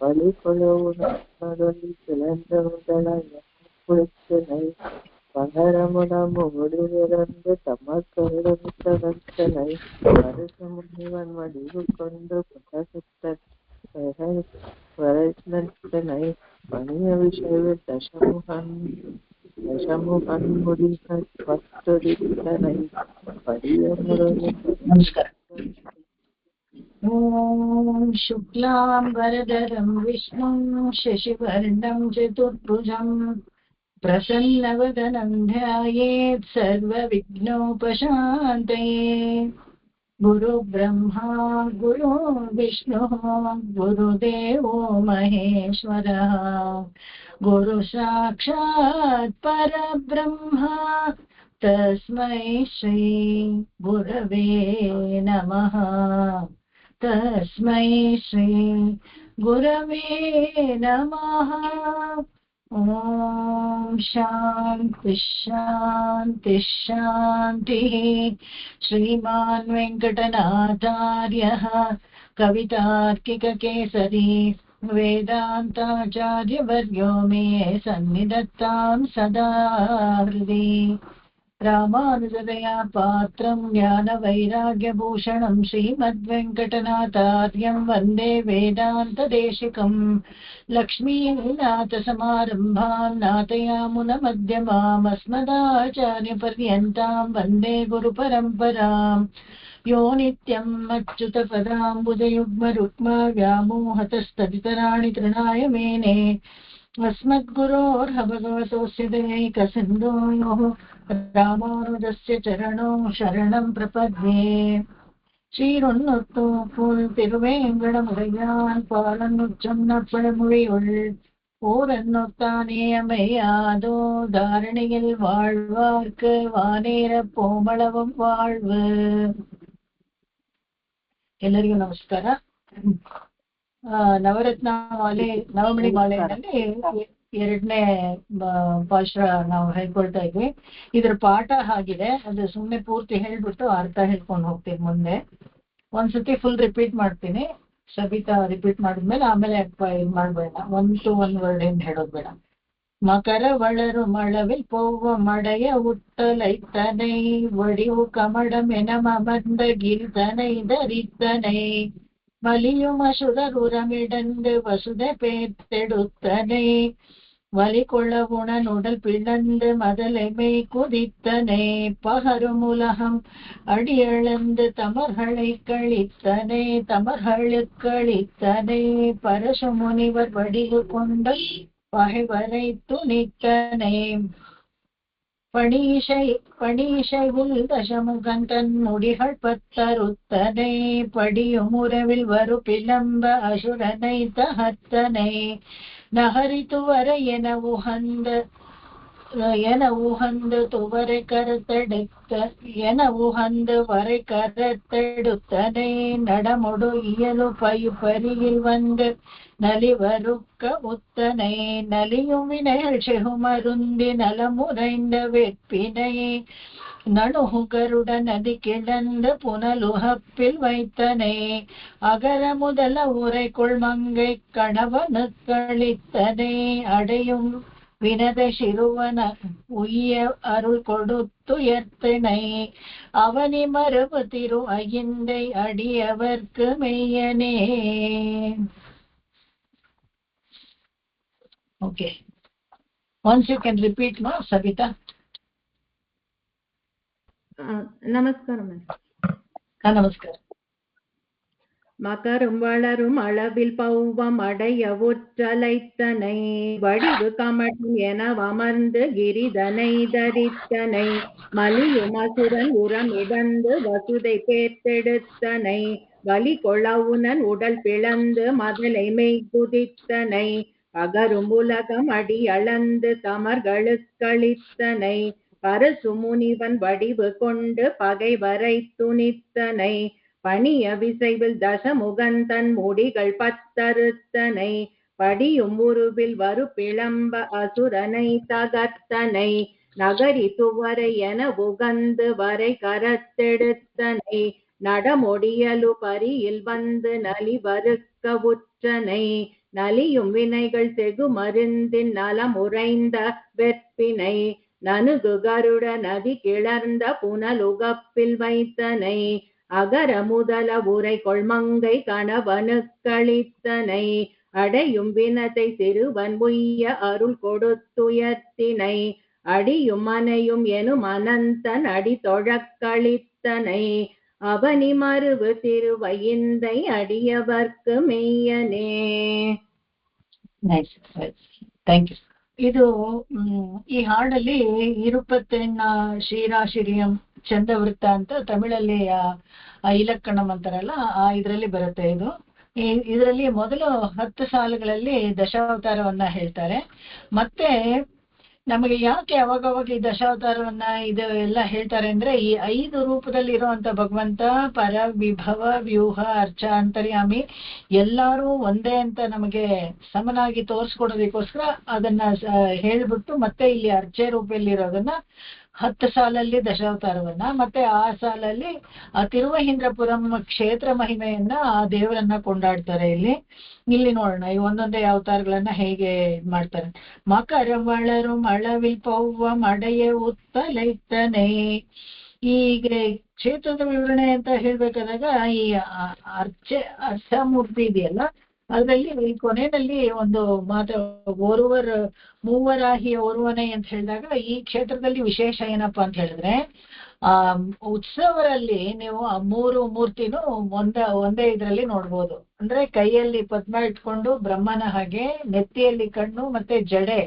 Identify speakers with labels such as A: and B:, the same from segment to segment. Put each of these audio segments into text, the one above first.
A: பலிகொளவு நன்மதொலி பிளந்தமுதலாய் குளித்தனை பகரமுடமுடிவிறந்து தமக்கருடமிட்டவர்த்தனை பரசுமுனிவன் வடிவு கொண்டு பரசுத்தனை பணிய விஷய தசமுகன் முடிகள் பத்துரித்தனை படிய முரளி.
B: नमस्कार। ॐ शुक्लां वरदरं विष्णुं शशिवर्णं चतुर्भुजं प्रसन्नवदनं ध्यायेत् सर्वविघ्नोपशान्तये। गुरुब्रह्मा गुरुर्विष्णुः गुरुदेवो महेश्वरः गुरुसाक्षात् परब्रह्म तस्मै श्री गुरवे नमः। तस्मै श्री गुरवे नमः। ॐ शान्ति शान्ति शान्तिः। श्रीमान् वेङ्कटनाथार्यः कवितार्किककेसरी वेदान्ताचार्यवर्यो मे सन्निधत्तां सदा हृदि। रामानुजदया पात्रं ज्ञानवैराग्यभूषणं श्रीमद्वेङ्कटनाथार्यं वन्दे वेदान्तदेशिकं। लक्ष्मीनाथसमारम्भां नाथयामुनमध्यमाम् अस्मदाचार्यपर्यन्तां वन्दे गुरुपरम्पराम्। यो नित्यम् अच्युतपदाम्बुजयुग्मरुक्म व्यामोहतस्तदितराणि तृणाय मेने अस्मद्गुरोर्ह भगवतोऽस्य दयैकसिन्धोः रामानुजस्य चरणौ शरणं प्रपद्ये। சீரொன்னுத்தோப்புள் திருவேங்கடமுடையான் பாலனுச்சம் நப்பழமொழியுள் ஊரன்னொத்தானே அமையாதோ தாரணியில் வாழ்வார்க்கு வானேர போமளவும் வாழ்வு. ಎಲ್ಲರಿಗೂ ನಮಸ್ಕಾರ. ನವರತ್ನ ಮಾಲೆ ನವಮಣಿ ಮಾಲೆಯಲ್ಲಿ ಎರಡನೇ ಪಾಶ್ರ ನಾವು ಹೇಳ್ಕೊಳ್ತಾ ಇದ್ವಿ. ಇದ್ರ ಪಾಠ ಆಗಿದೆ, ಅದು ಸುಮ್ಮನೆ ಪೂರ್ತಿ ಹೇಳ್ಬಿಟ್ಟು ಅರ್ಥ ಹೇಳ್ಕೊಂಡು ಹೋಗ್ತೀನಿ. ಮುಂದೆ ಒಂದ್ಸತಿ ಫುಲ್ ರಿಪೀಟ್ ಮಾಡ್ತೀನಿ, ಸಬಿತಾ ರಿಪೀಟ್ ಮಾಡಿದ್ಮೇಲೆ ಆಮೇಲೆ ಇದು ಮಾಡ್ಬೇಡ, 1 to 1 ವರ್ಡ್ ಏನ್ ಹೇಳೋದ್ ಬೇಡ. மகர வளரு மளவில் போவ மடைய உட்டலைத்தனை வடிவு கமடம் என அமர்ந்த கீழ்த்தனை தரித்தனை வலியும் அசுரருரமிடந்து வசுதை பேர்த்தெடுத்தனை வலிகொள்ளவுணன் உடல் பிளந்து மதலைமை குதித்தனை பகரும் உலகம் அடியளந்து தமர்களை கழித்தனை தமர்களுக்களித்தனை பரசு முனிவர் வடிவு கொண்ட பகைவரை துணித்தனை பணீஷையில் தசமுகன் தன் முடிகள் பத்தருத்தனை படியும் உறவில் வரு பிளம்ப அசுரனை தகத்தனை நகரித்து வர என உகந்து துவரை உகந்து வரை கரத்தெடுத்தனை நடமுடு இயலு பரியில் வந்து நலிவருக்க உத்தனை நலியும் வினைகள் செகுமருந்தி நலமுறைந்த வெற்பினை நணுகருட நதி கிடந்த புனலுகப்பில் வைத்தனை அகர முதல உரைக்குள் மங்கை கணவனுக்களித்தனை அடையும் வினத சிறுவன உய்ய அருள் கொடுத்துயர்த்தினை அவனி மரபு திரு அகிந்தை அடியவர்க்கு மெய்யனே. Okay, once you can repeat, no, Sabita.
C: Namaskaram.
B: Namaskar.
C: மகரும் வளரும் அளவில் பௌவம் அடைய ஒற்றலைத்தனை வடிவு கமட்டும் என அமர்ந்து கிரிதனை தரித்தனை மலியும் அசுரன் உரமிடந்து வசுதை பேர்த்தெடுத்தனை வலி கொளவுனன் உடல் பிளந்து மதலைமை குதித்தனை பகரும் உலகம் அடி அளந்து தமர்களுக்களித்தனை பரசு முனிவன் வடிவு கொண்டு பகைவரை துணித்தனை பணிய விசைவில் தசமுகன் தன் முடிகள் பத்தறுத்தனை படியும் உருவில் வரு பிளம்ப அசுரனை தகத்தனை நகரி துவரை என உகந்து வரை கரத்தெடுத்தனை நடமொடியலு பரியில் வந்து நலி வறுக்க உற்றனை நலியும் வினைகள் செகு மருந்தின் நலமுறைந்த வெற்பினை நனுகு கருட நதி கிளர்ந்த புனலுகப்பில் வைத்தனை அகர முதல உரை கொள்மங்கை கணவனுக்களித்தனை அடையும் வினத்தை சிறுவன் உய்ய அருள் கொடுத்துயர்த்தினை அடியும் மனையும் எனும் அனந்தன் அடி தொழக்களித்தனை அவனி மருவு திருவையிந்தை அடியவர்க்கு மெய்யனே.
B: Nice, thank you. ಇದು ಈ ಹಾಡಲ್ಲಿ ಇರುಪತ್ತೆಣ್ಣ ಶ್ರೀರಾಶಿರಿಯಂ ಚಂದವೃತ್ತ ಅಂತ ತಮಿಳಲ್ಲಿ ಇಲಕ್ಕಣಂ ಅಂತಾರಲ್ಲ, ಇದರಲ್ಲಿ ಬರುತ್ತೆ. ಇದರಲ್ಲಿ ಮೊದಲು 10 ಸಾಲುಗಳಲ್ಲಿ ದಶಾವತಾರವನ್ನ ಹೇಳ್ತಾರೆ. ಮತ್ತೆ ನಮಗೆ ಯಾಕೆ ಅವಾಗವಾಗ ಈ ದಶಾವತಾರವನ್ನ ಇದು ಎಲ್ಲ ಹೇಳ್ತಾರೆ ಅಂದ್ರೆ, ಈ 5 ರೂಪದಲ್ಲಿ ಇರುವಂತ ಭಗವಂತ ಪರ, ವಿಭವ, ವ್ಯೂಹ, ಅರ್ಚ, ಅಂತರ್ಯಾಮಿ ಎಲ್ಲಾರು ಒಂದೇ ಅಂತ ನಮಗೆ ಸಮನಾಗಿ ತೋರಿಸ್ಕೊಡೋದಕ್ಕೋಸ್ಕರ ಅದನ್ನ ಹೇಳ್ಬಿಟ್ಟು ಮತ್ತೆ ಇಲ್ಲಿ ಅರ್ಚೆ ರೂಪದಲ್ಲಿರೋದನ್ನ 10 ಸಾಲಲ್ಲಿ ದಶಾವತಾರವನ್ನ, ಮತ್ತೆ ಆ ಸಾಲಲ್ಲಿ ಆ ತಿರುವಹೀಂದ್ರಪುರಂ ಕ್ಷೇತ್ರ ಮಹಿಮೆಯನ್ನ ಆ ದೇವರನ್ನ ಕೊಂಡಾಡ್ತಾರೆ. ಇಲ್ಲಿ ನೋಡೋಣ ಈ ಒಂದೊಂದೇ ಅವತಾರಗಳನ್ನ ಹೇಗೆ ಮಾಡ್ತಾರೆ. ಮಕರ വളರು ಮಳವಿಲ್ ಪೌವ ಮಡೆಯ ಉತ್ತಲೈತನೆ. ಈಗ ಕ್ಷೇತ್ರದ ವಿವರಣೆ ಅಂತ ಹೇಳ್ಬೇಕಾದಾಗ ಈ ಅರ್ಚಾಮೂರ್ತಿ ಇದೆಯಲ್ಲ, ಅದರಲ್ಲಿ ಕೊನೆಯಲ್ಲಿ ಒಂದು ಮಾತು ಮೂವರಾಹಿಯ ಒರುವನೆ ಅಂತ ಹೇಳಿದಾಗ ಈ ಕ್ಷೇತ್ರದಲ್ಲಿ ವಿಶೇಷ ಏನಪ್ಪಾ ಅಂತ ಹೇಳಿದ್ರೆ, ಉತ್ಸವರಲ್ಲಿ ನೀವು ಆ 3 ಮೂರ್ತಿನೂ ಒಂದೇ ಇದರಲ್ಲಿ ನೋಡ್ಬೋದು. ಅಂದ್ರೆ ಕೈಯಲ್ಲಿ ಪದ್ಮ ಇಟ್ಕೊಂಡು ಬ್ರಹ್ಮನ ಹಾಗೆ, ನೆತ್ತಿಯಲ್ಲಿ ಕಣ್ಣು ಮತ್ತೆ ಜಡೆ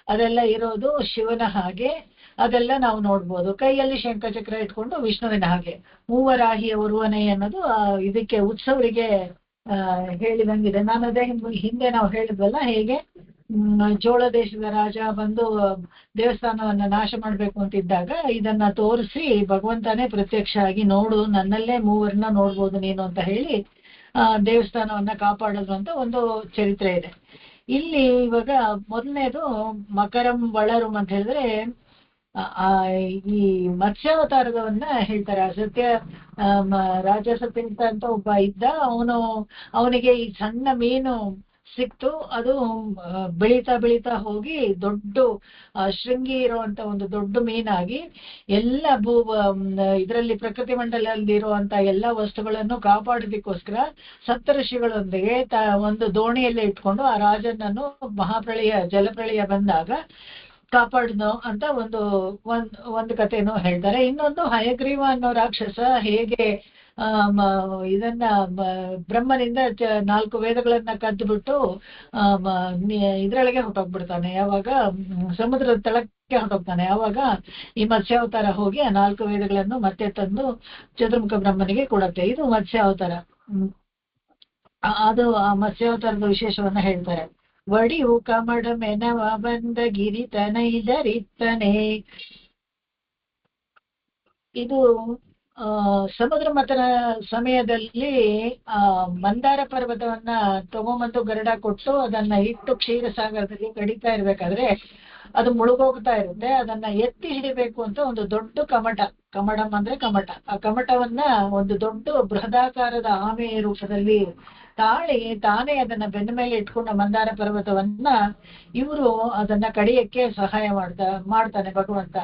B: ಅದೆಲ್ಲ ಇರೋದು ಶಿವನ ಹಾಗೆ, ಅದೆಲ್ಲ ನಾವು ನೋಡ್ಬೋದು. ಕೈಯಲ್ಲಿ ಶಂಖಚಕ್ರ ಇಟ್ಕೊಂಡು ವಿಷ್ಣುವಿನ ಹಾಗೆ. ಮೂವರಾಹಿಯ ಒರುವನೆ ಅನ್ನೋದು ಇದಕ್ಕೆ ಉತ್ಸವರಿಗೆ ಹೇಳಿದಂಗಿದೆ. ನಾನು ಅದೇ ಹಿಂದೆ ನಾವು ಹೇಳಿದ್ವಲ್ಲ, ಹೇಗೆ ಚೋಳ ದೇಶದ ರಾಜ ಬಂದು ದೇವಸ್ಥಾನವನ್ನ ನಾಶ ಮಾಡ್ಬೇಕು ಅಂತಿದ್ದಾಗ ಇದನ್ನ ತೋರಿಸಿ ಭಗವಂತನೇ ಪ್ರತ್ಯಕ್ಷ ಆಗಿ, ನೋಡು ನನ್ನಲ್ಲೇ ಮೂವರನ್ನ ನೋಡ್ಬೋದು ನೀನು ಅಂತ ಹೇಳಿ ದೇವಸ್ಥಾನವನ್ನ ಕಾಪಾಡೋದು ಅಂತ ಒಂದು ಚರಿತ್ರೆ ಇದೆ. ಇಲ್ಲಿ ಇವಾಗ ಮೊದಲನೇದು ಮಕರಂ വളರುಂ ಅಂತ ಹೇಳಿದ್ರೆ ಈ ಮತ್ಸ್ಯಾವತಾರದವನ್ನ ಹೇಳ್ತಾರೆ. ರಾಜ ಸತ್ಯಂತ ಅಂತ ಒಬ್ಬ ಇದ್ದ, ಅವನಿಗೆ ಈ ಸಣ್ಣ ಮೀನು ಸಿಕ್ತು. ಅದು ಬೆಳೀತಾ ಹೋಗಿ ದೊಡ್ಡ ಶೃಂಗಿ ಇರುವಂತ ಒಂದು ದೊಡ್ಡ ಮೀನಾಗಿ ಎಲ್ಲ ಇದರಲ್ಲಿ ಪ್ರಕೃತಿ ಮಂಡಲದಲ್ಲಿ ಇರುವಂತ ಎಲ್ಲ ವಸ್ತುಗಳನ್ನು ಕಾಪಾಡೋದಕ್ಕೋಸ್ಕರ ಸಪ್ತಋಷಿಗಳೊಂದಿಗೆ ಒಂದು ದೋಣಿಯಲ್ಲೇ ಇಟ್ಕೊಂಡು ಆ ರಾಜನನ್ನು ಜಲಪ್ರಳಯ ಬಂದಾಗ ಕಾಪಾಡ್ನು ಅಂತ ಒಂದು ಕಥೆನೂ ಹೇಳ್ತಾರೆ. ಇನ್ನೊಂದು ಹಯಗ್ರೀವ ಅನ್ನೋ ರಾಕ್ಷಸ ಹೇಗೆ ಇದನ್ನ ಬ್ರಹ್ಮನಿಂದ 4 ವೇದಗಳನ್ನ ಕದ್ದುಬಿಟ್ಟು ಇದ್ರೊಳಗೆ ಹೊಟ್ಟೋಗ್ಬಿಡ್ತಾನೆ. ಯಾವಾಗ ಸಮುದ್ರದ ತಳಕ್ಕೆ ಹೊಟ್ಟೋಗ್ತಾನೆ, ಯಾವಾಗ ಈ ಮತ್ಸ್ಯಾವತಾರ ಹೋಗಿ ಆ 4 ವೇದಗಳನ್ನು ಮತ್ತೆ ತಂದು ಚತುರ್ಮುಖ ಬ್ರಹ್ಮನಿಗೆ ಕೊಡತ್ತೆ. ಇದು ಮತ್ಸ್ಯಾವತಾರ. ಅದು ಆ ಮತ್ಸ್ಯಾವತಾರದ ವಿಶೇಷವನ್ನ ಹೇಳ್ತಾರೆ. ವಡಿಯು ಕಮಡ ಮೆನವ ಬಂದ ಗಿರಿತನೈದರಿತ್ತನೆ. ಇದು ಸಮುದ್ರ ಮಥನ ಸಮಯದಲ್ಲಿ ಮಂದಾರ ಪರ್ವತವನ್ನ ತಗೊಂಬಂದು ಗರುಡ ಕೊಟ್ಟು ಅದನ್ನ ಇಟ್ಟು ಕ್ಷೀರಸಾಗರದಲ್ಲಿ ಕಡಿತಾ ಇರ್ಬೇಕಾದ್ರೆ ಅದು ಮುಳುಗೋಗ್ತಾ ಇರುತ್ತೆ. ಅದನ್ನ ಎತ್ತಿ ಹಿಡಿಬೇಕು ಅಂತ ಒಂದು ದೊಡ್ಡ ಕಮಡಂ ಅಂದ್ರೆ ಕಮಟ, ಆ ಕಮಟವನ್ನ ಒಂದು ದೊಡ್ಡ ಬೃಹದಾಕಾರದ ಆಮೆ ರೂಪದಲ್ಲಿ ತಾನೇ ಅದನ್ನ ಬೆನ್ನ ಮೇಲೆ ಇಟ್ಕೊಂಡ ಮಂದಾರ ಪರ್ವತವನ್ನ ಇವರು ಅದನ್ನ ಕಡಿಯಕ್ಕೆ ಸಹಾಯ ಮಾಡ್ತಾನೆ ಭಗವಂತ.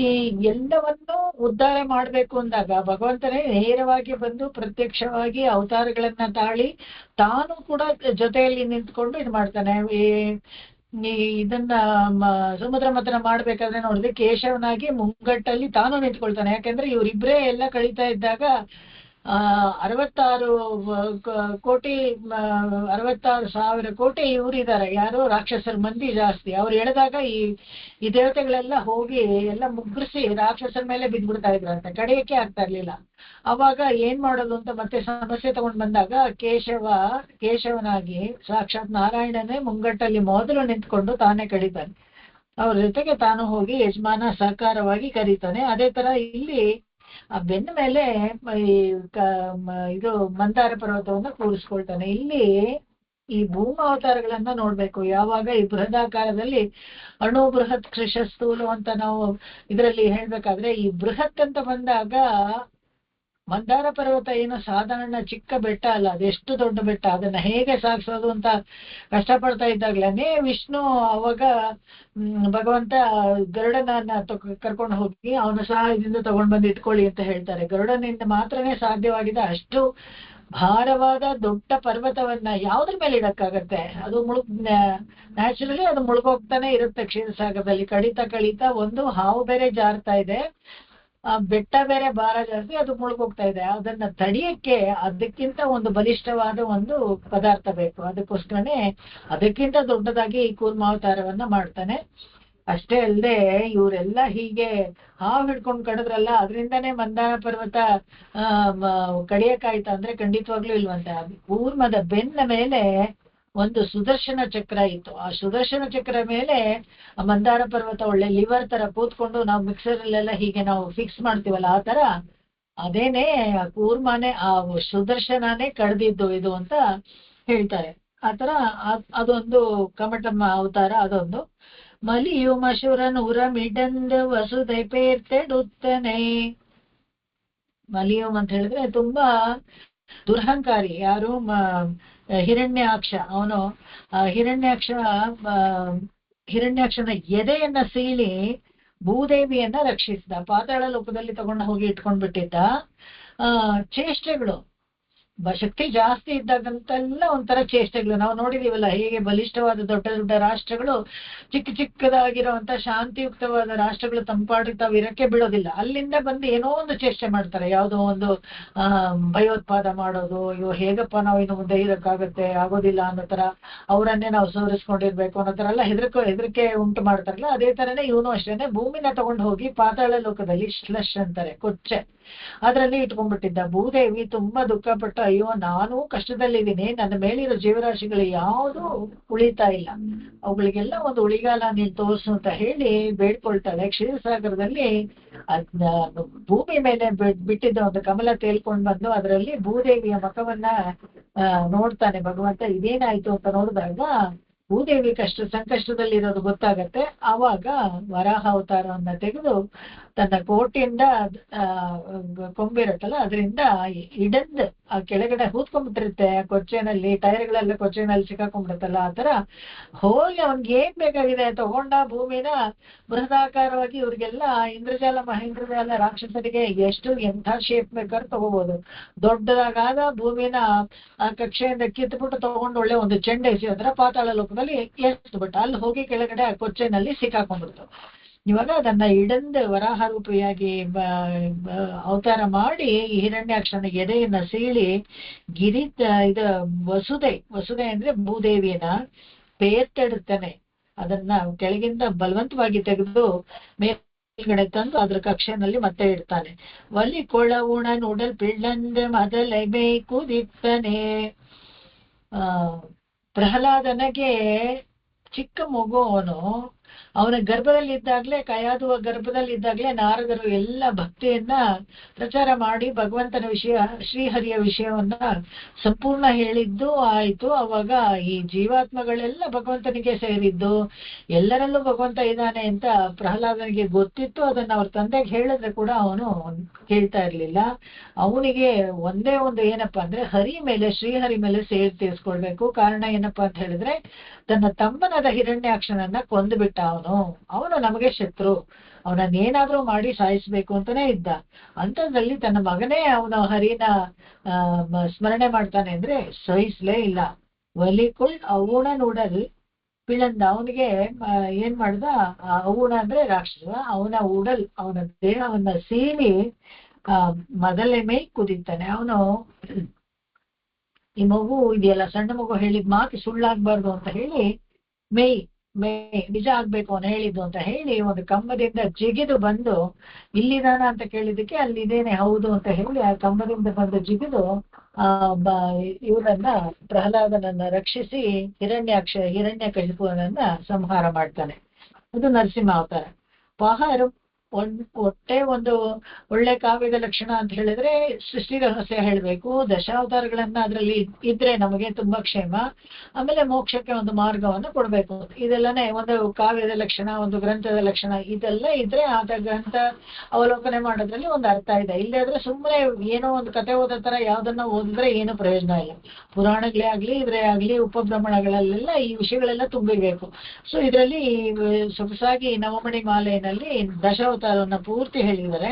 B: ಈ ಎಲ್ಲವನ್ನೂ ಉದ್ಧಾರ ಮಾಡ್ಬೇಕು ಅಂದಾಗ ಭಗವಂತನೇ ನೇರವಾಗಿ ಬಂದು ಪ್ರತ್ಯಕ್ಷವಾಗಿ ಅವತಾರಗಳನ್ನ ತಾಳಿ ತಾನು ಕೂಡ ಜೊತೆಯಲ್ಲಿ ನಿಂತ್ಕೊಂಡು ಇದು ಮಾಡ್ತಾನೆ. ಇದನ್ನ ಸಮುದ್ರ ಮಥನ ಮಾಡ್ಬೇಕಾದ್ರೆ ನೋಡಿದ್ರೆ ಕೇಶವನಾಗಿ ಮುಂಗಟ್ಟಲ್ಲಿ ತಾನು ನಿಂತ್ಕೊಳ್ತಾನೆ. ಯಾಕಂದ್ರೆ ಇವರಿಬ್ರೇ ಎಲ್ಲ ಕಳೀತಾ ಇದ್ದಾಗ 66,000 ಕೋಟಿ ಇವರಿದ್ದಾರೆ. ಯಾರು ರಾಕ್ಷಸರ ಮಂದಿ ಜಾಸ್ತಿ. ಅವ್ರು ಎಳೆದಾಗ ಈ ದೇವತೆಗಳೆಲ್ಲ ಹೋಗಿ ಎಲ್ಲ ಮುಗ್ರಿಸಿ ರಾಕ್ಷಸರ ಮೇಲೆ ಬಿದ್ದ್ಬಿಡ್ತಾ ಇದ್ರಂತೆ, ಕಡಿಯಕ್ಕೆ ಆಗ್ತಾ ಇರ್ಲಿಲ್ಲ. ಅವಾಗ ಏನ್ ಮಾಡೋದು ಅಂತ ಮತ್ತೆ ಸಮಸ್ಯೆ ತಗೊಂಡ್ ಬಂದಾಗ ಕೇಶವನಾಗಿ ಸಾಕ್ಷಾತ್ ನಾರಾಯಣನೇ ಮುಂಗಟ್ಟಲ್ಲಿ ಮೊದಲು ನಿಂತ್ಕೊಂಡು ತಾನೇ ಕಡಿತಾನೆ. ಅವ್ರ ಜೊತೆಗೆ ತಾನು ಹೋಗಿ ಯಜಮಾನ ಸಹಕಾರವಾಗಿ ಕರೀತಾನೆ. ಅದೇ ತರ ಇಲ್ಲಿ ಆ ಬೆನ್ನ ಮೇಲೆ ಇದು ಮಂದಾರ ಪರ್ವತವನ್ನ ಕೂರಿಸ್ಕೊಳ್ತಾನೆ. ಇಲ್ಲಿ ಈ ಭೂಮಾವತಾರಗಳನ್ನ ನೋಡ್ಬೇಕು. ಯಾವಾಗ ಈ ಬೃಹದಾಕಾರದಲ್ಲಿ ಅಣು ಬೃಹತ್ ಕೃಷ ಸ್ಥೂಲು ಅಂತ ನಾವು ಇದರಲ್ಲಿ ಹೇಳ್ಬೇಕಾದ್ರೆ, ಈ ಬೃಹತ್ ಅಂತ ಬಂದಾಗ ಮಂದಾರ ಪರ್ವತ ಏನು ಸಾಧಾರಣ ಚಿಕ್ಕ ಬೆಟ್ಟ ಅಲ್ಲ, ಅದೆಷ್ಟು ದೊಡ್ಡ ಬೆಟ್ಟ. ಅದನ್ನ ಹೇಗೆ ಸಾಗಿಸೋದು ಅಂತ ಕಷ್ಟಪಡ್ತಾ ಇದ್ದಾಗ್ಲೇನೆ ವಿಷ್ಣು ಅವಾಗ ಭಗವಂತ ಗರುಡನನ್ನ ಕರ್ಕೊಂಡು ಹೋಗಿ ಅವನ ಸಹಾಯದಿಂದ ತಗೊಂಡ್ ಬಂದು ಇಟ್ಕೊಳ್ಳಿ ಅಂತ ಹೇಳ್ತಾರೆ. ಗರುಡನಿಂದ ಮಾತ್ರನೇ ಸಾಧ್ಯವಾಗಿದೆ ಅಷ್ಟು ಭಾರವಾದ ದೊಡ್ಡ ಪರ್ವತವನ್ನ ಯಾವ್ದ್ರ ಮೇಲೆ ಇಡಕ್ಕಾಗತ್ತೆ? ಅದು ನ್ಯಾಚುರಲಿ ಅದು ಮುಳುಗೋಗ್ತಾನೆ ಇರುತ್ತೆ ಕ್ಷೀರಸಾಗರದಲ್ಲಿ. ಕಡಿತಾ ಒಂದು ಹಾವು ಬೇರೆ ಜಾರ್ತಾ ಇದೆ, ಆ ಬೆಟ್ಟ ಬೇರೆ ಭಾರ ಜಾಸ್ತಿ, ಅದು ಮುಳುಗೋಗ್ತಾ ಇದೆ. ಅದನ್ನ ತಡಿಯಕ್ಕೆ ಅದಕ್ಕಿಂತ ಒಂದು ಬಲಿಷ್ಠವಾದ ಒಂದು ಪದಾರ್ಥ ಬೇಕು. ಅದಕ್ಕೋಸ್ಕರನೇ ಅದಕ್ಕಿಂತ ದೊಡ್ಡದಾಗಿ ಈ ಕೂರ್ಮಾವತಾರವನ್ನ ಮಾಡ್ತಾನೆ. ಅಷ್ಟೇ ಅಲ್ಲದೆ ಇವರೆಲ್ಲ ಹೀಗೆ ಹಾವು ಹಿಡ್ಕೊಂಡು ಕಡಿದ್ರಲ್ಲ, ಅದರಿಂದಾನೇ ಮಂದಾರ ಪರ್ವತ ಕಡಿಯಕ್ಕಾಯ್ತಾ ಅಂದ್ರೆ ಖಂಡಿತವಾಗ್ಲೂ ಇಲ್ವಂತೆ. ಕೂರ್ಮದ ಬೆನ್ನ ಮೇಲೆ ಒಂದು ಸುದರ್ಶನ ಚಕ್ರ ಇತ್ತು. ಆ ಸುದರ್ಶನ ಚಕ್ರ ಮೇಲೆ ಮಂದಾರ ಪರ್ವತ ಒಳ್ಳೆ ಲಿವರ್ ತರ ಕೂತ್ಕೊಂಡು ನಾವು ಮಿಕ್ಸರಲ್ಲೆಲ್ಲ ಹೀಗೆ ನಾವು ಫಿಕ್ಸ್ ಮಾಡ್ತೀವಲ್ಲ ಆ ತರ, ಅದೇನೆ ಆ ಕೂರ್ಮನೆ ಆ ಸುದರ್ಶನನೇ ಕಡ್ದಿದ್ದು ಇದು ಅಂತ ಹೇಳ್ತಾರೆ. ಆತರ ಅದೊಂದು ಕಮಟಮ್ಮ ಅವತಾರ ಅದೊಂದು. ಮಲಿಯು ಮಶುರನ್ ಉರಮಿಡಂದು ವಸುಧೈ ಪೇರ್ತೆಡುತ್ತನೆ. ಮಲಿಯು ಅಂತ ಹೇಳಿದ್ರೆ ತುಂಬಾ ದುರಹಂಕಾರಿ. ಯಾರು? ಹಿರಣ್ಯಾಕ್ಷ. ಅವನು ಹಿರಣ್ಯಾಕ್ಷನ ಎದೆಯನ್ನ ಸೀಳಿ ಭೂದೇವಿಯನ್ನ ರಕ್ಷಿಸಿದ. ಪಾತಾಳ ಲೋಕದಲ್ಲಿ ತಗೊಂಡು ಹೋಗಿ ಇಟ್ಕೊಂಡ್ಬಿಟ್ಟಿದ್ದ. ಚೇಷ್ಟೆಗಳು ಶಕ್ತಿ ಜಾಸ್ತಿ ಇದ್ದಾಗಂತೆಲ್ಲ ಒಂಥರ ಚೇಷ್ಟೆಗಳು ನಾವು ನೋಡಿದೀವಲ್ಲ, ಹೇಗೆ ಬಲಿಷ್ಠವಾದ ದೊಡ್ಡ ದೊಡ್ಡ ರಾಷ್ಟ್ರಗಳು ಚಿಕ್ಕದಾಗಿರುವಂತ ಶಾಂತಿಯುಕ್ತವಾದ ರಾಷ್ಟ್ರಗಳು ತಂಪಾಡಿ ತಾವು ಇರಕ್ಕೆ ಬಿಡೋದಿಲ್ಲ. ಅಲ್ಲಿಂದ ಬಂದು ಏನೋ ಒಂದು ಚೇಷ್ಟೆ ಮಾಡ್ತಾರೆ, ಯಾವುದೋ ಒಂದು ಭಯೋತ್ಪಾದ ಮಾಡೋದು. ಅಯ್ಯೋ ಹೇಗಪ್ಪ ನಾವು ಇನ್ನು ಮುಂದೆ ಇರಕ್ಕಾಗತ್ತೆ, ಆಗೋದಿಲ್ಲ ಅನ್ನೋ ತರ, ಅವರನ್ನೇ ನಾವು ಸೋರಿಸ್ಕೊಂಡಿರ್ಬೇಕು ಅನ್ನೋ ತರ ಎಲ್ಲ ಹೆದರಿಕೆ ಉಂಟು ಮಾಡ್ತಾರಲ್ಲ, ಅದೇ ತರನೇ ಇವನು ಅಷ್ಟೇನೆ ಭೂಮಿನ ತಗೊಂಡು ಹೋಗಿ ಪಾತಾಳ ಲೋಕದಲ್ಲಿ ಸ್ಲಶ್ ಅಂತಾರೆ, ಕೊಚ್ಚೆ, ಅದರಲ್ಲಿ ಇಟ್ಕೊಂಡ್ಬಿಟ್ಟಿದ್ದ. ಭೂದೇವಿ ತುಂಬಾ ದುಃಖಪಟ್ಟ, ಅಯ್ಯೋ ನಾನು ಕಷ್ಟದಲ್ಲಿದ್ದೀನಿ, ನನ್ನ ಮೇಲಿರೋ ಜೀವರಾಶಿಗಳು ಯಾವುದು ಉಳಿತಾ ಇಲ್ಲ, ಅವುಗಳಿಗೆಲ್ಲ ಒಂದು ಉಳಿಗಾಲ ನೀನು ತೋರಿಸು ಅಂತ ಹೇಳಿ ಬೇಡ್ಕೊಳ್ತಾಳೆ. ಕ್ಷೀರಸಾಗರದಲ್ಲಿ ಭೂಮಿ ಮೇಲೆ ಬಿಟ್ಟಿದ್ದ ಒಂದು ಕಮಲ ತೇಲ್ಕೊಂಡ್ ಬಂದು ಅದರಲ್ಲಿ ಭೂದೇವಿಯ ಮುಖವನ್ನ ನೋಡ್ತಾನೆ ಭಗವಂತ. ಇದೇನಾಯ್ತು ಅಂತ ನೋಡಿದಾಗ ಭೂದೇವಿ ಸಂಕಷ್ಟದಲ್ಲಿರೋದು ಗೊತ್ತಾಗತ್ತೆ. ಆವಾಗ ವರಾಹ ಅವತಾರವನ್ನ ತೆಗೆದು ತನ್ನ ಕೋಟಿಯಿಂದ ಕೊಂಬಿರುತ್ತಲ್ಲ ಅದರಿಂದ ಇಡಂದ್ ಆ ಕೆಳಗಡೆ ಹೂತ್ಕೊಂಡ್ಬಿಟ್ಟಿರುತ್ತೆ ಕೊಚ್ಚೆನಲ್ಲಿ, ಟೈರ್ಗಳೆಲ್ಲ ಕೊಚ್ಚೆನಲ್ಲಿ ಸಿಕ್ಕಾಕೊಂಡ್ಬಿಡುತ್ತಲ್ಲ, ಆ ತರ ಹೋಗಿ ಅವನ್ಗೆ ಏನ್ ಬೇಕಾಗಿದೆ ತಗೊಂಡ ಭೂಮಿನ ಬೃಹದಾಕಾರವಾಗಿ. ಇವ್ರಿಗೆಲ್ಲ ಇಂದ್ರಜಾಲ ಮಹೇಂದ್ರಜಾಲ ರಾಕ್ಷಸರಿಗೆ ಎಂಥ ಶೇಪ್ ಬೇಕಾದ್ರೆ ತಗೋಬಹುದು. ದೊಡ್ಡದಾಗಾದ ಭೂಮಿನ ಆ ಕಕ್ಷೆಯಿಂದ ಕಿತ್ಬಿಟ್ಟು ತಗೊಂಡು ಒಳ್ಳೆ ಒಂದು ಚೆಂಡೆ ಎಸೆಯೋದ್ರ ಪಾತಾಳ ಲೋಕದಲ್ಲಿ ಎಸ್ಬಿಟ್ಟು ಅಲ್ಲಿ ಹೋಗಿ ಕೆಳಗಡೆ ಆ ಕೊಚ್ಚೆನಲ್ಲಿ ಸಿಕ್ಕಾಕೊಂಡ್ಬಿಡ್ತು. ಇವಾಗ ಅದನ್ನ ಇಡಂದ್ ವರಾಹ ರೂಪಿಯಾಗಿ ಅವತಾರ ಮಾಡಿ ಹಿರಣ್ಯಾಕ್ಷನ ಎದೆಯನ್ನ ಸೀಳಿ ವಸುದೆ ಅಂದ್ರೆ ಭೂದೇವಿಯನ್ನ ಪೇರ್ತೆಡುತ್ತಾನೆ. ಅದನ್ನ ಕೆಳಗಿಂದ ಬಲವಂತವಾಗಿ ತೆಗೆದು ಮೇಲ್ಗಡೆ ತಂದು ಅದ್ರ ಕಕ್ಷೆನಲ್ಲಿ ಮತ್ತೆ ಇಡ್ತಾನೆ. ಒಲಿ ಕೊಳವುಣ ನುಡಲ್ ಪಿಳ್ಳಂದ್ ಮೊದಲೇ ಬೇಕುದಿತ್ತನೆ. ಪ್ರಹ್ಲಾದನಿಗೆ ಚಿಕ್ಕ ಮಗು ಅವನ ಗರ್ಭದಲ್ಲಿದ್ದಾಗ್ಲೇ, ಕಯಾದುವ ಗರ್ಭದಲ್ಲಿದ್ದಾಗ್ಲೇ ನಾರದರು ಎಲ್ಲ ಭಕ್ತಿಯನ್ನ ಪ್ರಚಾರ ಮಾಡಿ ಭಗವಂತನ ವಿಷಯ, ಶ್ರೀಹರಿಯ ವಿಷಯವನ್ನ ಸಂಪೂರ್ಣ ಹೇಳಿದ್ದು ಆಯ್ತು. ಅವಾಗ ಈ ಜೀವಾತ್ಮಗಳೆಲ್ಲ ಭಗವಂತನಿಗೆ ಸೇರಿದ್ದು, ಎಲ್ಲರಲ್ಲೂ ಭಗವಂತ ಇದ್ದಾನೆ ಅಂತ ಪ್ರಹ್ಲಾದನಿಗೆ ಗೊತ್ತಿತ್ತು. ಅದನ್ನ ಅವ್ರ ತಂದೆಗೆ ಹೇಳಿದ್ರೆ ಕೂಡ ಅವನು ಕೇಳ್ತಾ ಇರ್ಲಿಲ್ಲ. ಅವನಿಗೆ ಒಂದೇ ಒಂದು ಏನಪ್ಪಾ ಅಂದ್ರೆ ಹರಿ ಮೇಲೆ, ಶ್ರೀಹರಿ ಮೇಲೆ ಸೇರಿ ತೀರ್ಸ್ಕೊಳ್ಬೇಕು. ಕಾರಣ ಏನಪ್ಪಾ ಅಂತ ಹೇಳಿದ್ರೆ ತನ್ನ ತಮ್ಮನಾದ ಹಿರಣ್ಯಾಕ್ಷನನ್ನ ಕೊಂದುಬಿಟ್ಟ ಅವನು ನಮಗೆ ಶತ್ರು, ಅವನನ್ನೇನಾದ್ರೂ ಮಾಡಿ ಸಾಯಿಸ್ಬೇಕು ಅಂತಾನೆ ಇದ್ದ. ಅಂಥದ್ರಲ್ಲಿ ತನ್ನ ಮಗನೇ ಅವನು ಹರಿನ ಸ್ಮರಣೆ ಮಾಡ್ತಾನೆ ಅಂದ್ರೆ ಸಹಿಸ್ಲೇ ಇಲ್ಲ. ಒಲಿಕುಳ್ ಅವಣ ನುಡಲ್ ಪಿಳಂದ, ಅವನಿಗೆ ಏನ್ ಮಾಡ್ದ, ಅವಣ ಅಂದ್ರೆ ರಾಕ್ಷಸ, ಅವನ ಉಡಲ್ ಅವನ ದೇಹವನ್ನ ಸೀಳಿ ಮೊದಲೇ ಮೈ ಕುದಿತಾನೆ. ಅವನು ಈ ಮಗು ಇದೆಯಲ್ಲ, ಸಣ್ಣ ಮಗು ಹೇಳಿದ ಮಾತು ಸುಳ್ಳಾಗ್ಬಾರ್ದು ಅಂತ ಹೇಳಿ ಮೇ ನಿಜ ಆಗ್ಬೇಕು ಅವನು ಹೇಳಿದ್ದು ಅಂತ ಹೇಳಿ ಒಂದು ಕಂಬದಿಂದ ಜಿಗಿದು ಬಂದು, ಇಲ್ಲಿದಾನ ಅಂತ ಕೇಳಿದಕ್ಕೆ ಅಲ್ಲಿದೇನೆ ಹೌದು ಅಂತ ಹೇಳಿ ಆ ಕಂಬದಿಂದ ಬಂದು ಜಿಗಿದು ಇವರನ್ನ ಪ್ರಹ್ಲಾದನನ್ನ ರಕ್ಷಿಸಿ ಹಿರಣ್ಯಕಶಿಪುವನನ್ನ ಸಂಹಾರ ಮಾಡ್ತಾನೆ. ಅದು ನರಸಿಂಹ ಅವತಾರ. ಒಟ್ಟೆ ಒಂದು ಒಳ್ಳೆ ಕಾವ್ಯದ ಲಕ್ಷಣ ಅಂತ ಹೇಳಿದ್ರೆ ಸೃಷ್ಟಿ ರಹಸ್ಯ ಹೇಳ್ಬೇಕು, ದಶಾವತಾರಗಳನ್ನ ಅದ್ರಲ್ಲಿ ಇದ್ರೆ ನಮಗೆ ತುಂಬಾ ಕ್ಷೇಮ, ಆಮೇಲೆ ಮೋಕ್ಷಕ್ಕೆ ಒಂದು ಮಾರ್ಗವನ್ನು ಕೊಡ್ಬೇಕು. ಇದೆಲ್ಲನೇ ಒಂದು ಕಾವ್ಯದ ಲಕ್ಷಣ, ಒಂದು ಗ್ರಂಥದ ಲಕ್ಷಣ. ಇದೆಲ್ಲ ಇದ್ರೆ ಆದ ಗ್ರಂಥ ಅವಲೋಕನೆ ಮಾಡೋದ್ರಲ್ಲಿ ಒಂದು ಅರ್ಥ ಇದೆ. ಇಲ್ಲೇ ಆದ್ರೆ ಸುಮ್ಮನೆ ಏನೋ ಒಂದು ಕತೆ ಓದೋ ತರ ಯಾವ್ದನ್ನ ಓದಿದ್ರೆ ಏನು ಪ್ರಯೋಜನ ಇಲ್ಲ. ಪುರಾಣಗಳೇ ಆಗ್ಲಿ ಇದ್ರೆ ಆಗ್ಲಿ ಉಪಬ್ರಹ್ಮಣಗಳಲ್ಲೆಲ್ಲ ಈ ವಿಷಯಗಳೆಲ್ಲ ತುಂಬಿರ್ಬೇಕು. ಸೊ ಇದರಲ್ಲಿ ಸೊಗಸಾಗಿ ನವಮಣಿ ಮಾಲೆಯಲ್ಲಿ ದಶಾವತಾರವನ್ನ ಪೂರ್ತಿ ಹೇಳಿದ್ದಾರೆ.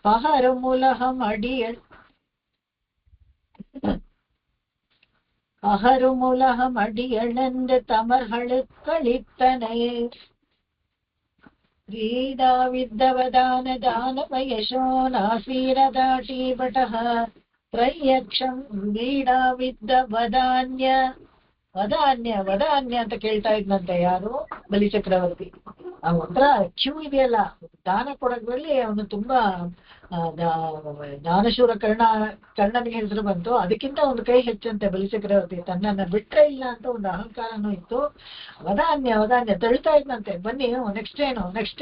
B: ಪಹರ ಮೂಲಹಂ ಅಡಿಯಳ್ அகரு முலகம் அடியளந்து தமர்களு கழித்தனை ಕ್ರೀಡಾವಿದ್ದವದಾನ ದಾನವಯಶೋ ನಾಸೀರದಾಟಿ ಭಟಃ ತ್ರಯಕ್ಷಂ ಕ್ರೀಡಾವಿದ್ದ ವದಾನ್ಯ ಅಂತ ಕೇಳ್ತಾ ಇದ್ನಂತೆ. ಯಾರು? ಬಲಿಚಕ್ರವರ್ತಿ. ಒಂಥರ ಕ್ಯೂ ಇದೆಯಲ್ಲ ದಾನ ಕೊಡೋದ್ರಲ್ಲಿ ಅವನು ತುಂಬಾ ದಾನಶೂರ ಕರ್ಣನಿಗೆ ಹೆಸರು ಬಂತು. ಅದಕ್ಕಿಂತ ಒಂದು ಕೈ ಹೆಚ್ಚಂತೆ ಬಲಿಚಕ್ರವರ್ತಿ. ತನ್ನನ್ನ ಬಿಟ್ರೆ ಇಲ್ಲ ಅಂತ ಒಂದು ಅಹಂಕಾರನೂ ಇತ್ತು. ವದಾನ್ಯ ತಳ್ತಾ ಇದ್ನಂತೆ. ಬನ್ನಿ ನೆಕ್ಸ್ಟ್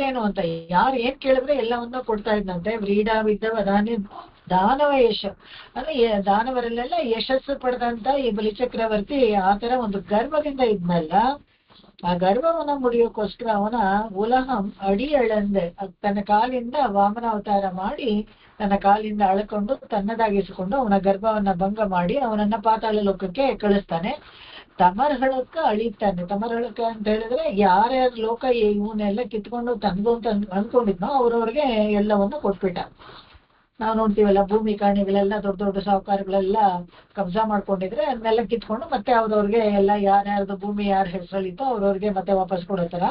B: ಏನು ಅಂತ ಯಾರು ಏನ್ ಕೇಳಿದ್ರೆ ಎಲ್ಲವನ್ನ ಕೊಡ್ತಾ ಇದ್ನಂತೆ. ವ್ರೀಡಾವಿದ್ದ ವದಾನ್ಯ ದಾನವ ಯಶ ಅಂದ್ರೆ ದಾನವರಲ್ಲೆಲ್ಲ ಯಶಸ್ಸು ಪಡೆದಂತ ಈ ಬಲಿಚಕ್ರವರ್ತಿ ಆತರ ಒಂದು ಗರ್ವದಿಂದ ಇದ್ನಲ್ಲ, ಆ ಗರ್ವವನ್ನ ಮುಡಿಯೋಕ್ಕೋಸ್ಕರ ಅವನ ಉಲಹಂ ಅಡಿ ಎಳಂದೆ ತನ್ನ ಕಾಲಿಂದ ವಾಮನ ಅವತಾರ ಮಾಡಿ ತನ್ನ ಕಾಲಿಂದ ಅಳ್ಕೊಂಡು ತನ್ನದಾಗಿಸಿಕೊಂಡು ಅವನ ಗರ್ಭವನ್ನ ಭಂಗ ಮಾಡಿ ಅವನನ್ನ ಪಾತಾಳ ಲೋಕಕ್ಕೆ ಕಳಿಸ್ತಾನೆ. ತಮರ್ಹಳಕ್ಕ ಅಳಿತಾನೆ. ತಮರ್ಹಳಕ್ಕ ಅಂತ ಹೇಳಿದ್ರೆ ಯಾರ್ಯಾರ ಲೋಕ ಇವನ್ನೆಲ್ಲ ಕಿತ್ಕೊಂಡು ತಂದು ಅಂತ ಅನ್ಕೊಂಡಿದ್ನೋ ಅವ್ರವ್ರಿಗೆ ಎಲ್ಲವನ್ನ ಕೊಟ್ಬಿಟ್ಟ. ನಾವು ನೋಡ್ತೀವಲ್ಲ ಭೂಮಿ ಕಾಣಿಗಳೆಲ್ಲ ದೊಡ್ಡ ದೊಡ್ಡ ಸಾಹುಕಾರಗಳೆಲ್ಲ ಕಬ್ಜಾ ಮಾಡ್ಕೊಂಡಿದ್ರೆ ಅದನ್ನೆಲ್ಲ ಕಿತ್ಕೊಂಡು ಮತ್ತೆ ಅವ್ರವ್ರಿಗೆ ಎಲ್ಲ ಯಾರ್ಯಾರ್ದು ಭೂಮಿ ಯಾರ ಹೆಸರಲ್ಲಿತ್ತೋ ಅವ್ರವ್ರಿಗೆ ಮತ್ತೆ ವಾಪಸ್ ಕೊಡೋತರ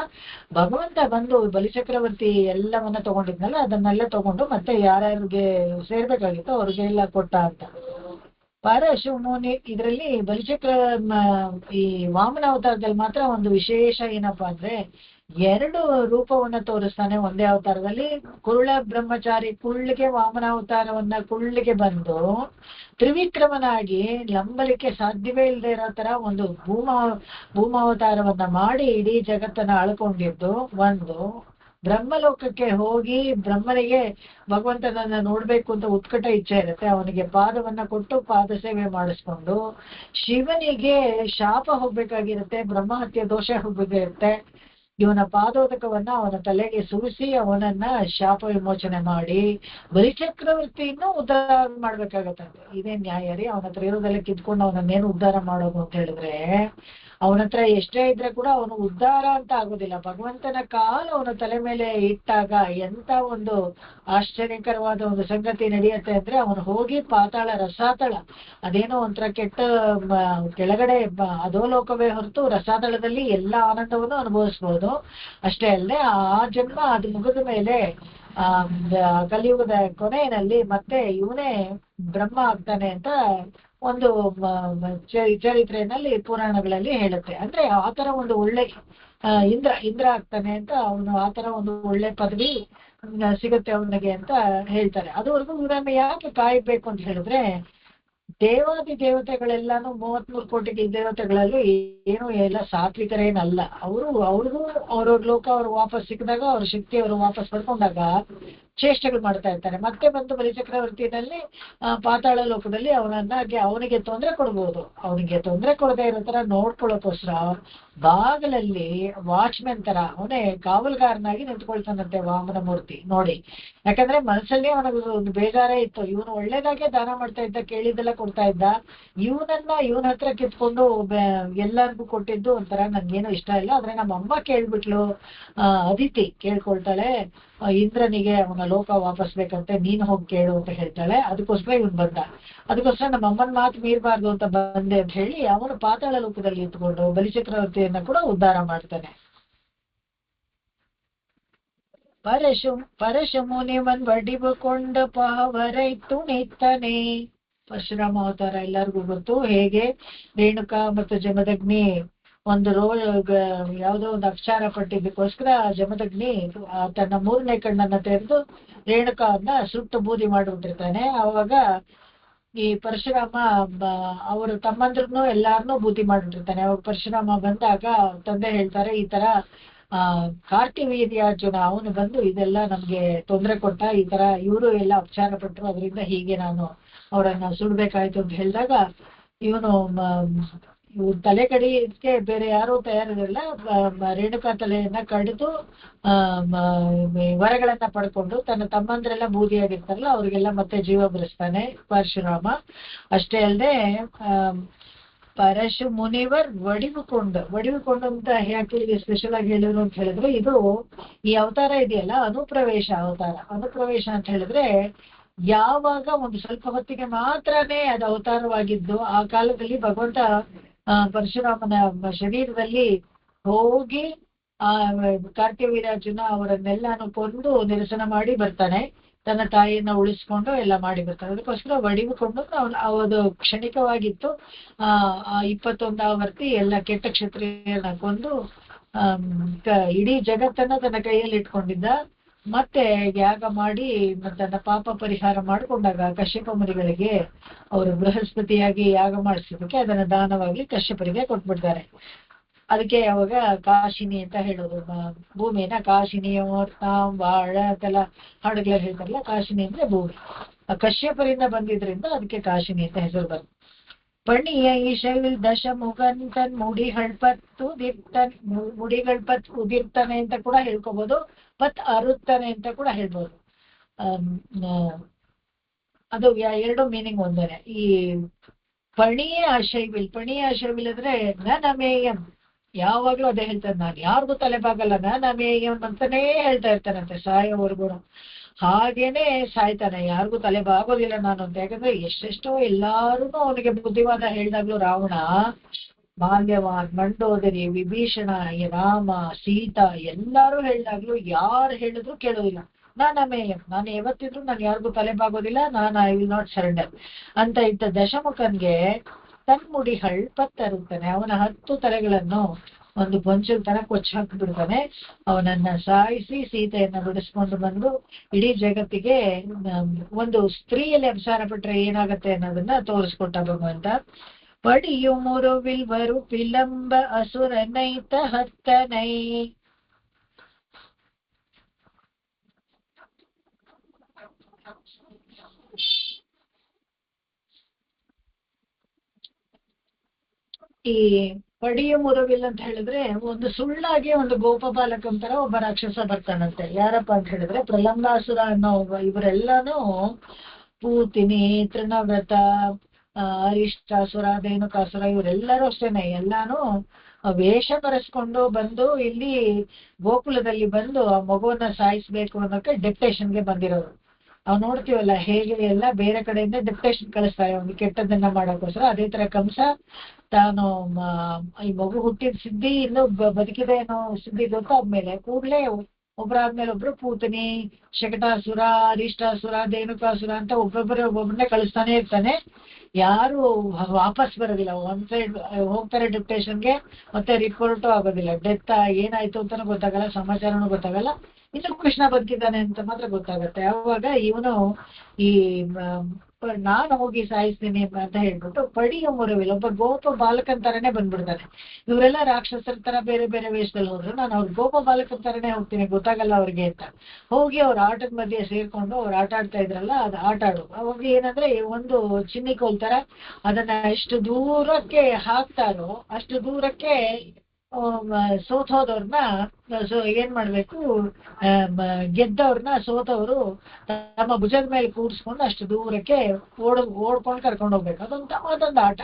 B: ಭಗವಂತ ಬಂದು ಬಲಿಚಕ್ರವರ್ತಿ ಎಲ್ಲವನ್ನ ತಗೊಂಡಿದ್ನಲ್ಲ ಅದನ್ನೆಲ್ಲ ತಗೊಂಡು ಮತ್ತೆ ಯಾರ್ಯಾರಿಗೆ ಸೇರ್ಬೇಕಾಗಿತ್ತೋ ಅವ್ರಿಗೆಲ್ಲ ಕೊಟ್ಟ ಅಂತ. ಪರಶುಮುನಿ ಇದರಲ್ಲಿ ಬಲಿಚಕ್ರ ಈ ವಾಮನ ಅವತಾರದಲ್ಲಿ ಮಾತ್ರ ಒಂದು ವಿಶೇಷ ಏನಪ್ಪಾ ಅಂದ್ರೆ 2 ರೂಪವನ್ನ ತೋರಿಸ್ತಾನೆ ಒಂದೇ ಅವತಾರದಲ್ಲಿ. ಕುರುಳ ಬ್ರಹ್ಮಚಾರಿ ಕುಳ್ಳಿಗೆ ವಾಮನ ಅವತಾರವನ್ನ ಕುಳ್ಳಿಗೆ ಬಂದು ತ್ರಿವಿಕ್ರಮನಾಗಿ ನಂಬಲಿಕ್ಕೆ ಸಾಧ್ಯವೇ ಇಲ್ಲದೆ ಇರೋ ತರ ಒಂದು ಭೂಮಾವತಾರವನ್ನ ಮಾಡಿ ಇಡೀ ಜಗತ್ತನ್ನ ಆಳ್ಕೊಂಡಿದ್ದು. ಒಂದು ಬ್ರಹ್ಮಲೋಕಕ್ಕೆ ಹೋಗಿ ಬ್ರಹ್ಮನಿಗೆ ಭಗವಂತನನ್ನ ನೋಡ್ಬೇಕು ಅಂತ ಉತ್ಕಟ ಇಚ್ಛೆ ಇರುತ್ತೆ. ಅವನಿಗೆ ಪಾದವನ್ನ ಕೊಟ್ಟು ಪಾದ ಸೇವೆ ಮಾಡಿಸ್ಕೊಂಡು ಶಿವನಿಗೆ ಶಾಪ ಹೋಗ್ಬೇಕಾಗಿರುತ್ತೆ, ಬ್ರಹ್ಮಹತ್ಯೆ ದೋಷ ಹೋಗ್ಬೇಕಾಗಿರುತ್ತೆ. ಇವನ ಪಾದೋದಕವನ್ನ ಅವನ ತಲೆಗೆ ಸುರಿಸಿ ಅವನನ್ನ ಶಾಪ ವಿಮೋಚನೆ ಮಾಡಿ ಬಲಿಚಕ್ರವರ್ತಿಯನ್ನು ಉದ್ಧಾರ ಮಾಡ್ಬೇಕಾಗತ್ತಂತೆ. ಇದೇ ನ್ಯಾಯ ರೀ. ಅವನ ಹತ್ರ ಇರೋದೆಲ್ಲ ಕಿತ್ಕೊಂಡು ಅವನನ್ನೇನು ಉದ್ಧಾರ ಮಾಡೋದು ಅಂತ ಹೇಳಿದ್ರೆ ಅವನ ಹತ್ರ ಎಷ್ಟೇ ಇದ್ರೆ ಕೂಡ ಅವನು ಉದ್ಧಾರ ಅಂತ ಆಗೋದಿಲ್ಲ. ಭಗವಂತನ ಕಾಲು ಅವನ ತಲೆ ಮೇಲೆ ಇಟ್ಟಾಗ ಎಂತ ಒಂದು ಆಶ್ಚರ್ಯಕರವಾದ ಒಂದು ಸಂಗತಿ ನಡೆಯುತ್ತೆ ಅಂದ್ರೆ ಅವನು ಹೋಗಿ ಪಾತಾಳ ರಸಾತಳ ಅದೇನೋ ಒಂಥರ ಕೆಟ್ಟ ಕೆಳಗಡೆ ಅಧೋಲೋಕವೇ ಹೊರತು ರಸಾತಳದಲ್ಲಿ ಎಲ್ಲ ಆನಂದವನ್ನು ಅನುಭವಿಸ್ಬೋದು. ಅಷ್ಟೇ ಅಲ್ಲದೆ ಆ ಜನ್ಮ ಅದು ಮುಗಿದ ಮೇಲೆ ಕಲಿಯುಗದ ಕೊನೆಯಲ್ಲಿ ಮತ್ತೆ ಇವನೇ ಬ್ರಹ್ಮ ಆಗ್ತಾನೆ ಅಂತ ಒಂದು ಚರಿತ್ರೆಯಲ್ಲಿ ಪುರಾಣಗಳಲ್ಲಿ ಹೇಳುತ್ತೆ. ಅಂದ್ರೆ ಆತರ ಒಂದು ಒಳ್ಳೆ ಇಂದ್ರ ಆಗ್ತಾನೆ ಅಂತ ಅವನು ಆತರ ಒಂದು ಒಳ್ಳೆ ಪದವಿ ಸಿಗುತ್ತೆ ಅವನಿಗೆ ಅಂತ ಹೇಳ್ತಾರೆ. ಅದುವರೆಗೂ ಇವರನ್ನ ಯಾಕೆ ಕಾಯ್ಬೇಕು ಅಂತ ಹೇಳಿದ್ರೆ ದೇವಾದಿ ದೇವತೆಗಳೆಲ್ಲಾನು 33 ಕೋಟಿ ದೇವತೆಗಳಲ್ಲಿ ಏನು ಎಲ್ಲ ಸಾತ್ವಿಕರೇನಲ್ಲ. ಅವ್ರಿಗೂ ಅವ್ರವ್ರ ಲೋಕ ಅವ್ರು ವಾಪಸ್ ಸಿಕ್ಕಿದಾಗ ಅವ್ರ ಶಕ್ತಿ ಅವರು ವಾಪಸ್ ಪಡ್ಕೊಂಡಾಗ ಚೇಷ್ಟೆಗಳು ಮಾಡ್ತಾ ಇರ್ತಾರೆ. ಮತ್ತೆ ಬಂದು ಬಲಿಚಕ್ರವರ್ತಿನಲ್ಲಿ ಪಾತಾಳ ಲೋಕದಲ್ಲಿ ಅವನಿಗೆ ತೊಂದರೆ ಕೊಡ್ಬೋದು. ಅವನಿಗೆ ತೊಂದರೆ ಕೊಡದೆ ಇರೋ ತರ ನೋಡ್ಕೊಳ್ಳೋಕೋಸ್ಕರ ಬಾಗಿಲಲ್ಲಿ ವಾಚ್ಮೆನ್ ತರ ಅವನೇ ಕಾವಲ್ಗಾರನಾಗಿ ನಿಂತ್ಕೊಳ್ತಾನಂತೆ ವಾಮನ ಮೂರ್ತಿ ನೋಡಿ. ಯಾಕಂದ್ರೆ ಮನಸ್ಸಲ್ಲಿ ಅವನಿಗೆ ಒಂದು ಬೇಜಾರೇ ಇತ್ತು. ಇವನು ಒಳ್ಳೇದಾಗೆ ದಾನ ಮಾಡ್ತಾ ಇದ್ದ, ಕೇಳಿದ್ದೆಲ್ಲ ಕೊಡ್ತಾ ಇದ್ದ. ಇವನ ಹತ್ರ ಕಿತ್ಕೊಂಡು ಎಲ್ಲರಿಗೂ ಕೊಟ್ಟಿದ್ದು ಒಂಥರ ನನ್ಗೇನು ಇಷ್ಟ ಇಲ್ಲ. ಆದ್ರೆ ನಮ್ಮ ಅಮ್ಮ ಕೇಳ್ಬಿಟ್ಲು, ಅದಿತಿ ಕೇಳ್ಕೊಳ್ತಾಳೆ ಇಂದ್ರನಿಗೆ ಅವನ ಲೋಕ ವಾಪಸ್ ಬೇಕಂತೆ, ನೀನು ಹೋಗಿ ಕೇಳು ಅಂತ ಹೇಳ್ತಾಳೆ. ಅದಕ್ಕೋಸ್ಕರ ಇವನ್ ಬಂದ. ಅದಕ್ಕೋಸ್ಕರ ನಮ್ಮ ಅಮ್ಮನ ಮಾತು ಮೀರ್ಬಾರ್ದು ಅಂತ ಬಂದೆ ಅಂತ ಹೇಳಿ ಅವನು ಪಾತಾಳ ಲೋಕದಲ್ಲಿ ಇಟ್ಕೊಂಡು ಬಲಿಚಕ್ರವರ್ತಿಯನ್ನ ಕೂಡ ಉದ್ಧಾರ ಮಾಡ್ತಾನೆ. ಪರಶುಮುನಿವನ್ ಬಡಿದುಕೊಂಡು ಪಾವರೈತು ನಿತ್ತನೆ. ಪರಶುರಾಮ ಅವತಾರ ಎಲ್ಲರಿಗೂ ಗೊತ್ತು. ಹೇಗೆ ರೇಣುಕಾ ಮತ್ತು ಜಮದಗ್ನಿ ಒಂದು ಯಾವುದೋ ಒಂದು ಅಕ್ಷರ ಪಟ್ಟಿದ್ದಕ್ಕೋಸ್ಕರ ಜಮದಗ್ನಿ ತನ್ನ 3ನೇ ಕಣ್ಣನ್ನ ತೆರೆದು ರೇಣುಕಾವನ್ನ ಸುಟ್ಟು ಬೂದಿ ಮಾಡಿಬಿಟ್ಟಿರ್ತಾನೆ. ಅವಾಗ ಈ ಪರಶುರಾಮ ಅವರು ತಮ್ಮಂದ್ರನ್ನು ಎಲ್ಲಾರನ್ನೂ ಬೂದಿ ಮಾಡಿಬಿಟ್ಟಿರ್ತಾನೆ. ಅವಾಗ ಪರಶುರಾಮ ಬಂದಾಗ ತಂದೆ ಹೇಳ್ತಾರೆ, ಈ ತರ ಕಾರ್ತಿವೀರ್ಯಾರ್ಜುನ ಅವನು ಬಂದು ಇದೆಲ್ಲ ನಮ್ಗೆ ತೊಂದರೆ ಕೊಟ್ಟ, ಈ ತರ ಇವರು ಎಲ್ಲ ಉಪಚಾರ ಪಟ್ರು, ಅದರಿಂದ ಹೀಗೆ ನಾನು ಅವರನ್ನ ಸುಡ್ಬೇಕಾಯ್ತು ಅಂತ ಹೇಳಿದಾಗ ಇವನು ತಲೆ ಕಡಿಯಕ್ಕೆ ಬೇರೆ ಯಾರು ತಯಾರಿರಲಿಲ್ಲ. ರೇಣುಕಾ ತಲೆಯನ್ನ ಕಡಿದು ವರಗಳನ್ನ ಪಡ್ಕೊಂಡು ತನ್ನ ತಮ್ಮಂದ್ರೆಲ್ಲ ಬೂದಿಯಾಗಿರ್ತಾರಲ್ಲ ಅವ್ರಿಗೆಲ್ಲ ಮತ್ತೆ ಜೀವ ಬರೆಸ್ತಾನೆ ಪರಶುರಾಮ. ಅಷ್ಟೇ ಅಲ್ಲದೆ ಪರಶು ಮುನಿವರ್ ವಡಿವುಕೊಂಡು ಅಂತ ಯಾಕೆ ಸ್ಪೆಷಲ್ ಆಗಿ ಹೇಳಿದ್ರು ಅಂತ ಹೇಳಿದ್ರೆ, ಇದು ಈ ಅವತಾರ ಇದೆಯಲ್ಲ ಅನುಪ್ರವೇಶ ಅವತಾರ. ಅನುಪ್ರವೇಶ ಅಂತ ಹೇಳಿದ್ರೆ ಯಾವಾಗ ಒಂದು ಸ್ವಲ್ಪ ಹೊತ್ತಿಗೆ ಮಾತ್ರನೇ ಅದು ಅವತಾರವಾಗಿದ್ದು, ಆ ಕಾಲದಲ್ಲಿ ಭಗವಂತ ಪರಶುರಾಮನ ಶರೀರದಲ್ಲಿ ಹೋಗಿ ಆ ಕಾರ್ತಿವೀರ್ಯಾರ್ಜುನ ಅವರನ್ನೆಲ್ಲಾನು ಕೊಂದು ನಿರಸನ ಮಾಡಿ ಬರ್ತಾನೆ, ತನ್ನ ತಾಯಿಯನ್ನ ಉಳಿಸ್ಕೊಂಡು ಎಲ್ಲ ಮಾಡಿ ಬರ್ತಾನೆ. ಅದಕ್ಕೋಸ್ಕರ ವಡಿವುಕೊಂಡು ಅದು ಕ್ಷಣಿಕವಾಗಿತ್ತು. 21ನೇ ಆವರ್ತಿ ಎಲ್ಲ ಕೆಟ್ಟ ಕ್ಷತ್ರಿಯರನ್ನ ಕೊಂದು ಇಡೀ ಜಗತ್ತನ್ನ ತನ್ನ ಕೈಯಲ್ಲಿ ಇಟ್ಕೊಂಡಿದ್ದ. ಮತ್ತೆ ಯಾಗ ಮಾಡಿ ತನ್ನ ಪಾಪ ಪರಿಹಾರ ಮಾಡಿಕೊಂಡಾಗ ಕಶ್ಯಪ ಮುನಿಗಳಿಗೆ ಅವರು ಬೃಹಸ್ಪತಿಯಾಗಿ ಯಾಗ ಮಾಡಿಸಿದಕ್ಕೆ ಅದನ್ನ ದಾನವಾಗಿ ಕಶ್ಯಪರಿಗೆ ಕೊಟ್ಬಿಡ್ತಾರೆ. ಅದಕ್ಕೆ ಅವಾಗ ಕಾಶಿನಿ ಅಂತ ಹೇಳೋದು, ಭೂಮಿಯನ್ನ ಕಾಶಿನಿ ವಾಳ ಅಂತೆಲ್ಲ ಹಾಡುಗಳಲ್ಲಿ ಹೇಳ್ತಾರಲ್ಲ, ಕಾಶಿನಿ ಅಂದ್ರೆ ಭೂಮಿ. ಕಶ್ಯಪರಿಂದ ಬಂದಿದ್ರಿಂದ ಅದಕ್ಕೆ ಕಾಶಿನಿ ಅಂತ ಹೆಸರು ಬಂತು. ಪಣಿಯ ಈಶವಿಲ್ ದಶ ಮುಗಂತನ್ ಮುಡಿಗಳ್ಪತ್ ಉದಿರ್ತಾನೆ ಅಂತ ಕೂಡ ಹೇಳ್ಕೋಬಹುದು, ಪತ್ ಅರುತ್ತಾನೆ ಅಂತ ಕೂಡ ಹೇಳ್ಬೋದು. ಅದು ಎರಡು ಮೀನಿಂಗ್ ಒಂದೇನೆ. ಈ ಪಣಿಯೇ ಅಶೈವಿಲ್ ಅಂದ್ರೆ ನಮೇಯಂ, ಯಾವಾಗ್ಲೂ ಅದೇ ಹೇಳ್ತಾರೆ, ನಾನು ಯಾರಿಗೂ ತಲೆಬಾಗಲ್ಲ, ನಮೇಯಂ ಅಂತಾನೇ ಹೇಳ್ತಾ ಇರ್ತಾನಂತೆ ಸಾಯೋವರೆಗೂ. ಹಾಗೇನೆ ಸಾಯ್ತಾನೆ, ಯಾರಿಗೂ ತಲೆಬಾಗೋದಿಲ್ಲ ನಾನು ಅಂತ. ಯಾಕಂದ್ರೆ ಎಷ್ಟೆಷ್ಟೋ ಎಲ್ಲಾರು ಅವನಿಗೆ ಬುದ್ಧಿವಾದ ಹೇಳ್ದಾಗ್ಲೂ ರಾವಣ, ಮಾಲ್ಯವಾನ್, ಮಂಡೋದರಿ, ವಿಭೀಷಣ, ರಾಮ, ಸೀತಾ ಎಲ್ಲಾರು ಹೇಳ್ದಾಗ್ಲೂ ಯಾರು ಹೇಳಿದ್ರು ಕೇಳೋದಿಲ್ಲ. ನಮೇಯಂ, ನಾನು ಯಾವತ್ತಿದ್ರು ನಾನು ಯಾರಿಗೂ ತಲೆಬಾಗೋದಿಲ್ಲ, ಐ ವಿಲ್ ನಾಟ್ ಸರೆಂಡರ್ ಅಂತ ಇದ್ದ ದಶಮುಖನ್ಗೆ ತನ್ಮುಡಿಗಳು ಪತ್ತರುತ್ತಾನೆ. ಅವನ 10 ತಲೆಗಳನ್ನು ಒಂದು ಗೊಂಚಲ್ ತರ ಕೊಚ್ಚ ಹಾಕಿಬಿಡ್ತಾನೆ. ಅವನನ್ನ ಸಾಯಿಸಿ ಸೀತೆಯನ್ನ ಬಿಡಿಸ್ಕೊಂಡು ಬಂದು ಇಡೀ ಜಗತ್ತಿಗೆ ಒಂದು ಸ್ತ್ರೀಯಲ್ಲಿ ಅಪಚಾರ ಪಟ್ರೆ ಏನಾಗತ್ತೆ ಅನ್ನೋದನ್ನ ತೋರಿಸ್ಕೊಟ್ಟ ಭಗವಂತ. ಪಡಿಯು ಮುರುವಿಲ್ವರು ಪಿಲಂಬ ಅಸುರನೈತ ಹತ್ತನೈ. ಈ ಪಡಿಯ ಮುರವಿಲ್ಲ ಅಂತ ಹೇಳಿದ್ರೆ, ಒಂದು ಸುಳ್ಳಾಗಿ ಒಂದು ಗೋಪಬಾಲಕಂ ತರ ಒಬ್ಬ ರಾಕ್ಷಸ ಬರ್ತಾನಂತೆ. ಯಾರಪ್ಪ ಅಂತ ಹೇಳಿದ್ರೆ ಪ್ರಲಂಬಾಸುರ ಅನ್ನೋ ಇವರೆಲ್ಲಾನು ಪೂತಿನಿ, ತೃಣವ್ರತ, ಅರಿಷ್ಟಾಸುರ, ಧೇನುಕಾಸುರ ಇವರೆಲ್ಲರೂ ಅಷ್ಟೇನೆ ಎಲ್ಲಾನು ವೇಷ ಬರೆಸ್ಕೊಂಡು ಬಂದು ಇಲ್ಲಿ ಗೋಕುಲದಲ್ಲಿ ಬಂದು ಆ ಮಗುವನ್ನ ಸಾಯಿಸ್ಬೇಕು ಅನ್ನೋಕೆ ಡೆಪ್ಟೇಷನ್ಗೆ ಬಂದಿರೋರು. ನಾವು ನೋಡ್ತೀವಲ್ಲ ಹೇಗೆ ಎಲ್ಲ ಬೇರೆ ಕಡೆಯಿಂದ ಡೆಪ್ಟೇಷನ್ ಕಳಿಸ್ತಾರೆ ಅವ್ನಿಗೆ ಕೆಟ್ಟದನ್ನ ಮಾಡೋಕ್ಕೋಸ್ಕರ. ಅದೇ ತರ ಕಂಸ ತಾನು ಈ ಮಗು ಹುಟ್ಟಿದ ಸಿದ್ಧಿ ಇನ್ನೂ ಬದುಕಿದೆ ಅನ್ನೋ ಸುದ್ದಿ ಗೊತ್ತಾದ್ಮೇಲೆ ಕೂಡ್ಲೇ ಒಬ್ಬರಾದ್ಮೇಲೆ ಒಬ್ರು ಪೂತನಿ, ಶಕಟಾಸುರ, ಅರಿಷ್ಟಾಸುರ, ಧೇನುಕಾಸುರ ಅಂತ ಒಬ್ಬೊಬ್ಬರನ್ನೇ ಕಳಿಸ್ತಾನೆ ಇರ್ತಾನೆ. ಯಾರು ವಾಪಸ್ ಬರೋದಿಲ್ಲ. ಒಂದ್ ಸೈಡ್ ಹೋಗ್ತಾರೆ ಡೆಪ್ಟೇಷನ್ಗೆ, ಮತ್ತೆ ರಿಪೋರ್ಟು ಆಗೋದಿಲ್ಲ. ಡೆತ್ ಏನಾಯ್ತು ಅಂತಾನು ಗೊತ್ತಾಗಲ್ಲ, ಸಮಾಚಾರನೂ ಗೊತ್ತಾಗಲ್ಲ, ಇನ್ನು ಕೃಷ್ಣ ಬದುಕಿದ್ದಾನೆ ಅಂತ ಮಾತ್ರ ಗೊತ್ತಾಗತ್ತೆ. ಅವಾಗ ಇವನು ಈ ನಾನು ಹೋಗಿ ಸಾಯಿಸ್ತೀನಿ ಅಂತ ಹೇಳ್ಬಿಟ್ಟು ಪಡಿಯ ಮುರವಿಲ್ಲ ಒಬ್ಬ ಗೋಪ ಬಾಲಕನ್ ತರನೇ ಬಂದ್ಬಿಡ್ತಾನೆ. ಇವರೆಲ್ಲ ರಾಕ್ಷಸರ ತರ ಬೇರೆ ಬೇರೆ ವೇಷದಲ್ಲಿ ಹೋದ್ರು, ನಾನು ಅವ್ರ ಗೋಪ ಬಾಲಕನ್ ತರನೇ ಹೋಗ್ತೀನಿ, ಗೊತ್ತಾಗಲ್ಲ ಅವ್ರಿಗೆ ಅಂತ ಹೋಗಿ ಅವ್ರ ಆಟದ ಮಧ್ಯೆ ಸೇರ್ಕೊಂಡು ಅವ್ರು ಆಟ ಆಡ್ತಾ ಇದ್ರಲ್ಲ, ಅದು ಆಟ ಆಡು. ಅವಾಗ ಏನಂದ್ರೆ ಒಂದು ಚಿನ್ನಿ ಕೋಲ್ ತರ ಅದನ್ನ ಎಷ್ಟು ದೂರಕ್ಕೆ ಹಾಕ್ತಾರೋ ಅಷ್ಟು ದೂರಕ್ಕೆ ಸೋತೋದವ್ರನ್ನ ಏನ್ ಮಾಡ್ಬೇಕು, ಗೆದ್ದವ್ರನ್ನ ಸೋತವರು ತಮ್ಮ ಭುಜದ ಮೇಲೆ ಕೂರಿಸ್ಕೊಂಡು ಅಷ್ಟು ದೂರಕ್ಕೆ ಓಡ್ಕೊಂಡು ಕರ್ಕೊಂಡು ಹೋಗ್ಬೇಕು. ಅದೊಂದು ಆಟ.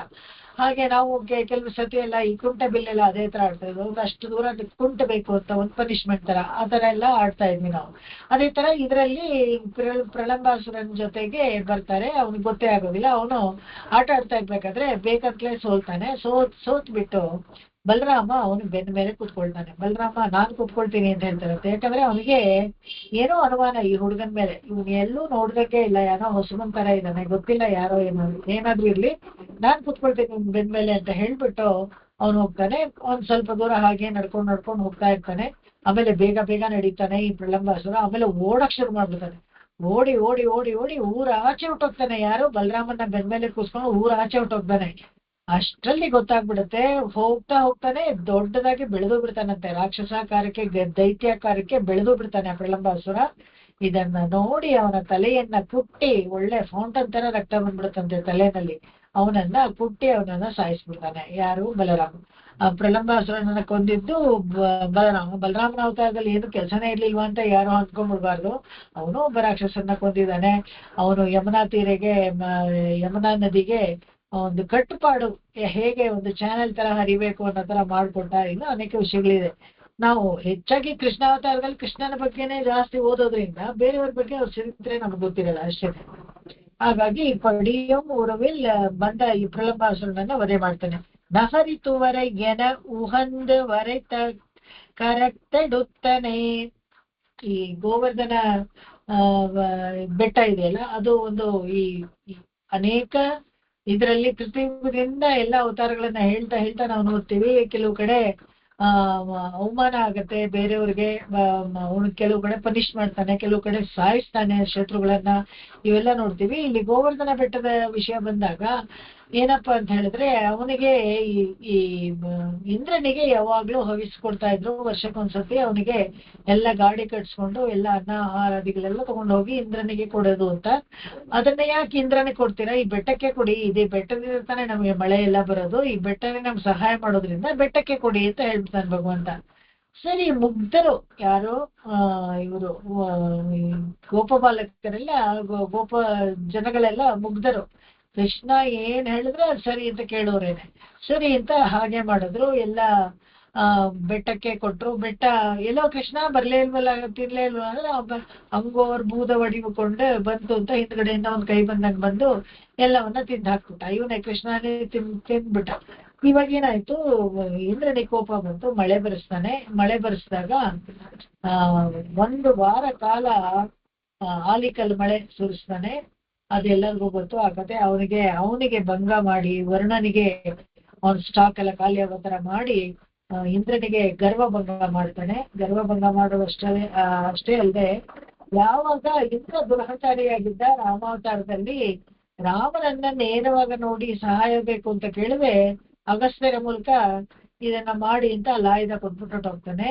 B: ಹಾಗೆ ನಾವು ಕೆಲವು ಸತಿ ಎಲ್ಲ ಈ ಕುಂಟೆ ಬಿಲ್ಲೆಲ್ಲ ಅದೇ ತರ ಆಡ್ತಾ ಇದ್ವಿ. ಒಂದು ಅಷ್ಟು ದೂರ ಕುಂಟಬೇಕು ಅಂತ ಒಂದು ಪನಿಷ್ಮೆಂಟ್ ತರ ಆ ತರ ಎಲ್ಲ ಆಡ್ತಾ ಇದ್ವಿ ನಾವು. ಅದೇ ತರ ಇದರಲ್ಲಿ ಪ್ರಲಂಬಾಸುರನ್ ಜೊತೆಗೆ ಬರ್ತಾರೆ. ಅವ್ನಿಗೆ ಗೊತ್ತೇ ಆಗೋದಿಲ್ಲ. ಅವನು ಆಟ ಆಡ್ತಾ ಇರ್ಬೇಕಾದ್ರೆ ಬೇಕಂತಲೇ ಸೋಲ್ತಾನೆ. ಸೋತ್ ಬಿಟ್ಟು ಬಲರಾಮ ಅವನು ಬೆನ್ನ ಮೇಲೆ ಕೂತ್ಕೊಳ್ತಾನೆ. ಬಲರಾಮ ನಾನ್ ಕೂತ್ಕೊಳ್ತೀನಿ ಅಂತ ಹೇಳ್ತಾರಂತೆ. ಯಾಕಂದ್ರೆ ಅವನಿಗೆ ಏನೋ ಅನುಮಾನ ಈ ಹುಡುಗನ ಮೇಲೆ, ಇವನ್ ಎಲ್ಲೂ ನೋಡ್ದಕ್ಕೆ ಇಲ್ಲ, ಏನೋ ಹೊಸಬನ್ ತರ ಇದ್ದಾನೆ, ಗೊತ್ತಿಲ್ಲ ಯಾರೋ ಏನಾದ್ರೂ ಇರ್ಲಿ, ನಾನ್ ಕೂತ್ಕೊಳ್ತೀನಿ ಬೆನ್ ಮೇಲೆ ಅಂತ ಹೇಳ್ಬಿಟ್ಟು ಅವನು ಹೋಗ್ತಾನೆ. ಒಂದ್ ಸ್ವಲ್ಪ ದೂರ ಹಾಗೆ ನಡ್ಕೊಂಡು ಹೋಗ್ತಾ ಇರ್ತಾನೆ. ಆಮೇಲೆ ಬೇಗ ನಡೀತಾನೆ ಈ ಪ್ರಲಂಬಾಸುರ. ಆಮೇಲೆ ಓಡಕ್ ಶುರು ಮಾಡ್ಬಿಡ್ತಾನೆ. ಓಡಿ ಓಡಿ ಓಡಿ ಓಡಿ ಊರ ಆಚೆ ಹೊಟ್ಟೋಗ್ತಾನೆ. ಯಾರು ಬಲರಾಮನ ಬೆನ್ ಮೇಲೆ ಕೂಸ್ಕೊಂಡು ಊರ ಆಚೆ ಹೊಟ್ಟೋಗ್ತಾನೆ. ಅಷ್ಟ್ರಲ್ಲಿ ಗೊತ್ತಾಗ್ಬಿಡುತ್ತೆ. ಹೋಗ್ತಾ ಹೋಗ್ತಾನೆ ದೊಡ್ಡದಾಗಿ ಬೆಳೆದು ಬಿಡ್ತಾನಂತೆ, ರಾಕ್ಷಸಾಕಾರಕ್ಕೆ ದೈತ್ಯಾಕಾರಕ್ಕೆ ಬೆಳೆದು ಬಿಡ್ತಾನೆ ಆ ಪ್ರಲಂಬಾಸುರ. ಇದನ್ನ ನೋಡಿ ಅವನ ತಲೆಯನ್ನ ಕುಟ್ಟಿ, ಒಳ್ಳೆ ಫೌಂಟನ್ ತರ ರಕ್ತ ಬಂದ್ಬಿಡುತ್ತಂತೆ ತಲೆನಲ್ಲಿ, ಅವನನ್ನ ಕುಟ್ಟಿ ಅವನನ್ನ ಸಾಯಿಸ್ಬಿಡ್ತಾನೆ. ಯಾರು? ಬಲರಾಮ. ಆ ಪ್ರಲಂಬಾಸುರನನ್ನ ಕೊಂದಿದ್ದು ಬಲರಾಮನ ಅವತಾರದಲ್ಲಿ ಏನು ಕೆಲಸನೇ ಇರ್ಲಿಲ್ವಾ ಅಂತ ಯಾರು ಅಂದ್ಕೊಂಡ್ಬಿಡ್ಬಾರ್ದು. ಅವನು ಒಬ್ಬ ರಾಕ್ಷಸನ್ನ ಕೊಂದಿದ್ದಾನೆ. ಅವನು ಯಮುನಾ ತೀರೆಗೆ, ಯಮುನಾ ನದಿಗೆ ಒಂದು ಕಟ್ಟುಪಾಡು, ಹೇಗೆ ಒಂದು ಚಾನೆಲ್ ತರ ಹರಿಬೇಕು ಅನ್ನೋ ತರ ಮಾಡ್ಕೊಟ್ಟ. ಇನ್ನು ಅನೇಕ ವಿಷಯಗಳಿದೆ. ನಾವು ಹೆಚ್ಚಾಗಿ ಕೃಷ್ಣಾವತಾರದಲ್ಲಿ ಕೃಷ್ಣನ ಬಗ್ಗೆನೇ ಜಾಸ್ತಿ ಓದೋದ್ರಿಂದ ಬೇರೆಯವ್ರ ಬಗ್ಗೆ ಅವ್ರ ಚರಿತ್ರೆ ನಮ್ಗೆ ಗೊತ್ತಿರಲ್ಲ ಅಷ್ಟೇ. ಹಾಗಾಗಿ ಪಡಿಯಂ ಉರವಿಲ್ ಬಂದ ಈ ಪ್ರಲಂಬಾಸುರನನ್ನ ವಧೆ ಮಾಡ್ತಾನೆ. ನಹರಿತುವರೆ ಎನ ಉಹಂದ್ ವರೆ ಕರಕ್ತಡುತ್ತನೆ. ಈ ಗೋವರ್ಧನ ಬೆಟ್ಟ ಇದೆಯಲ್ಲ, ಅದು ಒಂದು ಈ ಅನೇಕ ಇದರಲ್ಲಿ ಕೃತಿಯಿಂದ ಎಲ್ಲ ಅವತಾರಗಳನ್ನ ಹೇಳ್ತಾ ಹೇಳ್ತಾ ನಾವು ನೋಡ್ತೀವಿ. ಕೆಲವು ಕಡೆ ಅವಮಾನ ಆಗತ್ತೆ ಬೇರೆಯವ್ರಿಗೆ, ಅವನು ಕೆಲವು ಕಡೆ ಪನಿಷ್ ಮಾಡ್ತಾನೆ, ಕೆಲವು ಕಡೆ ಸಾಯಿಸ್ತಾನೆ ಶತ್ರುಗಳನ್ನ, ಇವೆಲ್ಲ ನೋಡ್ತೀವಿ. ಇಲ್ಲಿ ಗೋವರ್ಧನ ಬೆಟ್ಟದ ವಿಷಯ ಬಂದಾಗ ಏನಪ್ಪಾ ಅಂತ ಹೇಳಿದ್ರೆ, ಅವನಿಗೆ ಈ ಇಂದ್ರನಿಗೆ ಯಾವಾಗ್ಲೂ ಹವಿಸ್ಕೊಡ್ತಾ ಇದ್ರು. ವರ್ಷಕ್ಕೊಂದ್ಸತಿ ಅವನಿಗೆ ಎಲ್ಲ ಗಾಡಿ ಕಟ್ಸ್ಕೊಂಡು ಎಲ್ಲ ಅನ್ನ ಆಹಾರಾದಿಗಳೆಲ್ಲ ತಗೊಂಡು ಹೋಗಿ ಇಂದ್ರನಿಗೆ ಕೊಡೋದು ಅಂತ. ಅದನ್ನ ಯಾಕೆ ಇಂದ್ರನಿಗೆ ಕೊಡ್ತೀರಾ, ಈ ಬೆಟ್ಟಕ್ಕೆ ಕೊಡಿ, ಇದೇ ಬೆಟ್ಟದಿಂದ ತಾನೇ ನಮಗೆ ಮಳೆ ಎಲ್ಲ ಬರೋದು, ಈ ಬೆಟ್ಟನೇ ನಮ್ಗೆ ಸಹಾಯ ಮಾಡೋದ್ರಿಂದ ಬೆಟ್ಟಕ್ಕೆ ಕೊಡಿ ಅಂತ ಹೇಳ್ಬಿಡ್ತಾನೆ ಭಗವಂತ. ಸರಿ, ಮುಗ್ಧರು ಯಾರು? ಇವರು ಗೋಪಬಾಲಕರೆಲ್ಲ, ಗೋಪ ಜನಗಳೆಲ್ಲ ಮುಗ್ಧರು. ಕೃಷ್ಣ ಏನ್ ಹೇಳಿದ್ರೆ ಅದು ಸರಿ ಅಂತ ಕೇಳೋರೇನೆ. ಸರಿ ಅಂತ ಹಾಗೆ ಮಾಡಿದ್ರು. ಎಲ್ಲ ಬೆಟ್ಟಕ್ಕೆ ಕೊಟ್ರು. ಬೆಟ್ಟ ಎಲ್ಲೋ ಕೃಷ್ಣ ಬರ್ಲೇ ಇಲ್ವಲ್ಲ, ತಿರ್ಲೇ ಇಲ್ವಲ್ಲ ಅಂದ್ರೆ ಹಂಗೋರ್ ಬೂದ ಹೊಡಿಕೊಂಡು ಬಂತು ಅಂತ ಹಿಂದ್ಗಡೆಯಿಂದ ಒಂದ್ ಕೈ ಬಂದಂಗ್ ಬಂದು ಎಲ್ಲವನ್ನ ತಿಂದು ಹಾಕ್ಬಿಟ್ಟ. ಇವನೇ ಕೃಷ್ಣನೇ ತಿಂದ್ಬಿಟ್ಟ. ಇವಾಗ ಏನಾಯ್ತು, ಇಂದ್ರನಿಗೆ ಕೋಪ ಬಂತು, ಮಳೆ ಬರೆಸ್ತಾನೆ. ಮಳೆ ಬರೆಸಿದಾಗ 1 ವಾರ ಕಾಲ ಆಲಿಕಲ್ ಮಳೆ ಸುರಿಸ್ತಾನೆ. ಅದೆಲ್ಲರಿಗೂ ಗೊತ್ತು ಆ ಕತೆ. ಅವನಿಗೆ ಭಂಗ ಮಾಡಿ, ವರ್ಣನಿಗೆ ಅವನ ಸ್ಟಾಕ್ ಎಲ್ಲ ಖಾಲಿ ಆಗೋ ತರ ಮಾಡಿ, ಇಂದ್ರನಿಗೆ ಗರ್ವಭಂಗ ಮಾಡ್ತಾನೆ. ಗರ್ವಭಂಗ ಅಷ್ಟೇ ಅಲ್ಲದೆ, ಯಾವಾಗ ಇಂದ್ರ ದುರಹಂಕಾರಿಯಾಗಿದ್ದ ರಾಮಾವತಾರದಲ್ಲಿ ರಾಮನನ್ನ ನೇರವಾಗಿ ನೋಡಿ ಸಹಾಯ ಬೇಕು ಅಂತ ಕೇಳಿದ್ರೆ ಅಗಸ್ತ್ಯರ ಮೂಲಕ ಇದನ್ನ ಮಾಡಿ ಅಂತ ಲಾಯ್ದ ಕೊಟ್ಬಿಟ್ಟು ಹೋಗ್ತಾನೆ.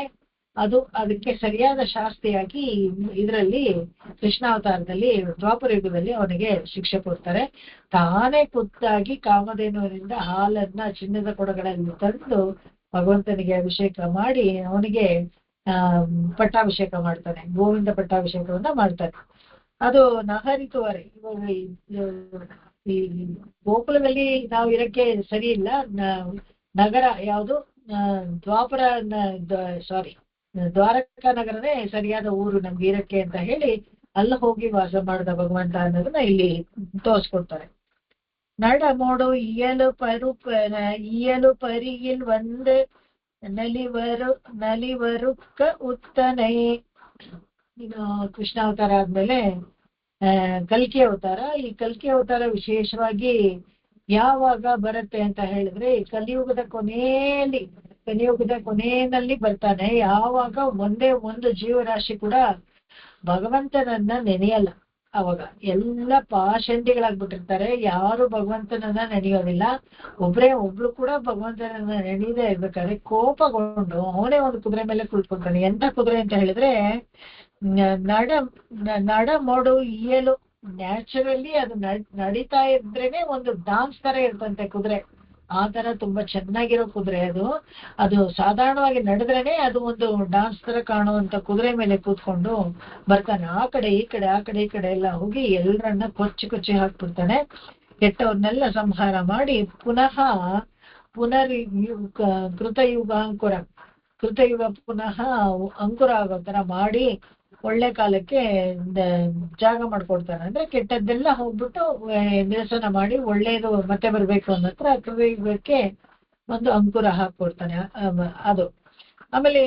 B: ಅದಕ್ಕೆ ಸರಿಯಾದ ಶಾಸ್ತಿಯಾಗಿ ಇದರಲ್ಲಿ ಕೃಷ್ಣಾವತಾರದಲ್ಲಿ ದ್ವಾಪರ ಯುಗದಲ್ಲಿ ಅವನಿಗೆ ಶಿಕ್ಷೆ ಕೊಡ್ತಾರೆ. ತಾನೇ ಖುದ್ದಾಗಿ ಕಾಮಧೇನುವಿನಿಂದ ಹಾಲನ್ನ ಚಿನ್ನದ ಕೊಡಗಳಲ್ಲಿ ತಂದು ಭಗವಂತನಿಗೆ ಅಭಿಷೇಕ ಮಾಡಿ ಅವನಿಗೆ ಪಟ್ಟಾಭಿಷೇಕ ಮಾಡ್ತಾನೆ. ಗೋವಿಂದ ಪಟ್ಟಾಭಿಷೇಕವನ್ನ ಮಾಡ್ತಾನೆ. ಅದು ನಹರಿತುವರೆ. ಇವಾಗ ಈ ಗೋಕುಲದಲ್ಲಿ ನಾವು ಇರಕ್ಕೆ ಸರಿ ಇಲ್ಲ. ನಗರ ಯಾವುದು? ದ್ವಾರಕಾ ನಗರನೇ ಸರಿಯಾದ ಊರು ನಮ್ಗೆ ಇರಕ್ಕೆ ಅಂತ ಹೇಳಿ ಅಲ್ಲಿ ಹೋಗಿ ವಾಸ ಮಾಡಿದ ಭಗವಂತ ಅನ್ನೋದನ್ನ ಇಲ್ಲಿ ತೋರಿಸ್ಕೊಡ್ತಾರೆ. ನಡಮೋಡು ಇಯಲು ಪರಿಗಿಲ್ ಒಂದು ನಲಿವರುಕ್ಕ ಉತ್ತನೈ. ಇನ್ನು ಕೃಷ್ಣ ಅವತಾರ ಆದ್ಮೇಲೆ ಕಲ್ಕಿ ಅವತಾರ. ಈ ಕಲ್ಕಿ ಅವತಾರ ವಿಶೇಷವಾಗಿ ಯಾವಾಗ ಬರುತ್ತೆ ಅಂತ ಹೇಳಿದ್ರೆ, ಕಲಿಯುಗದ ಕೊನೆಯಲ್ಲಿ ಬರ್ತಾನೆ. ಯಾವಾಗ ಒಂದೇ ಒಂದು ಜೀವರಾಶಿ ಕೂಡ ಭಗವಂತನನ್ನ ನೆನೆಯಲ್ಲ. ಅವಾಗ ಎಲ್ಲ ಪಾಷಂಡಿಗಳಾಗ್ಬಿಟ್ಟಿರ್ತಾರೆ. ಯಾರು ಭಗವಂತನನ್ನ ನೆನೆಯೋದಿಲ್ಲ. ಒಬ್ರು ಕೂಡ ಭಗವಂತನನ್ನ ನೆನೆಯದೇ ಇರ್ಬೇಕಾದ್ರೆ ಕೋಪಗೊಂಡು ಅವನೇ ಒಂದು ಕುದುರೆ ಮೇಲೆ ಕುಳಿತುಕೊಳ್ತಾನೆ. ಎಂತ ಕುದುರೆ ಅಂತ ಹೇಳಿದ್ರೆ, ನಡ ಮೋಡು ಇಯಲು. ನ್ಯಾಚುರಲಿ ಅದು ನಡೀತಾ ಇದ್ರೇನೆ ಒಂದು ಡಾನ್ಸ್ ತರ ಇರ್ತಂತೆ ಕುದುರೆ. ಆ ತರ ತುಂಬಾ ಚೆನ್ನಾಗಿರೋ ಕುದುರೆ ಅದು ಸಾಧಾರಣವಾಗಿ ನಡೆದ್ರೇನೆ ಅದು ಒಂದು ಡಾನ್ಸ್ ತರ ಕಾಣುವಂತ ಕುದುರೆ ಮೇಲೆ ಕೂತ್ಕೊಂಡು ಬರ್ತಾನೆ. ಆ ಕಡೆ ಈ ಕಡೆ ಎಲ್ಲ ಹೋಗಿ ಎಲ್ಲರನ್ನ ಕೊಚ್ಚಿ ಹಾಕ್ಬಿಡ್ತಾನೆ. ಕೆಟ್ಟವ್ರನ್ನೆಲ್ಲ ಸಂಹಾರ ಮಾಡಿ ಕೃತಯುಗ ಪುನಃ ಅಂಕುರ ಆಗೋ ತರ ಮಾಡಿ ಒಳ್ಳೆ ಕಾಲಕ್ಕೆ ಜಾಗ ಮಾಡ್ಕೊಡ್ತಾನೆ. ಅಂದ್ರೆ ಕೆಟ್ಟದ್ದೆಲ್ಲ ಹೋಗ್ಬಿಟ್ಟು ನಿರಸನ ಮಾಡಿ ಒಳ್ಳೇದು ಮತ್ತೆ ಬರ್ಬೇಕು ಅನ್ನತ್ರ ಕೃತಯುಗಕ್ಕೆ ಒಂದು ಅಂಕುರ ಹಾಕೊಡ್ತಾನೆ. ಅದು ಆಮೇಲೆ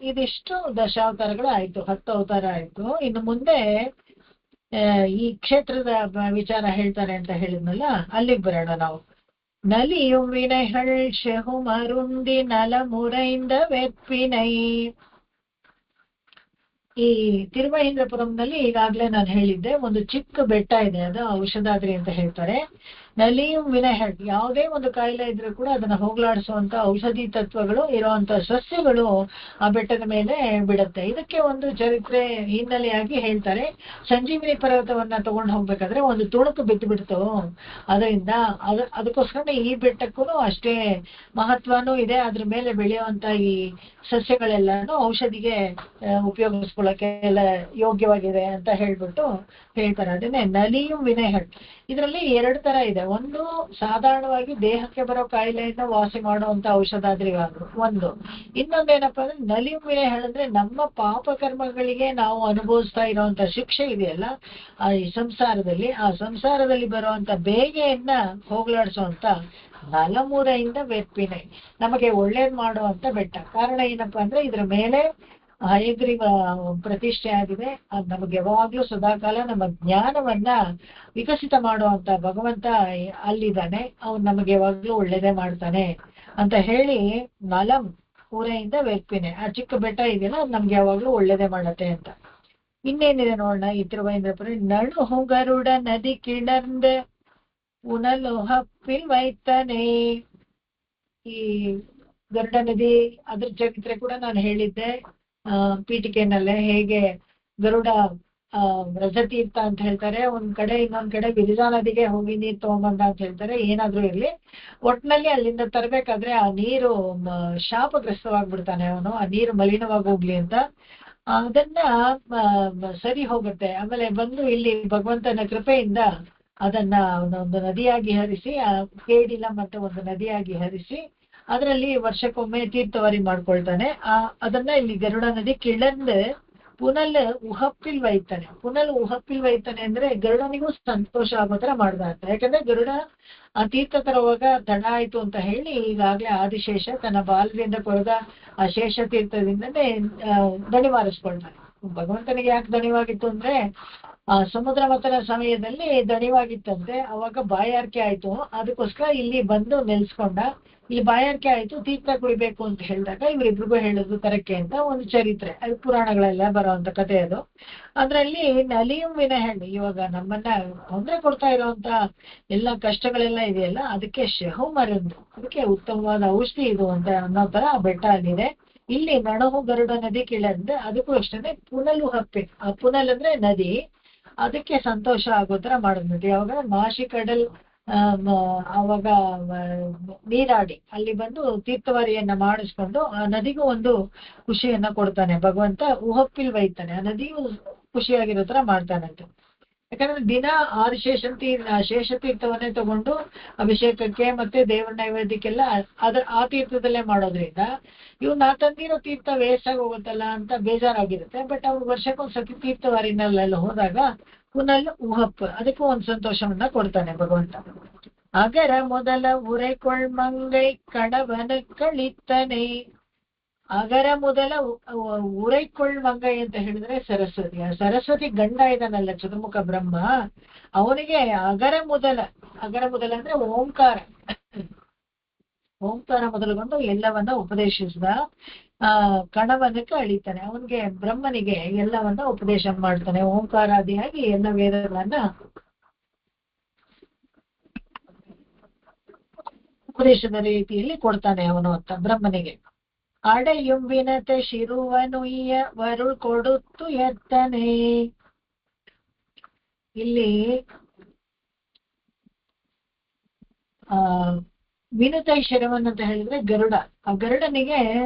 B: ಇದಿಷ್ಟು ದಶಾವತಾರಗಳು ಆಯ್ತು, 10 ಅವತಾರ ಆಯ್ತು. ಇನ್ನು ಮುಂದೆ ಈ ಕ್ಷೇತ್ರದ ವಿಚಾರ ಹೇಳ್ತಾರೆ ಅಂತ ಹೇಳಿದ್ನಲ್ಲ, ಅಲ್ಲಿಗೆ ಬರೋಣ ನಾವು. ನಲಿಯುಂ ವಿನೈಹಳ್ ಶೆಹು ಮರುಂದಿ ನಲ ಮುರೈಂದ ವೆಪ್ಪಿನೈ. ಈ ತಿರುಮಹೇಂದ್ರಪುರಂನಲ್ಲಿ ಈಗಾಗ್ಲೇ ನಾನು ಹೇಳಿದ್ದೆ, ಒಂದು ಚಿಕ್ಕ ಬೆಟ್ಟ ಇದೆ, ಅದು ಔಷಧಾದ್ರಿ ಅಂತ ಹೇಳ್ತಾರೆ. ನಲಿಯು ವಿನಹೆಡ್, ಯಾವುದೇ ಒಂದು ಕಾಯಿಲೆ ಇದ್ರೂ ಕೂಡ ಅದನ್ನ ಹೋಗ್ಲಾಡಿಸುವಂತ ಔಷಧಿ ತತ್ವಗಳು ಇರುವಂತ ಸಸ್ಯಗಳು ಆ ಬೆಟ್ಟದ ಮೇಲೆ ಬಿಡುತ್ತೆ. ಇದಕ್ಕೆ ಒಂದು ಚರಿತ್ರೆ ಹಿನ್ನೆಲೆಯಾಗಿ ಹೇಳ್ತಾರೆ. ಸಂಜೀವಿನಿ ಪರ್ವತವನ್ನ ತಗೊಂಡು ಹೋಗ್ಬೇಕಾದ್ರೆ ಒಂದು ತುಣುಕು ಬಿದ್ದು ಬಿಡ್ತು, ಅದರಿಂದ ಅದಕ್ಕೋಸ್ಕರ ಈ ಬೆಟ್ಟಕ್ಕೂ ಅಷ್ಟೇ ಮಹತ್ವನೂ ಇದೆ. ಅದ್ರ ಮೇಲೆ ಬೆಳೆಯುವಂತ ಈ ಸಸ್ಯಗಳೆಲ್ಲಾನು ಔಷಧಿಗೆ ಉಪಯೋಗಿಸ್ಕೊಳ್ಳಕ್ಕೆ ಎಲ್ಲ ಯೋಗ್ಯವಾಗಿದೆ ಅಂತ ಹೇಳ್ಬಿಟ್ಟು ಹೇಳ್ತಾರೆ. ಅದನ್ನೇ ನಲಿಯು ವಿನೆಹೆಡ್. ಇದರಲ್ಲಿ 2 ತರ ಇದೆ. ಒಂದು ಸಾಧಾರಣವಾಗಿ ದೇಹಕ್ಕೆ ಬರೋ ಕಾಯಿಲೆಯನ್ನ ವಾಸಿ ಮಾಡುವಂತ ಔಷಧಾದ್ರಿ ಒಂದು. ಇನ್ನೊಂದೇನಪ್ಪಾ ಅಂದ್ರೆ ನಲಿಯು ವಿನೆಹೆಡ್ ಅಂದ್ರೆ ನಮ್ಮ ಪಾಪ ಕರ್ಮಗಳಿಗೆ ನಾವು ಅನುಭವಿಸ್ತಾ ಇರುವಂತ ಶಿಕ್ಷೆ ಇದೆಯಲ್ಲ ಈ ಸಂಸಾರದಲ್ಲಿ ಬರುವಂತ ಬೇಗೆಯನ್ನ ಹೋಗ್ಲಾಡಿಸುವಂತ ನಲಮೂರೆಯಿಂದ ವೆಪ್ಪಿನೆ, ನಮಗೆ ಒಳ್ಳೇದ್ ಮಾಡುವಂತ ಬೆಟ್ಟ. ಕಾರಣ ಏನಪ್ಪಾ ಅಂದ್ರೆ ಇದ್ರ ಮೇಲೆ ಹಯಗ್ರೀವ ಪ್ರತಿಷ್ಠೆ ಆಗಿದೆ. ಅದು ನಮಗೆ ಯಾವಾಗ್ಲೂ ಸದಾಕಾಲ ನಮ್ಮ ಜ್ಞಾನವನ್ನ ವಿಕಸಿತ ಮಾಡುವಂತ ಭಗವಂತ ಅಲ್ಲಿದ್ದಾನೆ. ಅವನು ನಮಗೆ ಯಾವಾಗ್ಲೂ ಒಳ್ಳೇದೇ ಮಾಡ್ತಾನೆ ಅಂತ ಹೇಳಿ ನಲಂ ಊರೆಯಿಂದ ವೆಪ್ಪಿನೆ, ಆ ಚಿಕ್ಕ ಬೆಟ್ಟ ಇದೆಯಲ್ಲ ಅದು ನಮ್ಗೆ ಯಾವಾಗ್ಲೂ ಒಳ್ಳೇದೇ ಮಾಡತ್ತೆ ಅಂತ. ಇನ್ನೇನಿದೆ ನೋಡೋಣ ಈ ತಿರುವೇಂದ್ರಪುರ. ನಡು ಗರುಡ ನದಿ ಕಿಳಂದ ಉಣಲು ಹಪ್ಪಿಲ್ ವೈತನೆ. ಈ ಗರುಡ ನದಿ ಅದ್ರ ಚರಿತ್ರೆ ಕೂಡ ನಾನು ಹೇಳಿದ್ದೆ ಪೀಠಿಕೆನಲ್ಲೇ. ಹೇಗೆ ಗರುಡ ರಜತೀರ್ಥ ಅಂತ ಹೇಳ್ತಾರೆ ಒಂದ್ ಕಡೆ, ಇನ್ನೊಂದ್ ಕಡೆ ವಿರಿಜಾ ನದಿಗೆ ಹೋಗಿ ನೀರ್ ತಗೊಂಬಂದ ಅಂತ ಹೇಳ್ತಾರೆ. ಏನಾದ್ರೂ ಇರ್ಲಿ, ಒಟ್ನಲ್ಲಿ ಅಲ್ಲಿಂದ ತರ್ಬೇಕಾದ್ರೆ ಆ ನೀರು ಶಾಪಗ್ರಸ್ತವಾಗ್ಬಿಡ್ತಾನೆ ಅವನು, ಆ ನೀರು ಮಲಿನವಾಗಿ ಹೋಗ್ಲಿ ಅಂತ. ಅದನ್ನ ಸರಿ ಹೋಗುತ್ತೆ. ಆಮೇಲೆ ಬಂದು ಇಲ್ಲಿ ಭಗವಂತನ ಕೃಪೆಯಿಂದ ಅದನ್ನ ಒಂದು ನದಿಯಾಗಿ ಹರಿಸಿ, ಕೇಡಿಲ ಮತ್ತೆ ಒಂದು ನದಿಯಾಗಿ ಹರಿಸಿ ಅದರಲ್ಲಿ ವರ್ಷಕ್ಕೊಮ್ಮೆ ತೀರ್ಥವಾರಿ ಮಾಡ್ಕೊಳ್ತಾನೆ. ಅದನ್ನ ಇಲ್ಲಿ ಗರುಡ ನದಿ ಕಿಳಂದ್ ಪುನಲ್ ಉಹಪ್ಪಿಲ್ ವೈತಾನೆ. ಪುನಲ್ ಉಹಪ್ಪಿಲ್ ವೈತಾನೆ ಅಂದ್ರೆ ಗರುಡನಿಗೂ ಸಂತೋಷ ಆಗೋ ತರ ಮಾಡ್ದ ಅಂತ. ಯಾಕಂದ್ರೆ ಗರುಡ ಆ ತೀರ್ಥ ತರುವಾಗ ತಡ ಆಯ್ತು ಅಂತ ಹೇಳಿ ಈಗಾಗ್ಲೇ ಆದಿಶೇಷ ತನ್ನ ಬಾಲದಿಂದ ಕೊರೆದ ಆ ಶೇಷ ತೀರ್ಥದಿಂದನೇ ದಣಿವಾರಿಸ್ಕೊಳ್ತಾನೆ. ಭಗವಂತನಿಗೆ ಯಾಕೆ ದಣಿವಾಗಿತ್ತು ಅಂದ್ರೆ ಸಮುದ್ರ ಮಥನ ಸಮಯದಲ್ಲಿ ದಣಿವಾಗಿತ್ತಂತೆ. ಅವಾಗ ಬಾಯಾರಿಕೆ ಆಯ್ತು, ಅದಕ್ಕೋಸ್ಕರ ಇಲ್ಲಿ ಬಂದು ನೆಲ್ಸ್ಕೊಂಡ. ಇಲ್ಲಿ ಬಾಯಾರಿಕೆ ಆಯ್ತು, ತೀರ್ಥ ಕುಡಿಬೇಕು ಅಂತ ಹೇಳಿದಾಗ ಇವರಿಬ್ರಿಗೂ ಹೇಳಿದ್ರು ತರಕ್ಕೆ ಅಂತ ಒಂದು ಚರಿತ್ರೆ. ಅದು ಪುರಾಣಗಳೆಲ್ಲ ಬರೋವಂಥ ಕಥೆ ಅದು. ಅದ್ರಲ್ಲಿ ನಲಿಯು ವಿನಹೆಡ್, ಇವಾಗ ನಮ್ಮನ್ನ ತೊಂದರೆ ಕೊಡ್ತಾ ಇರೋಂತ ಎಲ್ಲ ಕಷ್ಟಗಳೆಲ್ಲ ಇದೆಯಲ್ಲ ಅದಕ್ಕೆ ಶಹು ಮರಂದು, ಅದಕ್ಕೆ ಉತ್ತಮವಾದ ಔಷಧಿ ಇದು ಅಂತ ಅನ್ನೋ ತರ ಆ ಬೆಟ್ಟ ಅಲ್ಲಿದೆ. ಇಲ್ಲಿ ನಣಹು ಗರುಡ ನದಿ ಕಿಳಂದ್, ಅದಕ್ಕೂ ಅಷ್ಟೇ ಪುನಲು ಹಪ್ಪೆ. ಆ ಪುನಲ್ ಅಂದ್ರೆ ನದಿ, ಅದಕ್ಕೆ ಸಂತೋಷ ಆಗೋ ತರ ಮಾಡೋದು ನದಿ. ಅವಾಗ ಮಾಶಿ ಕಡಲ್ ಅವಾಗ ನೀರಾಡಿ ಅಲ್ಲಿ ಬಂದು ತೀರ್ಥವಾರಿಯನ್ನ ಮಾಡಿಸ್ಕೊಂಡು ಆ ನದಿಗೂ ಒಂದು ಖುಷಿಯನ್ನ ಕೊಡ್ತಾನೆ ಭಗವಂತ. ಉಹಪ್ಪಿಲ್ ವೈತಾನೆ, ಆ ನದಿಯು ಖುಷಿಯಾಗಿರೋ ತರ ಮಾಡ್ತಾನಂತೆ. ಯಾಕಂದ್ರೆ ದಿನ ಶೇಷತೀರ್ಥವನ್ನೇ ತಗೊಂಡು ಅಭಿಷೇಕಕ್ಕೆ ಮತ್ತೆ ದೇವರ ನೈವೇದ್ಯಕ್ಕೆಲ್ಲ ಆ ತೀರ್ಥದಲ್ಲೇ ಮಾಡೋದ್ರಿಂದ ನಾ ತಂದಿರೋ ತೀರ್ಥ ವೇಸ್ಟ್ ಆಗಿ ಹೋಗುತ್ತಲ್ಲ ಅಂತ ಬೇಜಾರಾಗಿರುತ್ತೆ. ಬಟ್ ಅವ್ರು ವರ್ಷಕ್ಕೊಂದ್ಸತಿ ತೀರ್ಥವಾರಿನಲ್ಲೆಲ್ಲ ಹೋದಾಗ ಪುನಲ್ ಉಹಪ್, ಅದಕ್ಕೂ ಒಂದು ಸಂತೋಷವನ್ನ ಕೊಡ್ತಾನೆ ಭಗವಂತ. ಅಗರ ಮೊದಲ ಉರೆಕೊಳ್ಮಂಗೈ ಕಣವನ ಕಳಿತನೆ. ಅಗರ ಮೊದಲ ಉರೈಕೊಳ್ಮಂಗೈ ಅಂತ ಹೇಳಿದ್ರೆ ಸರಸ್ವತಿ. ಆ ಸರಸ್ವತಿ ಗಂಡ ಇದಾನಲ್ಲ ಚತುರ್ಮುಖ ಬ್ರಹ್ಮ, ಅವನಿಗೆ ಅಗರ ಮೊದಲ ಅಂದ್ರೆ ಓಂಕಾರ ಮೊದಲುಗೊಂಡು ಎಲ್ಲವನ್ನ ಉಪದೇಶಿಸಿದ. ಕಣವನಕ್ಕೆ ಅಳಿತಾನೆ, ಅವನಿಗೆ ಬ್ರಹ್ಮನಿಗೆ ಎಲ್ಲವನ್ನ ಉಪದೇಶ ಮಾಡ್ತಾನೆ. ಓಂಕಾರಾದಿಯಾಗಿ ಎಲ್ಲ ವೇದಗಳನ್ನ ಉಪದೇಶದ ರೀತಿಯಲ್ಲಿ ಕೊಡ್ತಾನೆ ಅವನು ಅಂತ ಬ್ರಹ್ಮನಿಗೆ. ಅಡೆಯುಂಬಿನತೆ ಶಿರುವನುಯ್ಯ ವರುಳ್ ಕೊಡುತ್ತು ಎತ್ತನೆ. ಇಲ್ಲಿ ವಿನುತೈ ಶಿರವನ್ ಅಂತ ಹೇಳಿದ್ರೆ ಗರುಡ. ಆ ಗರುಡನಿಗೆ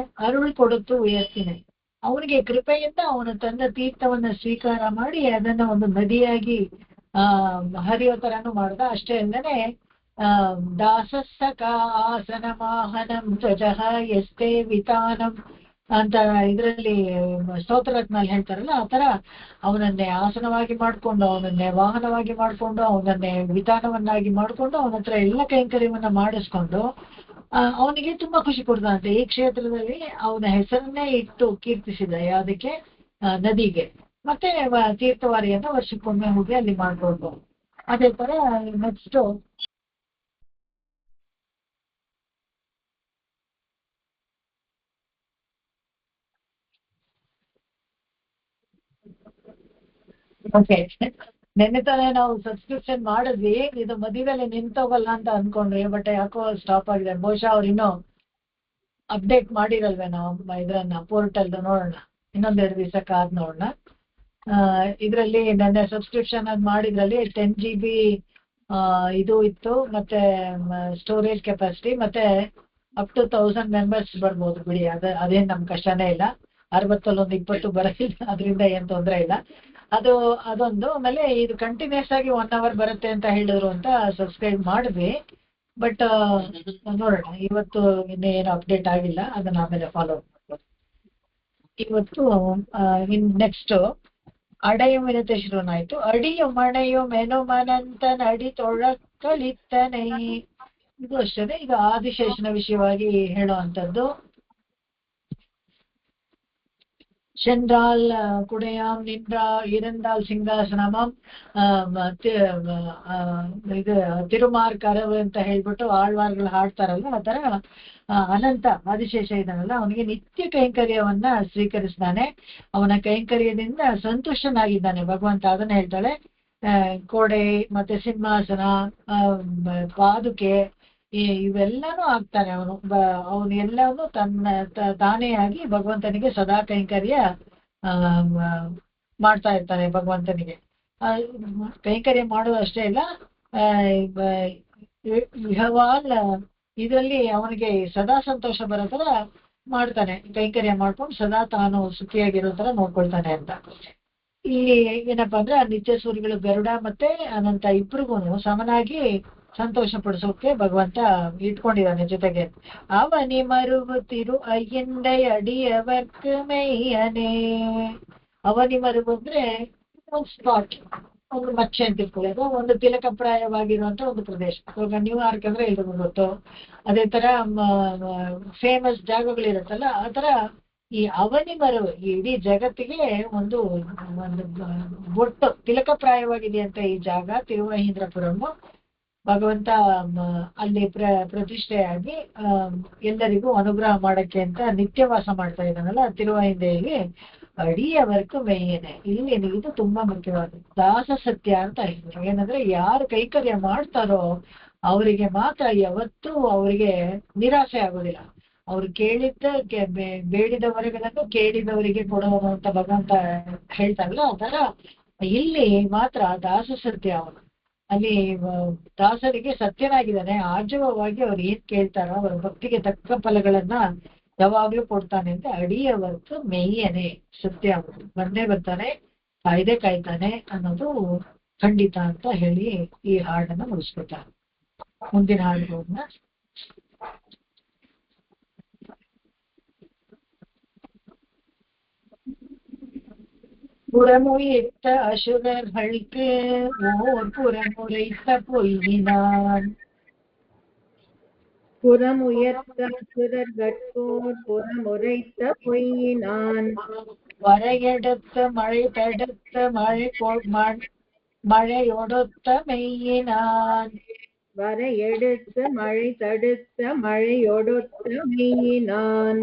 B: ಅರುಳ್ ಕೊಡುತ್ತು ಉಯರ್ತಿನೆ, ಅವನಿಗೆ ಕೃಪೆಯಿಂದ ಅವನು ತನ್ನ ತೀರ್ಥವನ್ನ ಸ್ವೀಕಾರ ಮಾಡಿ ಅದನ್ನ ಒಂದು ನದಿಯಾಗಿ ಹರಿಯೋ ತರನು ಮಾಡ್ದ. ಅಷ್ಟೇ ಅಲ್ಲದೆ ದಾಸಸ್ಸಕ ಆಸನ ಮಾಹನಂ ಧ್ವಜಃ ಎಸ್ತೆ ವಿತಾನಂ ಅಂತ ಇದರಲ್ಲಿ ಸ್ತೋತ್ರತ್ನಲ್ಲಿ ಹೇಳ್ತಾರಲ್ಲ, ಆ ತರ ಅವನನ್ನೇ ಆಸನವಾಗಿ ಮಾಡ್ಕೊಂಡು, ಅವನನ್ನೇ ವಾಹನವಾಗಿ ಮಾಡ್ಕೊಂಡು, ಅವನನ್ನೇ ವಿಧಾನವನ್ನಾಗಿ ಮಾಡ್ಕೊಂಡು, ಅವನ ಹತ್ರ ಎಲ್ಲ ಕೈಂಕರ್ಯವನ್ನ ಮಾಡಿಸ್ಕೊಂಡು ಅವನಿಗೆ ತುಂಬಾ ಖುಷಿ ಕೊಡ್ತಾನಂತೆ. ಈ ಕ್ಷೇತ್ರದಲ್ಲಿ ಅವನ ಹೆಸರನ್ನೇ ಇಟ್ಟು ಕೀರ್ತಿಸಿದ ಯಾವುದಕ್ಕೆ, ನದಿಗೆ. ಮತ್ತೆ ತೀರ್ಥವಾರಿಯನ್ನ ವರ್ಷಕ್ಕೊಮ್ಮೆ ಹೋಗಿ ಅಲ್ಲಿ ಮಾಡ್ಕೊಂಡು. ಅದೇ ತರ ನೆಕ್ಸ್ಟ್ ಓಕೆ. ನೆನ್ನೆ ತಾನೇ ನಾವು ಸಬ್ಸ್ಕ್ರಿಪ್ಷನ್ ಮಾಡಿದ್ವಿ, ಇದು ಮಧ್ಯದಲ್ಲಿ ನಿಂತೋಗಲ್ಲ ಅಂತ ಅನ್ಕೊಂಡ್ರಿ, ಬಟ್ ಯಾಕೋ ಸ್ಟಾಪ್ ಆಗಿದೆ. ಬಹುಶಃ ಅವ್ರು ಇನ್ನೂ ಅಪ್ಡೇಟ್ ಮಾಡಿರಲ್ವೇ ನಾವು ಇದ್ರನ್ನ ಪೋರ್ಟಲ್. ನೋಡೋಣ, ಇನ್ನೊಂದೆರಡು ದಿವಸ ಕಾದ್ ನೋಡೋಣ. ಇದರಲ್ಲಿ ನನ್ನ ಸಬ್ಸ್ಕ್ರಿಪ್ಷನ್ ಅದು ಮಾಡಿದ್ರಲ್ಲಿ 10 GB ಇದು ಇತ್ತು, ಮತ್ತೆ ಸ್ಟೋರೇಜ್ ಕೆಪಾಸಿಟಿ, ಮತ್ತೆ ಅಪ್ ಟು 1000 ಮೆಂಬರ್ಸ್ ಬರ್ಬೋದು ಬಿಡಿ. ಅದೇನು ನಮ್ ಕಷ್ಟನೇ ಇಲ್ಲ. 60 20 ಬರೋದಿಲ್ಲ, ಅದರಿಂದ ಏನ್ ತೊಂದರೆ ಇಲ್ಲ. ಅದೊಂದು. ಆಮೇಲೆ ಇದು ಕಂಟಿನ್ಯೂಸ್ ಆಗಿ 1 hour ಬರುತ್ತೆ ಅಂತ ಹೇಳಿದ್ರು ಅಂತ ಸಬ್ಸ್ಕ್ರೈಬ್ ಮಾಡಿದ್ವಿ. ಬಟ್ ನೋಡೋಣ, ಇವತ್ತು ಇನ್ನೇನು ಅಪ್ಡೇಟ್ ಆಗಿಲ್ಲ, ಅದನ್ನ ಆಮೇಲೆ ಫಾಲೋ ಮಾಡ್ಬೋದು. ಇವತ್ತು ನೆಕ್ಸ್ಟ್ ಅಡೆಯು ವಿನತೆ ಶುರುನಾಯ್ತು. ಅಡಿಯು ಮಣೆಯು ಮೆನುಮನಂತನ ಅಡಿ ತೊಳಕಳಿತ್ತನೆ. ಇದು ಅಷ್ಟೇ. ಈಗ ಆದಿಶೇಷನ ವಿಷಯವಾಗಿ ಹೇಳುವಂಥದ್ದು. சென்றால் குடையாம் நின்றால் இருந்தால் ಸಿಂಹಾಸನಮಂ ಇದು ತಿರುಮಾರ್ಕರವು ಅಂತ ಹೇಳ್ಬಿಟ್ಟು ಆಳ್ವಾರ್ಗಳು ಹಾಡ್ತಾರಲ್ಲ, ಆ ತರ ಅನಂತ ಆದಿಶೇಷ ಇದ್ದಾನಲ್ಲ, ಅವನಿಗೆ ನಿತ್ಯ ಕೈಂಕರ್ಯವನ್ನ ಸ್ವೀಕರಿಸ್ತಾನೆ. ಅವನ ಕೈಂಕರ್ಯದಿಂದ ಸಂತುಷ್ಟನಾಗಿದ್ದಾನೆ ಭಗವಂತ. ಅದನ್ನ ಹೇಳ್ತಾಳೆ. ಕೋಡೆ ಮತ್ತೆ ಸಿಂಹಾಸನ, ಪಾದುಕೆ, ಇವೆಲ್ಲಾನು ಆಗ್ತಾನೆ ಅವನು. ಅವನು ಎಲ್ಲಾನು ತಾನೇ ಆಗಿ ಭಗವಂತನಿಗೆ ಸದಾ ಕೈಂಕರ್ಯ ಮಾಡ್ತಾ ಇರ್ತಾನೆ. ಭಗವಂತನಿಗೆ ಕೈಂಕರ್ಯ ಮಾಡೋದು ಅಷ್ಟೇ ಇಲ್ಲ, ವಿಹವಾಲ್ ಇದರಲ್ಲಿ ಅವನಿಗೆ ಸದಾ ಸಂತೋಷ ಬರೋ ತರ ಮಾಡ್ತಾನೆ. ಕೈಂಕರ್ಯ ಮಾಡ್ಕೊಂಡು ಸದಾ ತಾನು ಸುಖಿಯಾಗಿರೋ ತರ ನೋಡ್ಕೊಳ್ತಾನೆ ಅಂತ. ಇಲ್ಲಿ ಏನಪ್ಪಾ ಅಂದ್ರೆ ನಿತ್ಯ ಸೂರ್ಯಗಳು ಗರುಡ ಮತ್ತೆ ಅನಂತ ಇಬ್ರಿಗೂ ಸಮನಾಗಿ ಸಂತೋಷ ಪಡಿಸೋಕೆ ಭಗವಂತ ಇಟ್ಕೊಂಡಿದ್ದಾನೆ ಜೊತೆಗೆ. ಅವನಿ ಮರುಗುತ್ತಿರು ಅಯ್ಯಂಡೈ ಅಡಿಯವರ್ಕ ಮೇಯನೆ. ಅವನಿ ಮರುಗು ಅಂದ್ರೆ ಒಂದು ಸ್ಪಾಟ್, ಒಂದು ಮಚ್ಚೆ ಅಂತ ಇಟ್ಕೊಳ್ಳೋದು, ಒಂದು ತಿಲಕಪ್ರಾಯವಾಗಿರುವಂತ ಒಂದು ಪ್ರದೇಶ. ಇವಾಗ ನ್ಯೂಯಾರ್ಕ್ ಅಂದ್ರೆ ಎಲ್ರಿಗೂ ಗೊತ್ತು. ಅದೇ ತರ ಫೇಮಸ್ ಜಾಗಗಳಿರುತ್ತಲ್ಲ, ಆ ತರ ಈ ಅವನಿ ಮರವು ಇಡೀ ಜಗತ್ತಿಗೆ ಒಂದು ಬೊಟ್ಟು ತಿಲಕಪ್ರಾಯವಾಗಿದೆಯಂತ ಈ ಜಾಗ ತಿರುವಹೀಂದ್ರಪುರಂ. ಭಗವಂತ ಅಲ್ಲಿ ಪ್ರತಿಷ್ಠೆಯಾಗಿ ಎಲ್ಲರಿಗೂ ಅನುಗ್ರಹ ಮಾಡಕ್ಕೆ ಅಂತ ನಿತ್ಯವಾಸ ಮಾಡ್ತಾ ಇದ್ದಾನಲ್ಲ ತಿರುವಹಿಂದೆಯಲ್ಲಿ. ಅಡಿಯವರ್ಕು ಮೇಯನೆ. ಇಲ್ಲಿ ಇದು ತುಂಬಾ ಮುಖ್ಯವಾದ ದಾಸ ಸತ್ಯ ಅಂತ ಹೇಳಿದ್ರು. ಏನಂದ್ರೆ ಯಾರು ಕೈಕರ್ಯ ಮಾಡ್ತಾರೋ ಅವರಿಗೆ ಮಾತ್ರ ಯಾವತ್ತೂ ಅವರಿಗೆ ನಿರಾಸೆ ಆಗೋದಿಲ್ಲ. ಅವ್ರು ಬೇಡಿದವರೆಗಳನ್ನು ಕೇಳಿದವರಿಗೆ ಕೊಡೋನು ಅಂತ ಭಗವಂತ ಹೇಳ್ತಾರಲ್ಲ, ಆ ತರ ಇಲ್ಲಿ ಮಾತ್ರ ದಾಸ ಸತ್ಯ ಅವನು. ಅಲ್ಲಿ ದಾಸರಿಗೆ ಸತ್ಯನಾಗಿದ್ದಾನೆ. ಆರ್ಜವವಾಗಿ ಅವ್ರು ಏನ್ ಕೇಳ್ತಾರೋ ಅವರ ಭಕ್ತಿಗೆ ತಕ್ಕ ಫಲಗಳನ್ನ ಯಾವಾಗ್ಲೂ ಕೊಡ್ತಾನೆ ಅಂತ. ಅಡಿಯವರ್ಕು ಮೇಯನೆ ಸತ್ಯ ಅವನು ಬಂದೇ ಬರ್ತಾನೆ, ಕಾಯ್ತಾನೆ ಅನ್ನೋದು ಖಂಡಿತ ಅಂತ ಹೇಳಿ ಈ ಹಾಡನ್ನ ಮುಗಿಸ್ಕೊತಾರೆ. ಮುಂದಿನ ಹಾಡುಗಳನ್ನ புறமுயிர்த்த அசுரர்களுக்கு ஓர் புறமுரைத்த பொய்யினான்.
C: புறமுயர்த்த அசுரர்கட்கோர் புறமுரைத்த பொய்யினான்.
B: வரையெடுத்த மழை தடுத்த மழையொடுத்த மெய்யினான்.
C: வரையெடுத்த மழை தடுத்த மழையொடுத்த மெய்யினான்.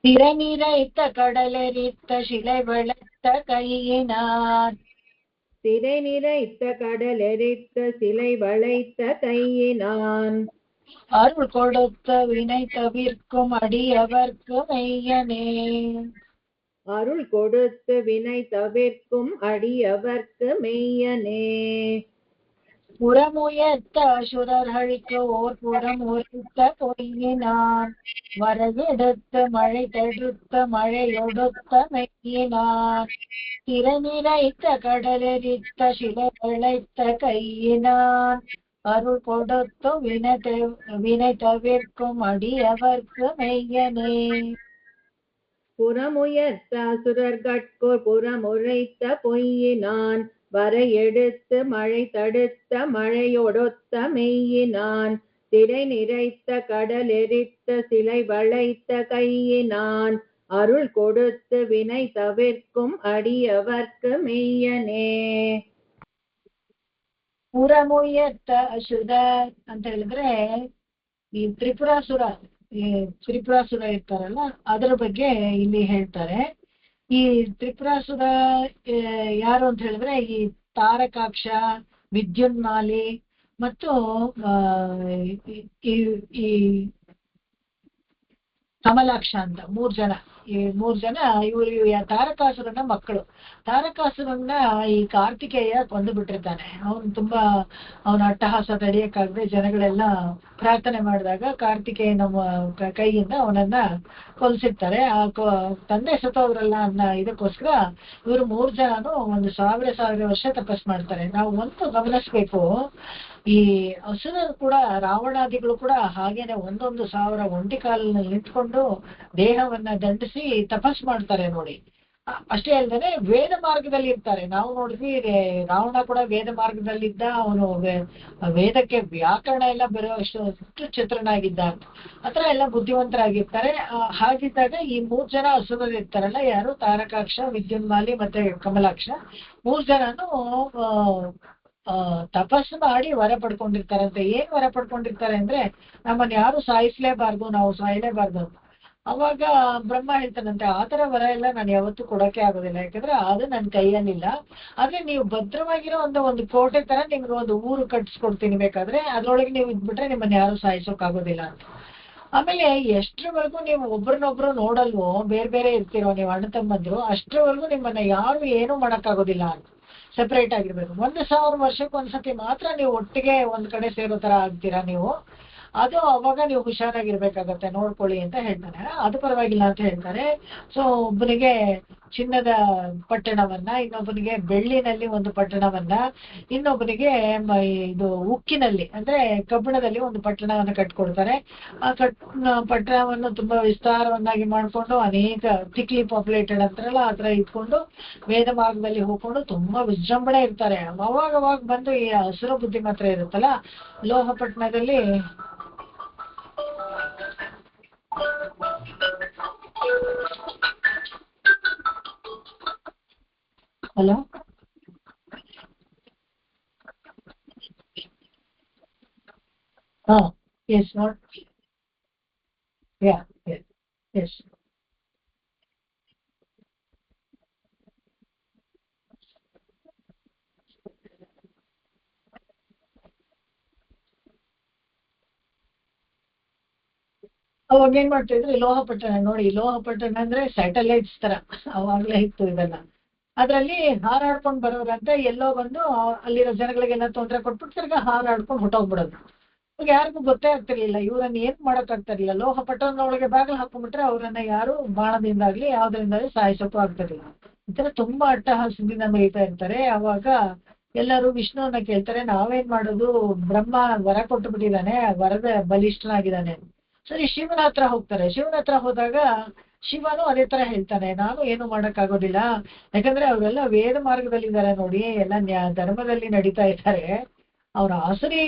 B: திரை நிறைத்த கடலெரித்த சிலை வளர்த்த கையினான்.
C: திரை நிறைத்த கடலெரித்த சிலை வளைத்த கையினான்.
B: அருள் கொடுத்த வினை தவிர்க்கும் அடியவர்க்கு மெய்யனே.
C: அருள் கொடுத்து வினை தவிர்க்கும் அடியவர்க்கு மெய்யனே.
B: புறமுயர்த்த அசுரர்களுக்கு ஓர் புறம் உரைத்த பொய்யினான். வரவெடுத்த மழை தடுத்த மழையொடுத்த மெய்யினான். திரை நிறைத்த கடலெரித்த சிலை வளைத்த கையினான். அருள் கொடுத்து வினை தவிர்க்கும் அடியவர்க்கு மெய்யனே.
C: புறமுயர்த்த அசுரர்கட்கோர் புறமுரைத்த பொய்யினான். வரையெடுத்து மழை தடுத்த மழையொடுத்த மெய்யினான். திரை நிறைத்த கடலெரித்த சிலை வளைத்த கையினான். அருள் கொடுத்து வினை தவிர்க்கும் அடியவர்க்கு மெய்யனே.
B: ಪುರಮುಯ್ಯತ್ತ ಅಶುಧ ಅಂತ ಹೇಳಿದ್ರೆ ಈ ತ್ರಿಪುರಾಸುರ ಇರ್ತಾರಲ್ಲ ಅದರ ಬಗ್ಗೆ ಇಲ್ಲಿ ಹೇಳ್ತಾರೆ. ಈ ತ್ರಿಪುರಾಸುರ ಯಾರು ಅಂತ ಹೇಳಿದ್ರೆ ಈ ತಾರಕಾಕ್ಷ, ವಿದ್ಯುನ್ಮಾಲಿ ಮತ್ತು ಈ ಕಮಲಾಕ್ಷ ಅಂತ ಈ ಮೂರ್ ಜನ ಇವರು ತಾರಕಾಸುರನ ಮಕ್ಕಳು. ತಾರಕಾಸುರನ್ನ ಈ ಕಾರ್ತಿಕೇಯ ಕೊಂದು ಬಿಟ್ಟಿರ್ತಾನೆ. ಅವನ ಅಟ್ಟಹಾಸ ತಡೆಯಕ್ಕಾಗದೆ ಜನಗಳೆಲ್ಲ ಪ್ರಾರ್ಥನೆ ಮಾಡಿದಾಗ ಕಾರ್ತಿಕೇಯನ ಕೈಯಿಂದ ಅವನನ್ನ ಕೊಲ್ಸಿರ್ತಾರೆ. ತಂದೆ ಸತ್ತೋದ್ರಲ್ಲ ಅನ್ನೋ ಇದಕ್ಕೋಸ್ಕರ ಇವರು 3 ಜನನು 1000 ವರ್ಷ ತಪಸ್ ಮಾಡ್ತಾರೆ. ನಾವು ಒಂದು ಗಮನಿಸ್ಬೇಕು, ಈ ಅಸುರರು ಕೂಡ ರಾವಣಾದಿಗಳು ಕೂಡ ಹಾಗೇನೆ 1,000 ಒಂಟಿ ಕಾಲಲ್ಲಿ ನಿಂತ್ಕೊಂಡು ದೇಹವನ್ನ ದಂಡಿಸಿ ತಪಸ್ ಮಾಡ್ತಾರೆ ನೋಡಿ. ಅಷ್ಟೇ ಅಲ್ಲದೆ ವೇದ ಮಾರ್ಗದಲ್ಲಿ ಇರ್ತಾರೆ. ನಾವು ನೋಡಿದ್ವಿ ರಾವಣ ಕೂಡ ವೇದ ಮಾರ್ಗದಲ್ಲಿದ್ದ, ಅವನು ವೇದಕ್ಕೆ ವ್ಯಾಕರಣ ಎಲ್ಲ ಬರೆಯುವಷ್ಟು ಚಿತ್ರನಾಗಿದ್ದ ಅಂತ. ಆತರ ಎಲ್ಲ ಬುದ್ಧಿವಂತರಾಗಿರ್ತಾರೆ. ಹಾಗಿದ್ದಾಗ ಈ 3 ಜನ ಅಸುರರು ಇರ್ತಾರಲ್ಲ, ಯಾರು ತಾರಕಾಕ್ಷ, ವಿದ್ಯುನ್ಮಾಲಿ ಮತ್ತೆ ಕಮಲಾಕ್ಷ, 3 ಜನನು ತಪಸ್ಸು ಮಾಡಿ ವರ ಪಡ್ಕೊಂಡಿರ್ತಾರಂತೆ. ಏನ್ ವರ ಪಡ್ಕೊಂಡಿರ್ತಾರೆ ಅಂದ್ರೆ, ನಮ್ಮನ್ನ ಯಾರು ಸಾಯಿಸ್ಲೇಬಾರ್ದು, ನಾವು ಸಾಯಲೇಬಾರ್ದು ಅಂತ. ಅವಾಗ ಬ್ರಹ್ಮ ಹೇಳ್ತಾನಂತೆ, ಆತರ ವರ ಎಲ್ಲ ನಾನು ಯಾವತ್ತೂ ಕೊಡೋಕೆ ಆಗೋದಿಲ್ಲ, ಯಾಕಂದ್ರೆ ಅದು ನನ್ನ ಕೈಯಲ್ಲಿಲ್ಲ. ಆದ್ರೆ ನೀವು ಭದ್ರವಾಗಿರೋ ಒಂದು ಕೋಟೆ ತರ ನಿಮ್ಗೆ ಒಂದು ಊರು ಕಟ್ಸ್ಕೊಡ್ತೀನಿ, ಬೇಕಾದ್ರೆ ಅದ್ರೊಳಗೆ ನೀವು ಇದ್ಬಿಟ್ರೆ ನಿಮ್ಮನ್ನ ಯಾರು ಸಾಯಿಸೋಕ್ ಆಗೋದಿಲ್ಲ ಅಂತ. ಆಮೇಲೆ ಎಷ್ಟ್ರವರೆಗೂ ನೀವು ಒಬ್ರನ್ನೊಬ್ರು ನೋಡಲ್ವೋ, ಬೇರೆ ಇರ್ತೀರೋ ನೀವು ಅಣ್ಣ ತಮ್ಮಂದ್ರು, ಅಷ್ಟ್ರವರೆಗೂ ನಿಮ್ಮನ್ನ ಯಾರು ಏನೂ ಮಾಡಕ್ಕಾಗೋದಿಲ್ಲ ಅಂತ. ಸೆಪರೇಟ್ ಆಗಿರ್ಬೇಕು. 1,000 ವರ್ಷಕ್ಕೊಂದ್ಸತಿ ಮಾತ್ರ ನೀವು ಒಟ್ಟಿಗೆ ಒಂದ್ ಕಡೆ ಸೇರೋ ತರ ಆಗ್ತೀರಾ ನೀವು. ಅದು ಅವಾಗ ನೀವು ಹುಷಾರಾಗಿರ್ಬೇಕಾಗತ್ತೆ, ನೋಡ್ಕೊಳ್ಳಿ ಅಂತ ಹೇಳ್ತಾನೆ. ಅದು ಪರವಾಗಿಲ್ಲ ಅಂತ ಹೇಳ್ತಾರೆ. ಸೊ ಒಬ್ಬನಿಗೆ ಚಿನ್ನದ ಪಟ್ಟಣವನ್ನ, ಇನ್ನೊಬ್ಬನಿಗೆ ಬೆಳ್ಳಿನಲ್ಲಿ ಒಂದು ಪಟ್ಟಣವನ್ನ, ಇನ್ನೊಬ್ಬನಿಗೆ ಇದು ಉಕ್ಕಿನಲ್ಲಿ ಅಂದ್ರೆ ಕಬ್ಬಿಣದಲ್ಲಿ ಒಂದು ಪಟ್ಟಣವನ್ನ ಕಟ್ಕೊಡ್ತಾರೆ. ಆ ಪಟ್ಟಣವನ್ನು ತುಂಬಾ ವಿಸ್ತಾರವನ್ನಾಗಿ ಮಾಡ್ಕೊಂಡು ಅನೇಕ ಥಿಕ್ಲಿ ಪಾಪ್ಯುಲೇಟೆಡ್ ಅಂತಾರಲ್ಲ ಆ ತರ ಇಟ್ಕೊಂಡು ವೇದ ಮಾರ್ಗದಲ್ಲಿ ಹೋಗ್ಕೊಂಡು ತುಂಬಾ ವಿಜೃಂಭಣೆ ಇರ್ತಾರೆ. ಅವಾಗ ಬಂದು ಈ ಹಸಿರು ಬುದ್ಧಿ ಮಾತ್ರ ಇರುತ್ತಲ್ಲ ಲೋಹಪಟ್ಟಣದಲ್ಲಿ. Hello, yes not, yes. ಅವಾಗ ಏನ್ ಮಾಡ್ತಾ ಇದ್ರು, ಲೋಹಪಟ್ಟಣ ನೋಡಿ. ಲೋಹಪಟ್ಟಣ ಅಂದ್ರೆ ಸ್ಯಾಟಲೈಟ್ಸ್ ತರ ಅವಾಗ್ಲೇ ಇತ್ತು ಇದೆಲ್ಲ. ಅದ್ರಲ್ಲಿ ಹಾರಾಡ್ಕೊಂಡ್ ಬರೋರಂತ ಎಲ್ಲೋ ಬಂದು ಅಲ್ಲಿರೋ ಜನಗಳಿಗೆಲ್ಲ ತೊಂದರೆ ಕೊಟ್ಬಿಟ್ಟು ತಿರ್ಗಾ ಹಾರಾಡ್ಕೊಂಡು ಹೊಟ್ಟೋಗ್ಬಿಡೋದು. ಇವಾಗ ಯಾರಿಗೂ ಗೊತ್ತೇ ಆಗ್ತಿರ್ಲಿಲ್ಲ, ಇವ್ರನ್ನ ಏನ್ ಮಾಡಕ್ ಆಗ್ತಿರ್ಲಿಲ್ಲ. ಲೋಹಪಟ್ಟಣದ ಒಳಗೆ ಬಾಗಿಲು ಹಾಕೊಂಡ್ಬಿಟ್ರೆ ಅವ್ರನ್ನ ಯಾರು ಬಾಣದಿಂದಾಗ್ಲಿ ಯಾವ್ದ್ರಿಂದಾಗ್ಲಿ ಸಾಯಿಸೋಕ್ಕೂ ಆಗ್ತಿರ್ಲಿಲ್ಲ. ಈ ತರ ತುಂಬಾ ಅಟ್ಟಹಾಸದಿಂದ ಮೆರೀತಾ ಇರ್ತಾರೆ. ಅವಾಗ ಎಲ್ಲರೂ ವಿಷ್ಣುವನ್ನ ಕೇಳ್ತಾರೆ, ನಾವೇನ್ ಮಾಡೋದು, ಬ್ರಹ್ಮ ವರ ಕೊಟ್ಟು ಬಿಟ್ಟಿದ್ದಾನೆ, ವರದ ಬಲಿಷ್ಠನಾಗಿದ್ದಾನೆ. ಸರಿ, ಶಿವನ ಹತ್ರ ಹೋಗ್ತಾರೆ. ಶಿವನ ಹತ್ರ ಹೋದಾಗ ಶಿವನು ಅದೇ ತರ ಹೇಳ್ತಾನೆ, ನಾನು ಏನು ಮಾಡಕ್ ಆಗೋದಿಲ್ಲ, ಯಾಕಂದ್ರೆ ಅವರೆಲ್ಲ ವೇದ ಮಾರ್ಗದಲ್ಲಿದ್ದಾರೆ ನೋಡಿ, ಎಲ್ಲ ಧರ್ಮದಲ್ಲಿ ನಡೀತಾ ಇದ್ದಾರೆ. ಅವ್ರ ಆಸರಿ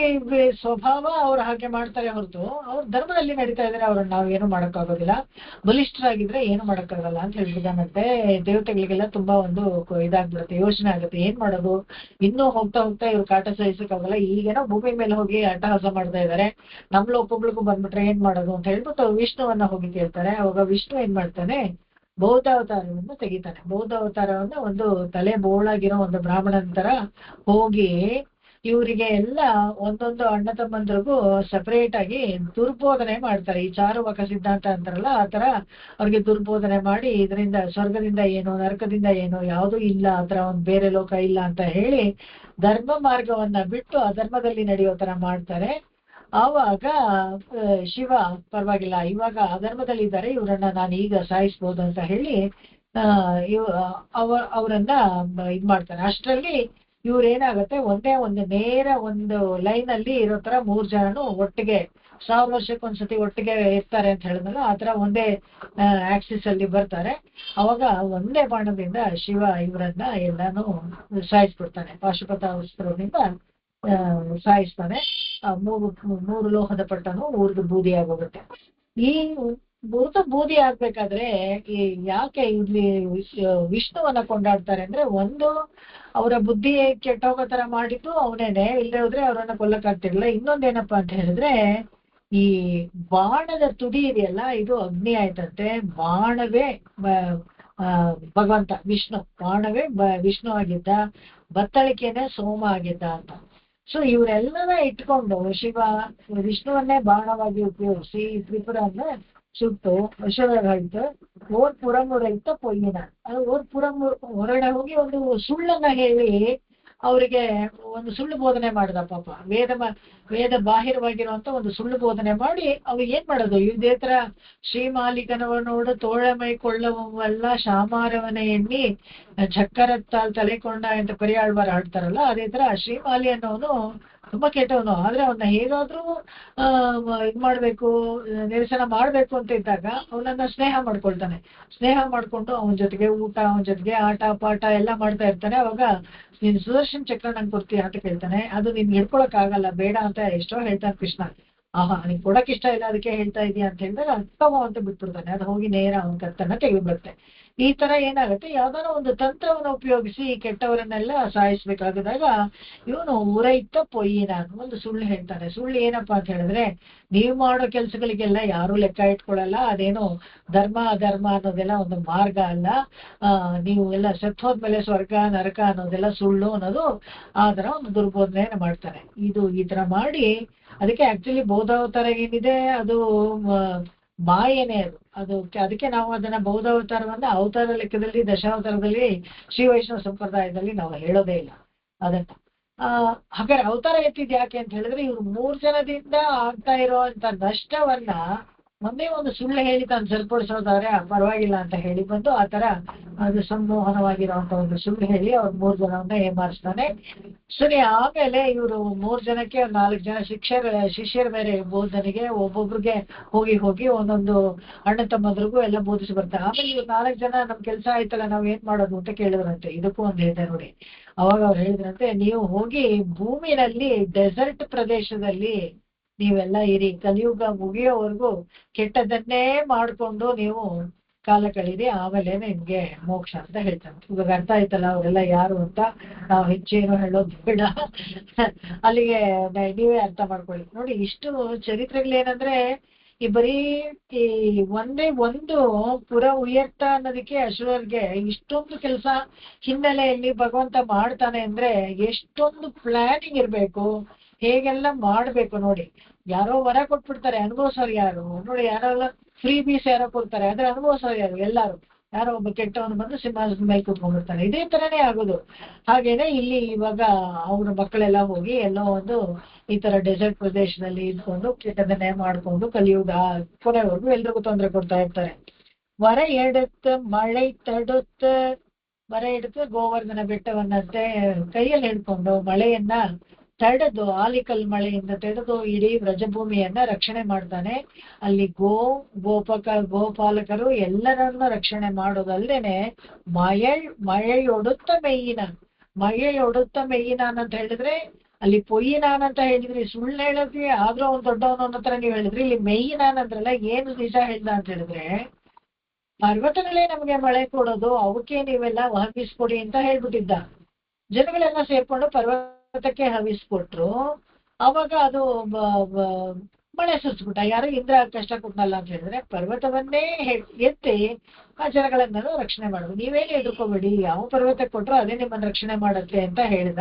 B: ಸ್ವಭಾವ ಅವ್ರು ಹಾಗೆ ಮಾಡ್ತಾರೆ ಹೊರತು ಅವ್ರ ಧರ್ಮದಲ್ಲಿ ನಡೀತಾ ಇದಾರೆ. ಅವ್ರನ್ನ ನಾವೇನು ಮಾಡಕ್ಕಾಗೋದಿಲ್ಲ, ಬಲಿಷ್ಠರಾಗಿದ್ರೆ ಏನು ಮಾಡಕ್ಕಾಗಲ್ಲ ಅಂತ ಹೇಳ್ಬಿದ್ದಾನಂತೆ. ದೇವತೆಗಳಿಗೆಲ್ಲ ತುಂಬಾ ಒಂದು ಇದಾಗ್ಬಿಡುತ್ತೆ, ಯೋಚನೆ ಆಗುತ್ತೆ, ಏನ್ ಮಾಡೋದು, ಇನ್ನೂ ಹೋಗ್ತಾ ಇವ್ರು ಕಾಟ ಸಹಿಸಕ್ಕಾಗಲ್ಲ, ಈಗೇನೋ ಭೂಮಿ ಮೇಲೆ ಹೋಗಿ ಅಟ್ಟಹಾಸ ಮಾಡ್ತಾ ಇದಾರೆ, ನಮ್ ಲೋಕಗಳಿಗೂ ಬಂದ್ಬಿಟ್ರೆ ಏನ್ ಮಾಡೋದು ಅಂತ ಹೇಳ್ಬಿಟ್ಟು ವಿಷ್ಣುವನ್ನ ಹೋಗಿ ಕೇಳ್ತಾರೆ. ಅವಾಗ ವಿಷ್ಣು ಏನ್ ಮಾಡ್ತಾನೆ, ಬೌದ್ಧಾವತಾರವನ್ನು ತೆಗಿತಾನೆ. ಬೌದ್ಧಾವತಾರವನ್ನ ಒಂದು ತಲೆ ಬೋಳಾಗಿರೋ ಒಂದು ಬ್ರಾಹ್ಮಣನ ತರ ಹೋಗಿ ಇವರಿಗೆ ಎಲ್ಲ ಒಂದೊಂದು ಅಣ್ಣ ತಮ್ಮಂದ್ರಿಗೂ ಸಪರೇಟ್ ಆಗಿ ದುರ್ಬೋಧನೆ ಮಾಡ್ತಾರೆ. ಈ ಚಾರುವಾಕ ಸಿದ್ಧಾಂತ ಅಂತಾರಲ್ಲ ಆ ತರ ಅವ್ರಿಗೆ ದುರ್ಬೋಧನೆ ಮಾಡಿ, ಇದರಿಂದ ಸ್ವರ್ಗದಿಂದ ಏನು ನರಕದಿಂದ ಏನು ಯಾವುದೂ ಇಲ್ಲ, ಆ ತರ ಒಂದ್ ಬೇರೆ ಲೋಕ ಇಲ್ಲ ಅಂತ ಹೇಳಿ ಧರ್ಮ ಮಾರ್ಗವನ್ನ ಬಿಟ್ಟು ಅಧರ್ಮದಲ್ಲಿ ನಡೆಯೋ ತರ ಮಾಡ್ತಾರೆ. ಆವಾಗ ಶಿವ ಪರವಾಗಿಲ್ಲ, ಇವಾಗ ಅಧರ್ಮದಲ್ಲಿ ಇದ್ದಾರೆ, ಇವ್ರನ್ನ ನಾನು ಈಗ ಸಾಯಿಸ್ಬೋದು ಅಂತ ಹೇಳಿ ಅವರನ್ನ ಇದ್ ಮಾಡ್ತಾನೆ. ಅಷ್ಟರಲ್ಲಿ ಇವ್ರೇನಾಗತ್ತೆ, ಒಂದೇ ನೇರ ಒಂದು ಲೈನ್ ಅಲ್ಲಿ ಇರೋ ತರ 3 ಜನನು ಒಟ್ಟಿಗೆ 1000 ವರ್ಷಕ್ಕೊಂದ್ಸತಿ ಒಟ್ಟಿಗೆ ಇರ್ತಾರೆ ಅಂತ ಹೇಳಿದ್ನಲ್ಲ, ಆತರ ಒಂದೇ ಆಕ್ಸಿಸ್ ಅಲ್ಲಿ ಬರ್ತಾರೆ. ಅವಾಗ ಒಂದೇ ಬಾಣದಿಂದ ಶಿವ ಇವರನ್ನ ಎಲ್ಲಾನು ಸಾಯಿಸ್ಬಿಡ್ತಾನೆ. ಪಾಶುಪತಾಸ್ತ್ರದಿಂದ ಸಾಯಿಸ್ತಾನೆ. 3 ಲೋಹದ ಪಟ್ಟನು 3 ಬೂದಿ ಆಗೋಗುತ್ತೆ. ಈ ಮೃತ ಬೂದಿ ಆಗ್ಬೇಕಾದ್ರೆ ಈ ಯಾಕೆ ಇಲ್ಲಿ ವಿಷ್ಣುವನ್ನ ಕೊಂಡಾಡ್ತಾರೆ ಅಂದ್ರೆ, ಒಂದು ಅವರ ಬುದ್ಧಿ ಕೆಟ್ಟೋಗೋ ತರ ಮಾಡಿದ್ದು ಅವನೇನೆ, ಇಲ್ಲದೆ ಹೋದ್ರೆ ಅವರನ್ನ ಕೊಲ್ಲಕ್ಕಾಗ್ತಿರ್ಲಿಲ್ಲ. ಇನ್ನೊಂದೇನಪ್ಪಾ ಅಂತ ಹೇಳಿದ್ರೆ, ಈ ಬಾಣದ ತುದಿ ಇದೆಯಲ್ಲ, ಇದು ಅಗ್ನಿ ಆಯ್ತಂತೆ. ಬಾಣವೇ ಭಗವಂತ ವಿಷ್ಣು, ಬಾಣವೇ ವಿಷ್ಣು ಆಗಿದ್ದ, ಬತ್ತಳಿಕೆನೆ ಸೋಮ ಆಗಿದ್ದ ಅಂತ. ಸೊ ಇವರೆಲ್ಲರ ಇಟ್ಕೊಂಡು ಶಿವ ವಿಷ್ಣುವನ್ನೇ ಬಾಣವಾಗಿ ಉಪಯೋಗಿಸಿ ತ್ರಿಪುರನ್ನ ಸುಟ್ಟು ವಶವಾಗಾಯ್ತು. ಓರ್ ಪುರಮುರೈತ ಪೊಯ್ಯಿನ, ಅದು ಓರ್ ಪುರಂ ಹೊರಗಡೆ ಹೋಗಿ ಒಂದು ಸುಳ್ಳನ್ನ ಹೇಳಿ ಅವರಿಗೆ ಒಂದು ಸುಳ್ಳು ಬೋಧನೆ ಮಾಡಿದ ಪಾಪ. ವೇದ ಬಾಹಿರವಾಗಿರುವಂತ ಒಂದು ಸುಳ್ಳು ಬೋಧನೆ ಮಾಡಿ ಅವ್ರು ಏನ್ ಮಾಡೋದು, ಇದೇ ತರ ಶ್ರೀಮಾಲಿಕನವನೋಡು ತೋಳಮೈ ಕೊಳ್ಳವಲ್ಲ ಶಾಮಾರವನ ಎಣ್ಣಿ ಝಕ್ಕರತ್ತಾಲ್ ತಲೆಕೊಂಡ ಅಂತ ಪರಿಯಾಳ್ವಾರ ಹಾಡ್ತಾರಲ್ಲ, ಅದೇ ತರ ಶ್ರೀಮಾಲಿ ಅನ್ನೋನು ತುಂಬಾ ಕೆಟ್ಟವನು. ಆದ್ರೆ ಅವನ್ನ ಹೇಗಾದ್ರೂ ಇದ್ ಮಾಡ್ಬೇಕು, ನಿರಸನ ಮಾಡ್ಬೇಕು ಅಂತ ಇದ್ದಾಗ ಅವನನ್ನ ಸ್ನೇಹ ಮಾಡ್ಕೊಳ್ತಾನೆ. ಸ್ನೇಹ ಮಾಡ್ಕೊಂಡು ಅವನ ಜೊತೆಗೆ ಊಟ, ಅವನ ಜೊತೆಗೆ ಆಟ ಪಾಠ ಎಲ್ಲ ಮಾಡ್ತಾ ಇರ್ತಾನೆ. ಅವಾಗ ನೀನ್ ಸುದರ್ಶನ್ ಚಕ್ರ ನಂಗೆ ಕೊಡ್ತೀಯ ಅಂತ ಕೇಳ್ತಾನೆ. ಅದು ನಿನ್ ಹಿಡ್ಕೊಳಕ್ ಆಗಲ್ಲ, ಬೇಡ ಅಂತ ಎಷ್ಟೋ ಹೇಳ್ತಾನೆ ಕೃಷ್ಣ. ಆಹಾ, ನೀನ್ ಕೊಡಕ್ ಇಷ್ಟ ಇಲ್ಲ ಅದಕ್ಕೆ ಹೇಳ್ತಾ ಇದೀಯ ಅಂತ ಹೇಳಿದಾಗ ತಗೋ ಅಂತ ಬಿಟ್ಬಿಡ್ತಾನೆ. ಅದು ಹೋಗಿ ನೇರ ಅವನ ಕತ್ತನ್ನ ತೆಗೆದ್ಬಿಡುತ್ತೆ. ಈ ತರ ಏನಾಗುತ್ತೆ, ಯಾವ್ದಾರ ಒಂದು ತಂತ್ರವನ್ನು ಉಪಯೋಗಿಸಿ ಕೆಟ್ಟವರನ್ನೆಲ್ಲ ಸಾಯಿಸ್ಬೇಕಾಗದಾಗ ಇವನು ಉರೈತ ಪೊಯ್ಯಿನ ಒಂದು ಸುಳ್ಳು ಹೇಳ್ತಾನೆ. ಸುಳ್ಳು ಏನಪ್ಪಾ ಅಂತ ಹೇಳಿದ್ರೆ, ನೀವು ಮಾಡೋ ಕೆಲ್ಸಗಳಿಗೆಲ್ಲ ಯಾರು ಲೆಕ್ಕ ಇಟ್ಕೊಳಲ್ಲ, ಅದೇನು ಧರ್ಮ ಅಧರ್ಮ ಅನ್ನೋದೆಲ್ಲ ಒಂದು ಮಾರ್ಗ ಅಲ್ಲ, ನೀವು ಎಲ್ಲ ಸತ್ತೋದ್ಮೇಲೆ ಸ್ವರ್ಗ ನರಕ ಅನ್ನೋದೆಲ್ಲ ಸುಳ್ಳು ಅನ್ನೋದು ಆತರ ಒಂದು ದುರ್ಬೋಧನೆಯನ್ನು ಮಾಡ್ತಾನೆ. ಇದು ಈ ತರ ಮಾಡಿ, ಅದಕ್ಕೆ ಆಕ್ಚುಲಿ ಬೌದ್ಧಾವತಾರ ಏನಿದೆ ಅದು ಮಾಯೇನೆ ಅದು. ಅದಕ್ಕೆ ನಾವು ಅದನ್ನ ಬೌದ್ಧಾವತಾರವನ್ನ ಅವತಾರ ಲೆಕ್ಕದಲ್ಲಿ ದಶಾವತಾರದಲ್ಲಿ ಶ್ರೀ ವೈಷ್ಣವ ಸಂಪ್ರದಾಯದಲ್ಲಿ ನಾವು ಹೇಳೋದೇ ಇಲ್ಲ ಅದನ್ನ. ಹಾಗಾದ್ರೆ ಅವತಾರ ಎತ್ತಿದ್ ಯಾಕೆ ಅಂತ ಹೇಳಿದ್ರೆ, ಇವ್ರು 3 ಜನದಿಂದ ಆಗ್ತಾ ಇರೋಂತ ನಷ್ಟವನ್ನ ಒಂದೇ ಒಂದು ಸುಳ್ಳು ಹೇಳಿ ತಾನು ಸರಿಪಡಿಸೋದಾದ್ರೆ ಪರವಾಗಿಲ್ಲ ಅಂತ ಹೇಳಿ ಬಂದು ಆತರ ಅದು ಸಂಮೋಹನವಾಗಿರುವಂತ ಒಂದು ಸುಳ್ಳು ಹೇಳಿ ಅವ್ರು 3 ಜನವನ್ನ ಏಮಾರಿಸ್ತಾನೆ. ಸರಿ, ಆಮೇಲೆ ಇವರು 3 ಜನಕ್ಕೆ 4 ಜನ ಶಿಷ್ಯರ ಬೇರೆ ಬೋಧನೆಗೆ ಒಬ್ಬೊಬ್ರಿಗೆ ಹೋಗಿ ಒಂದೊಂದು ಅಣ್ಣ ತಮ್ಮದ್ರಿಗೂ ಎಲ್ಲ ಬೋಧಿಸಿ ಬರ್ತಾರೆ. ಆಮೇಲೆ ಇವ್ರು 4 ಜನ ನಮ್ ಕೆಲ್ಸ ಆಯ್ತಲ್ಲ, ನಾವ್ ಏನ್ ಮಾಡೋದು ಅಂತ ಕೇಳಿದ್ರಂತೆ. ಇದಕ್ಕೂ ಒಂದು ಹೇಳಿದೆ ನೋಡಿ. ಅವಾಗ ಅವ್ರು ಹೇಳಿದ್ರಂತೆ, ನೀವು ಹೋಗಿ ಭೂಮಿನಲ್ಲಿ ಡೆಸರ್ಟ್ ಪ್ರದೇಶದಲ್ಲಿ ನೀವೆಲ್ಲ ಇರಿ, ಕಲಿಯುಗ ಮುಗಿಯೋವರೆಗೂ ಕೆಟ್ಟದನ್ನೇ ಮಾಡ್ಕೊಂಡು ನೀವು ಕಾಲ ಕಳೀರಿ, ಆಮೇಲೆ ನಿಮ್ಗೆ ಮೋಕ್ಷ ಅಂತ ಹೇಳ್ತಾರೆ. ಇವಾಗ ಅರ್ಥ ಆಯ್ತಲ್ಲ ಅವರೆಲ್ಲ ಯಾರು ಅಂತ. ನಾವು ಹೆಚ್ಚೇನು ಹೇಳೋದು ಬೇಡ, ಅಲ್ಲಿಗೆ ನೀವೇ ಅರ್ಥ ಮಾಡ್ಕೊಳ್ಳಿ. ನೋಡಿ, ಇಷ್ಟು ಚರಿತ್ರೆಗಳೇನಂದ್ರೆ ಈ ಬರೀ ಈ ಒಂದೇ ಒಂದು ಪುರ ಉಯರ್ತ ಅನ್ನೋದಕ್ಕೆ ಅಸುರರ್ಗೆ ಇಷ್ಟೊಂದು ಕೆಲಸ ಹಿನ್ನೆಲೆಯಲ್ಲಿ ಭಗವಂತ ಮಾಡ್ತಾನೆ ಅಂದ್ರೆ ಎಷ್ಟೊಂದು ಪ್ಲಾನಿಂಗ್ ಇರ್ಬೇಕು, ಹೇಗೆಲ್ಲ ಮಾಡ್ಬೇಕು ನೋಡಿ. ಯಾರೋ ವರ ಕೊಟ್ಬಿಡ್ತಾರೆ, ಅನುಭವಿಸೋರು ಯಾರು ನೋಡಿ. ಯಾರೆಲ್ಲ ಫ್ರೀ ಬೀಸ್ ಯಾರೋ ಕೊಡ್ತಾರೆ, ಆದ್ರೆ ಅನುಭವಿಸೋರು ಯಾರು? ಎಲ್ಲಾರು. ಯಾರೋ ಒಬ್ಬ ಕೆಟ್ಟವನು ಬಂದು ಸಿಂಹಾಸನದ ಮೇಲೆ ಕೂತ್ಕೊಂಡ್ಬಿಡ್ತಾನೆ. ಇದೇ ತರನೇ ಆಗೋದು. ಹಾಗೇನೆ ಇಲ್ಲಿ ಇವಾಗ ಅವ್ರ ಮಕ್ಕಳೆಲ್ಲ ಹೋಗಿ ಎಲ್ಲೋ ಒಂದು ಈ ತರ ಡೆಸರ್ಟ್ ಪ್ರದೇಶದಲ್ಲಿ ಇದ್ಕೊಂಡು ಕೆಟ್ಟದನ್ನೇ ಮಾಡ್ಕೊಂಡು ಕಲಿಯುಗ ಕೊನೆವರೆಗೂ ಎಲ್ರಿಗೂ ತೊಂದರೆ ಕೊಡ್ತಾ ಇರ್ತಾರೆ. ವರ ಎಡುತ್ತ ಮಳೆ ತಡುತ್ತ, ವರ ಎಡುತ್ತ ಗೋವರ್ಧನ ಬೆಟ್ಟವನ್ನಂತೆ ಕೈಯಲ್ಲಿ ಹಿಡ್ಕೊಂಡು ಮಳೆಯನ್ನ ತಡೆದು, ಆಲಿಕಲ್ ಮಳೆಯಿಂದ ತಡೆದು ಇಡೀ ವ್ರಜಭೂಮಿಯನ್ನ ರಕ್ಷಣೆ ಮಾಡ್ತಾನೆ. ಅಲ್ಲಿ ಗೋಪಾಲಕರು ಎಲ್ಲರನ್ನ ರಕ್ಷಣೆ ಮಾಡೋದಲ್ದೇನೆ ಮಳೆಯೊಡುತ್ತ ಮೆಯ್ಯಿನಾನ್ ಅಂತ ಹೇಳಿದ್ರೆ, ಅಲ್ಲಿ ಪೊಯ್ಯಿನಾನ್ ಅಂತ ಹೇಳಿದ್ರಿ, ಸುಳ್ಳು ಹೇಳಿದ್ರಿ, ಆದ್ರೂ ಅವ್ನು ದೊಡ್ಡವನು ಅನ್ನೋ ತರ ನೀವು ಹೇಳಿದ್ರಿ. ಇಲ್ಲಿ ಮೆಯ್ಯಿನಾನ್ ಅಂದ್ರಲ್ಲ, ಏನು ನಿಜ ಹೇಳ್ದ ಅಂತ ಹೇಳಿದ್ರೆ, ಪರ್ವತಗಳೇ ನಮ್ಗೆ ಮಳೆ ಕೊಡೋದು, ಅವಕ್ಕೆ ನೀವೆಲ್ಲ ಹಬ್ಬಿಸ್ಕೊಡಿ ಅಂತ ಹೇಳ್ಬಿಟ್ಟಿದ್ದ. ಜನಗಳೆಲ್ಲ ಸೇರ್ಕೊಂಡು ಪರ್ವತಕ್ಕೆ ಹವಿಸ್ಕೊಟ್ರು. ಅವಾಗ ಅದು ಮಳೆ ಸುರಿಸ್ಬಿಟ್ಟ. ಯಾರು ಇಂದ್ರ ಕಷ್ಟ ಕೊಟ್ಟನಲ್ಲ ಅಂತ ಹೇಳಿದ್ರೆ, ಪರ್ವತವನ್ನೇ ಎತ್ತಿ ಆ ಜನಗಳನ್ನೆಲ್ಲ ರಕ್ಷಣೆ ಮಾಡೋದು. ನೀವೇನು ಎದುರ್ಕೋಬೇಡಿ, ಯಾವ ಪರ್ವತಕ್ಕೆ ಕೊಟ್ರು ಅದೇ ನಿಮ್ಮನ್ನ ರಕ್ಷಣೆ ಮಾಡುತ್ತೆ ಅಂತ ಹೇಳಿದ.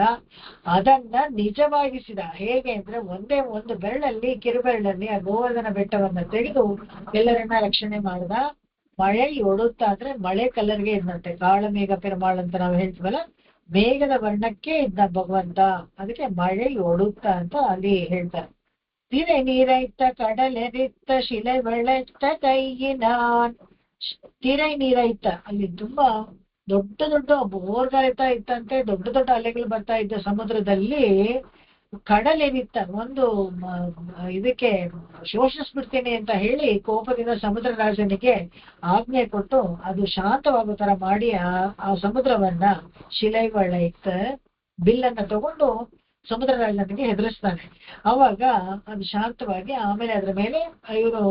B: ಅದನ್ನ ನಿಜವಾಗಿಸಿದ. ಹೇಗೆ ಅಂದ್ರೆ, ಒಂದೇ ಒಂದು ಬೆರಳಲ್ಲಿ, ಕಿರುಬೆರಳಲ್ಲಿ ಆ ಗೋವರ್ಧನ ಬೆಟ್ಟವನ್ನ ತೆಗೆದು ಎಲ್ಲರನ್ನ ರಕ್ಷಣೆ ಮಾಡ್ದ. ಮಳೆ ಒಡುತ್ತಾ ಅಂದ್ರೆ ಮಳೆ ಕಲರ್ಗೆ ಇದ್ದಂತೆ, ಕಾಳಮೇಘ ಪೆರುಮಾಳ್ ಅಂತ ನಾವು ಹೇಳ್ತೀವಲ್ಲ, ಮೇಘದ ವರ್ಣಕ್ಕೆ ಇದ್ದ ಭಗವಂತ. ಅದಕ್ಕೆ ಮಳೆ ಒಡುತ್ತ ಅಂತ ಅಲ್ಲಿ ಹೇಳ್ತಾರೆ. ತಿರೆ ನೀರೈತ ಕಡಲೆರಿತ್ತ ಶಿಲೆ ಬೆಳೆತ್ತ ಕೈಯಿನಾನ್. ತಿರೆ ನೀರೈತ, ಅಲ್ಲಿ ತುಂಬಾ ದೊಡ್ಡ ಬೋರ್ಗರೆತ ಇತ್ತಂತೆ, ದೊಡ್ಡ ಅಲೆಗಳು ಬರ್ತಾ ಇದ್ದ ಸಮುದ್ರದಲ್ಲಿ ಕಡಲೆರಿತ್ತ ಒಂದು ಇದಕ್ಕೆ ಶೋಷಿಸ್ಬಿಡ್ತೇನೆ ಅಂತ ಹೇಳಿ ಕೋಪದಿಂದ ಸಮುದ್ರ ರಾಜನಿಗೆ ಆಜ್ಞೆ ಕೊಟ್ಟು ಅದು ಶಾಂತವಾಗೋ ತರ ಮಾಡಿ ಆ ಸಮುದ್ರವನ್ನ ಶಿಲೈವಳೈತ ಬಿಲ್ಲನ್ನ ತಗೊಂಡು ಸಮುದ್ರ ರಾಜನಿಗೆ ಹೆದರಿಸ್ತಾನೆ. ಅವಾಗ ಅದು ಶಾಂತವಾಗಿ, ಆಮೇಲೆ ಅದ್ರ ಮೇಲೆ ಇವರು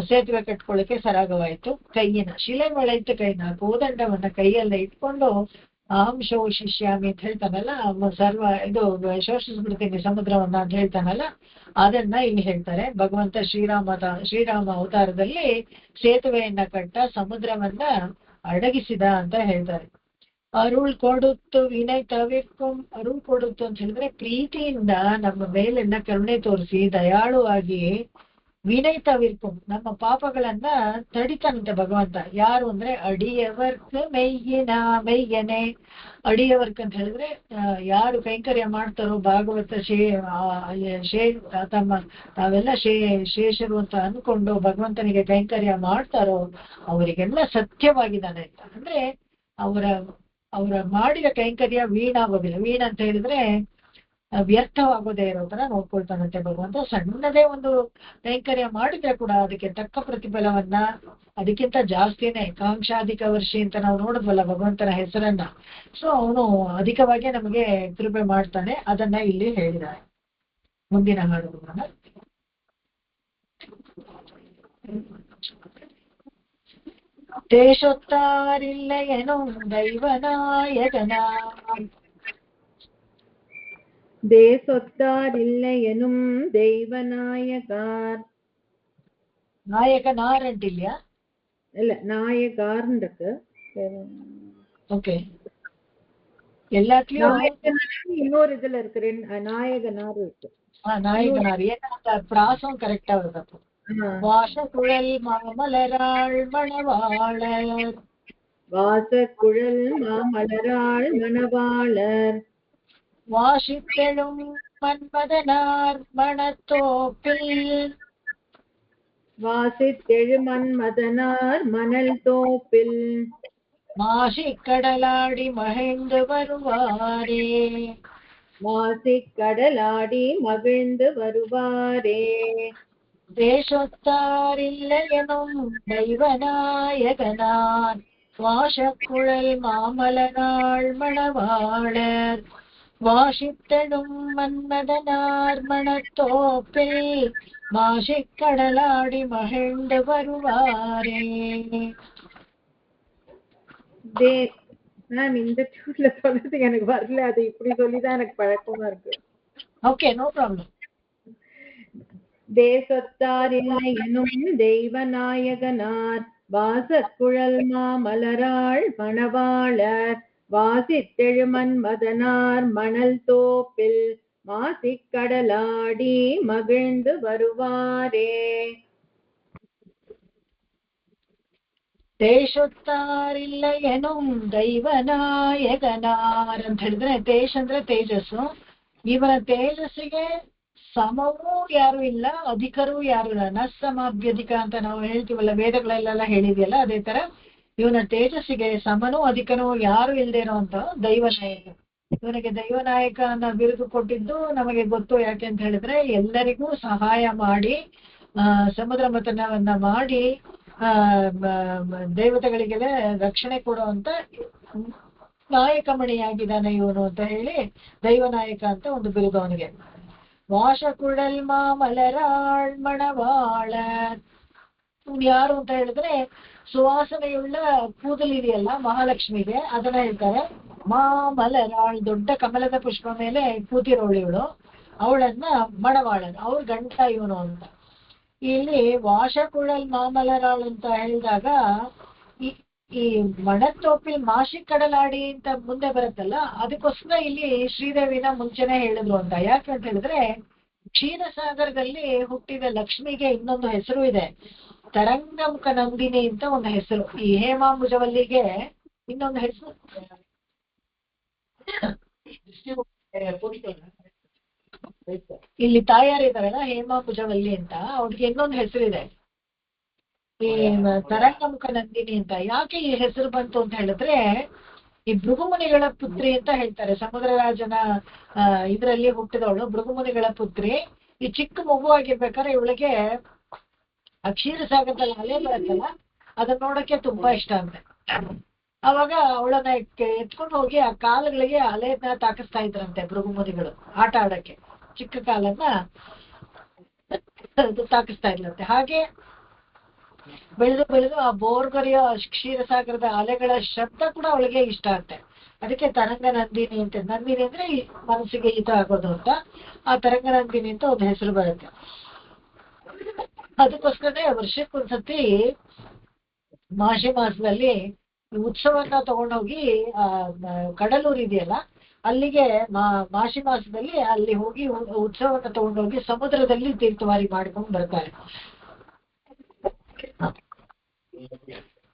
B: ಸೇತುವೆ ಕಟ್ಕೊಳ್ಳಿಕ್ಕೆ ಸರಾಗವಾಯಿತು. ಕೈಯಿನ ಶಿಲೆ ಮೊಳೆಯಿತು ಕೈನ ಕೋದಂಡವನ್ನ ಕೈಯಲ್ಲೇ ಇಟ್ಕೊಂಡು ಅಹಂ ಶೋಷಿಷ್ಯಾಮಿ ಅಂತ ಹೇಳ್ತಾನಲ್ಲ, ಇದು ಶೋಷಿಸ್ಬಿಡ್ತೀನಿ ಸಮುದ್ರವನ್ನ ಅಂತ ಹೇಳ್ತಾನಲ್ಲ, ಅದನ್ನ ಇಲ್ಲಿ ಹೇಳ್ತಾರೆ. ಭಗವಂತ ಶ್ರೀರಾಮ ಅವತಾರದಲ್ಲಿ ಸೇತುವೆಯನ್ನ ಕಟ್ಟ, ಸಮುದ್ರವನ್ನ ಅಡಗಿಸಿದ ಅಂತ ಹೇಳ್ತಾರೆ. ಅರುಳ್ ಕೊಡುತ್ತು ವಿನಯ್ ತವಿರ್ಕುಂ. ಅರುಳ್ ಕೊಡುತ್ತು ಅಂತ ಹೇಳಿದ್ರೆ ಪ್ರೀತಿಯಿಂದ ನಮ್ಮ ಮೇಲೆಲ್ಲ ಕರುಣೆ ತೋರಿಸಿ ದಯಾಳುವಾಗಿ ವಿನಯ್ ತವಿರ್ಕುಂ ನಮ್ಮ ಪಾಪಗಳನ್ನ ತಡಿತಾನಂತೆ ಭಗವಂತ. ಯಾರು ಅಂದ್ರೆ ಅಡಿಯವರ್ಕ್ ಮೆಯ್ಯನೆ. ಅಡಿಯವರ್ಕ್ ಅಂತ ಹೇಳಿದ್ರೆ ಯಾರು ಕೈಂಕರ್ಯ ಮಾಡ್ತಾರೋ, ಭಾಗವತ ತಾವೆಲ್ಲ ಶೇಷರು ಅಂತ ಅನ್ಕೊಂಡು ಭಗವಂತನಿಗೆ ಕೈಂಕರ್ಯ ಮಾಡ್ತಾರೋ ಅವರಿಗೆಲ್ಲ ಸತ್ಯವಾಗಿದ್ದಾನೆ ಅಂತ. ಅಂದ್ರೆ ಅವರ ಮಾಡಿದ ಕೈಂಕರ್ಯ ವೀಣಾಗೋದಿಲ್ಲ. ವೀಣ ಅಂತ ಹೇಳಿದ್ರೆ ವ್ಯರ್ಥವಾಗೋದೇ ಇರೋ ತರ ನೋಡ್ಕೊಳ್ತಾನಂತೆ ಭಗವಂತ. ಸಣ್ಣದೇ ಒಂದು ಕೈಂಕರ್ಯ ಮಾಡಿದ್ರೆ ಕೂಡ ಅದಕ್ಕೆ ತಕ್ಕ ಪ್ರತಿಫಲವನ್ನ, ಅದಕ್ಕಿಂತ ಜಾಸ್ತಿನೇ ಕಾಂಕ್ಷಾಧಿಕ ವರ್ಷಿ ಅಂತ ನಾವು ನೋಡಿದ್ವಲ್ಲ ಭಗವಂತನ ಹೆಸರನ್ನ. ಸೊ ಅವನು ಅಧಿಕವಾಗಿ ನಮಗೆ ಕೃಪೆ ಮಾಡ್ತಾನೆ, ಅದನ್ನ ಇಲ್ಲಿ ಹೇಳಿದ್ದಾರೆ. ಮುಂದಿನ ಹಾಡುಗಳನ್ನ ದೇಶೊತ್ತಾರಿಲ್ಲ ಏನೋ ದೈವನಾಯಕನ.
C: தேசொத்தாரில்லை எனும் தெய்வநாயகார்.
B: நாயகனார்ன்ட்டு இல்லையா?
C: இல்ல, நாயகார்னு இருக்கு.
B: ஓகே, எல்லாத்துலயும்
C: இன்னொரு இதுல இருக்கு நாயகனார் இருக்கு.
B: நாயகனார் ஏன்னா பிராசம் கரெக்டா வருது. வாசகுழல் மாமலராள் மணவாளர்.
C: வாசகுழல் மாமலராள் மணவாளர்.
B: வாசித்தெழும் மன்மதனார் மணத்தோப்பில்.
C: வாசித்தெழு மன்மதனார் மணல் தோப்பில்.
B: மாசிக்கடலாடி மகிழ்ந்து வருவாரே.
C: மாசிக்கடலாடி மகிழ்ந்து வருவாரே.
B: தேசொத்தாரில்லையனும் தெய்வநாயகனார். வாசக்குழல் மாமலனாள் மணவாளர். வாசித்தெழும் மன்மதனார் மணத்தோப்பில். மாசிக்கடலாடி மகிழ்ந்து வருவாரே.
C: மேம் இந்த டியூன்ல சொல்றது எனக்கு வரல, அது இப்படி சொல்லிதான் எனக்கு பழக்கமா இருக்கு.
B: Okay, no problem.
C: தேசொத்தாரில்லை எனும் தெய்வநாயகனார். வாசக்குழல் மாமலராள் மணவாளர். வாசித்தெழு மன்மதனார் மணல் தோப்பில். மாசிக்கடலாடி மகிழ்ந்து வருவாரே.
B: ದೇಶೊತ್ತಾರಿಲ್ಲಯನುಂ ದೈವನಾಯಕನಾರ್ ಅಂತ ಹೇಳಿದ್ರೆ, ದೇಶ ಅಂದ್ರೆ ತೇಜಸ್ಸು. ಇವನ ತೇಜಸ್ಸಿಗೆ ಸಮವೂ ಯಾರು ಇಲ್ಲ, ಅಧಿಕರೂ ಯಾರು ಇಲ್ಲ. ನಸ್ಸಮಾಭ್ಯಧಿಕ ಅಂತ ನಾವು ಹೇಳ್ತೀವಲ್ಲ, ವೇದಗಳೆಲ್ಲ ಹೇಳಿದೆಯಲ್ಲ, ಅದೇ ತರ ಇವನ ತೇಜಸ್ಸಿಗೆ ಸಮನೂ ಅಧಿಕನೂ ಯಾರು ಇಲ್ಲದೆ ಇರೋಂತ ದೈವನಾಯಕ. ಇವನಿಗೆ ದೈವನಾಯಕ ಅನ್ನೋ ಬಿರುದು ಕೊಟ್ಟಿದ್ದು ನಮಗೆ ಗೊತ್ತು. ಯಾಕೆ ಅಂತ ಹೇಳಿದ್ರೆ ಎಲ್ಲರಿಗೂ ಸಹಾಯ ಮಾಡಿ, ಸಮುದ್ರ ಮಥನವನ್ನ ಮಾಡಿ, ದೇವತೆಗಳಿಗೆಲ್ಲ ರಕ್ಷಣೆ ಕೊಡುವಂತ ನಾಯಕ ಮಣಿಯಾಗಿದ್ದಾನೆ ಇವನು ಅಂತ ಹೇಳಿ ದೈವನಾಯಕ ಅಂತ ಒಂದು ಬಿರುದು ಅವನಿಗೆ. ವಾಶಕುಳಲ್ ಮಾಮಲರಾಳ್ ಮಣವಾಳ. ಯಾರು ಅಂತ ಹೇಳಿದ್ರೆ ಸುವಾಸನೆಯುಳ್ಳ ಕೂದಲಿದೆಯಲ್ಲ ಮಹಾಲಕ್ಷ್ಮಿಗೆ, ಅದನ್ನ ಹೇಳ್ತಾರೆ. ಮಾಮಲರಾಳ್, ದೊಡ್ಡ ಕಮಲದ ಪುಷ್ಪ ಮೇಲೆ ಕೂತಿರೋಳು ಇವಳು, ಅವಳನ್ನ ಮಣವಾಳನ್, ಅವ್ರ ಗಂಟ ಇವನು ಅಂತ. ಇಲ್ಲಿ ವಾಶಕುಳಲ್ ಮಾಮಲರಾಳ್ ಅಂತ ಹೇಳಿದಾಗ ಈ ಮಣತ್ತೋಪಿಲ್ ಮಾಶಿ ಕಡಲಾಡಿ ಅಂತ ಮುಂದೆ ಬರುತ್ತಲ್ಲ, ಅದಕ್ಕೋಸ್ಕರ ಇಲ್ಲಿ ಶ್ರೀದೇವಿನ ಮುಂಚೆನೆ ಹೇಳಿದ್ರು ಅಂತ. ಯಾಕೆ ಅಂತ ಹೇಳಿದ್ರೆ ಕ್ಷೀರಸಾಗರದಲ್ಲಿ ಹುಟ್ಟಿದ ಲಕ್ಷ್ಮಿಗೆ ಇನ್ನೊಂದು ಹೆಸರು ಇದೆ, ತರಂಗಮುಖ ನಂದಿನಿ ಅಂತ ಒಂದು ಹೆಸರು. ಈ ಹೇಮಾಂಬುಜವಲ್ಲಿಗೆ ಇನ್ನೊಂದು ಹೆಸರು ಇಲ್ಲಿ ತಾಯಾರಿದಾರಲ್ಲ ಹೇಮಾಂಬುಜವಲ್ಲಿ ಅಂತ, ಅವ್ರಿಗೆ ಇನ್ನೊಂದು ಹೆಸರಿದೆ, ಈ ತರಂಗಮುಖ ನಂದಿನಿ ಅಂತ. ಯಾಕೆ ಈ ಹೆಸರು ಬಂತು ಅಂತ ಹೇಳಿದ್ರೆ, ಈ ಭೃಗುಮುನಿಗಳ ಪುತ್ರಿ ಅಂತ ಹೇಳ್ತಾರೆ. ಸಮುದ್ರ ರಾಜನ ಇದರಲ್ಲಿ ಹುಟ್ಟಿದವಳು ಭೃಗುಮುನಿಗಳ ಪುತ್ರಿ. ಈ ಚಿಕ್ಕ ಮಗುವಾಗಿರ್ಬೇಕಾದ್ರೆ ಇವಳಿಗೆ ಆ ಕ್ಷೀರಸಾಗರದಲ್ಲಿ ಅಲೆ ಬರುತ್ತಲ್ಲ, ಅದನ್ನ ನೋಡಕ್ಕೆ ತುಂಬಾ ಇಷ್ಟ ಅಂತೆ. ಅವಾಗ ಅವಳನ್ನ ಎತ್ಕೊಂಡು ಹೋಗಿ ಆ ಕಾಲುಗಳಿಗೆ ಅಲೆಯನ್ನ ತಾಕಿಸ್ತಾ ಇದ್ರಂತೆ ಭೃಗುಮುನಿಗಳು, ಆಟ ಆಡಕ್ಕೆ ಚಿಕ್ಕ ಕಾಲನ್ನ ತಾಕಿಸ್ತಾ ಇದ್ರಂತೆ. ಹಾಗೆ ಬೆಳೆದು ಬೆಳೆದು ಆ ಬೋರ್ಗರಿಯೋ ಕ್ಷೀರಸಾಗರದ ಅಲೆಗಳ ಶಬ್ದ ಕೂಡ ಅವಳಿಗೆ ಇಷ್ಟ ಅಂತೆ. ಅದಕ್ಕೆ ತರಂಗ ನಂದಿನಿ ಅಂತ. ನಂದಿನಿ ಅಂದ್ರೆ ಈ ಮನಸ್ಸಿಗೆ ಹಿತ ಆಗೋದು ಅಂತ. ಆ ತರಂಗ ನಂದಿನಿ ಅಂತ ಒಂದು ಹೆಸರು ಬರುತ್ತೆ. ಅದಕ್ಕೋಸ್ಕರನೇ ವರ್ಷಕ್ಕೊಂದ್ಸತಿ ಮಾಸಿ ಮಾಸದಲ್ಲಿ ಉತ್ಸವನ್ನ ತಗೊಂಡೋಗಿ ಕಡಲೂರು ಇದೆಯಲ್ಲ ಅಲ್ಲಿಗೆ ಮಾಸಿ ಮಾಸದಲ್ಲಿ ಅಲ್ಲಿ ಹೋಗಿ ಉತ್ಸವನ್ನ ತಗೊಂಡೋಗಿ ಸಮುದ್ರದಲ್ಲಿ ತೀರ್ಥವಾರಿ ಮಾಡ್ಕೊಂಡು ಬರ್ತಾರೆ.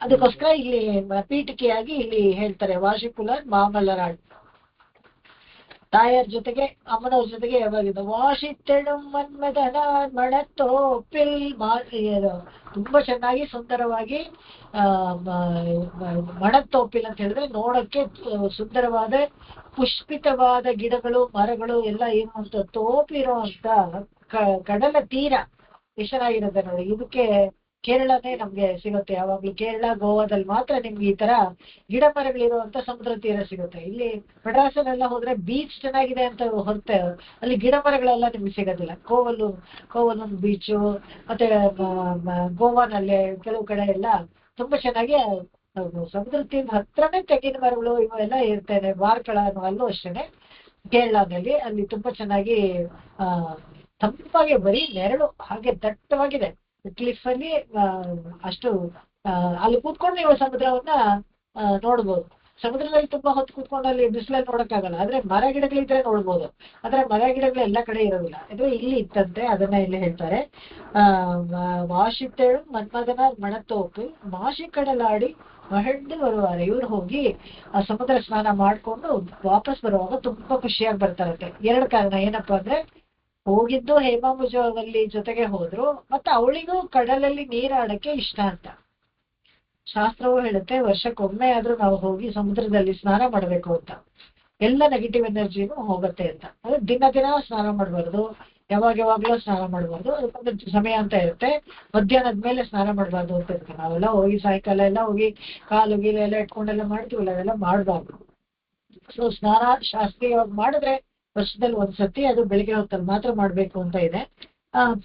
B: ಅದಕ್ಕೋಸ್ಕರ ಇಲ್ಲಿ ಪೀಠಿಕೆಯಾಗಿ ಇಲ್ಲಿ ಹೇಳ್ತಾರೆ ವಾಶಿಕುಲ ಮಾಮಲ್ಲರಾಳ್ ತಾಯರ್ ಜೊತೆಗೆ ಅಮ್ಮನವ್ರ ಜೊತೆಗೆ ಯಾವಾಗಿದ್ದು ವಾಶಿತ್ತೆಳು ಮನ್ಮದನ ಮಣತ್ತೋಪಿಲ್ ತುಂಬಾ ಚೆನ್ನಾಗಿ ಸುಂದರವಾಗಿ ಮಣತ್ತೋಪಿಲ್ ಅಂತ ಹೇಳಿದ್ರೆ ನೋಡಕ್ಕೆ ಸುಂದರವಾದ ಪುಷ್ಪಿತವಾದ ಗಿಡಗಳು ಮರಗಳು ಎಲ್ಲ ಏನು ಅಂತ ತೋಪಿರೋ ಅಂತ ಕಡಲ ತೀರ ಎಷ್ಟು ಚೆನ್ನಾಗಿರುತ್ತೆ ನೋಡಿ. ಇದಕ್ಕೆ ಕೇರಳನೇ ನಮ್ಗೆ ಸಿಗುತ್ತೆ. ಯಾವಾಗ್ಲೂ ಕೇರಳ ಗೋವಾದಲ್ಲಿ ಮಾತ್ರ ನಿಮ್ಗೆ ಈ ತರ ಗಿಡ ಮರಗಳಿರುವಂತ ಸಮುದ್ರ ತೀರ ಸಿಗುತ್ತೆ. ಇಲ್ಲಿ ಮಡ್ರಾಸಲ್ಲೆಲ್ಲ ಹೋದ್ರೆ ಬೀಚ್ ಚೆನ್ನಾಗಿದೆ ಅಂತ ಹೊರತೆ ಅಲ್ಲಿ ಗಿಡ ಮರಗಳೆಲ್ಲ ನಿಮ್ಗೆ ಸಿಗೋದಿಲ್ಲ. ಕೋವಲೂನ್ ಬೀಚು ಮತ್ತೆ ಗೋವಾನಲ್ಲಿ ಕೆಲವು ಕಡೆ ಎಲ್ಲ ತುಂಬಾ ಚೆನ್ನಾಗಿ ಸಮುದ್ರ ತೀರದ ಹತ್ರನೇ ತೆಂಗಿನ ಮರಗಳು ಇವೆಲ್ಲ ಇರ್ತೇನೆ. ಬಾರ್ಕಳ ಅಲ್ಲೂ ಅಷ್ಟೇನೆ ಕೇರಳದಲ್ಲಿ ಅಲ್ಲಿ ತುಂಬಾ ಚೆನ್ನಾಗಿ ತಂಪಾಗಿ ಬರೀ ನೆರಳು ಹಾಗೆ ದಟ್ಟವಾಗಿದೆ ಕ್ಲಿಫ್ ಅಲ್ಲಿ. ಅಷ್ಟು ಅಲ್ಲಿ ಕೂತ್ಕೊಂಡು ನೀವು ಸಮುದ್ರವನ್ನ ನೋಡ್ಬೋದು. ಸಮುದ್ರದಲ್ಲಿ ತುಂಬಾ ಹೊತ್ತು ಕೂತ್ಕೊಂಡು ಅಲ್ಲಿ ಬಿಸಿಲಲ್ಲಿ ನೋಡಕ್ಕಾಗಲ್ಲ. ಆದ್ರೆ ಮರ ಗಿಡಗಳಿದ್ರೆ ನೋಡ್ಬೋದು. ಆದ್ರೆ ಮರ ಗಿಡಗಳು ಎಲ್ಲ ಕಡೆ ಇರೋದಿಲ್ಲ. ಇದು ಇಲ್ಲಿ ಇತ್ತಂತೆ, ಅದನ್ನ ಇಲ್ಲಿ ಹೇಳ್ತಾರೆ. ವಾಶಿತ್ತೇಳು ಮನ್ಮದನ ಮಣತೋಪು ಮಾಶಿ ಕಡಲಾಡಿ ಮಹಡ್ದು ಬರುವಾರೆ. ಇವ್ರು ಹೋಗಿ ಆ ಸಮುದ್ರ ಸ್ನಾನ ಮಾಡ್ಕೊಂಡು ವಾಪಸ್ ಬರುವಾಗ ತುಂಬಾ ಖುಷಿಯಾಗಿ ಬರ್ತಾರಂತೆ. ಎರಡು ಕಾರಣ ಏನಪ್ಪಾ ಅಂದ್ರೆ ಹೋಗಿದ್ದು ಹೇಮಾಂಬುಜವಲ್ಲಿ ಜೊತೆಗೆ ಹೋದ್ರು ಮತ್ತೆ ಅವಳಿಗೂ ಕಡಲಲ್ಲಿ ನೀರಾಡಕ್ಕೆ ಇಷ್ಟ ಅಂತ. ಶಾಸ್ತ್ರವೂ ಹೇಳುತ್ತೆ ವರ್ಷಕ್ಕೊಮ್ಮೆ ಆದ್ರೂ ನಾವು ಹೋಗಿ ಸಮುದ್ರದಲ್ಲಿ ಸ್ನಾನ ಮಾಡ್ಬೇಕು ಅಂತ. ಎಲ್ಲ ನೆಗೆಟಿವ್ ಎನರ್ಜಿನೂ ಹೋಗುತ್ತೆ ಅಂತ. ಅಂದ್ರೆ ದಿನ ಸ್ನಾನ ಮಾಡಬಾರ್ದು, ಯಾವಾಗ್ಲೂ ಸ್ನಾನ ಮಾಡಬಾರ್ದು. ಅದಕ್ಕೊಂದು ಸಮಯ ಅಂತ ಇರುತ್ತೆ. ಮಧ್ಯಾಹ್ನದ ಮೇಲೆ ಸ್ನಾನ ಮಾಡಬಾರ್ದು ಅಂತ ಇರುತ್ತೆ. ನಾವೆಲ್ಲ ಹೋಗಿ ಸಾಯಂಕಾಲ ಎಲ್ಲ ಹೋಗಿ ಕಾಲು ಗೀಲು ಎಲ್ಲ ಇಟ್ಕೊಂಡೆಲ್ಲ ಮಾಡ್ತೀವಲ್ಲ, ಅದೆಲ್ಲ ಮಾಡಬಾರ್ದು. ಸೊ ಸ್ನಾನ ಶಾಸ್ತ್ರೀಯವಾಗಿ ಮಾಡಿದ್ರೆ ವರ್ಷದಲ್ಲಿ ಒಂದ್ಸತಿ, ಅದು ಬೆಳಿಗ್ಗೆ ಹೊತ್ತಲ್ಲಿ ಮಾತ್ರ ಮಾಡ್ಬೇಕು ಅಂತ ಇದೆ.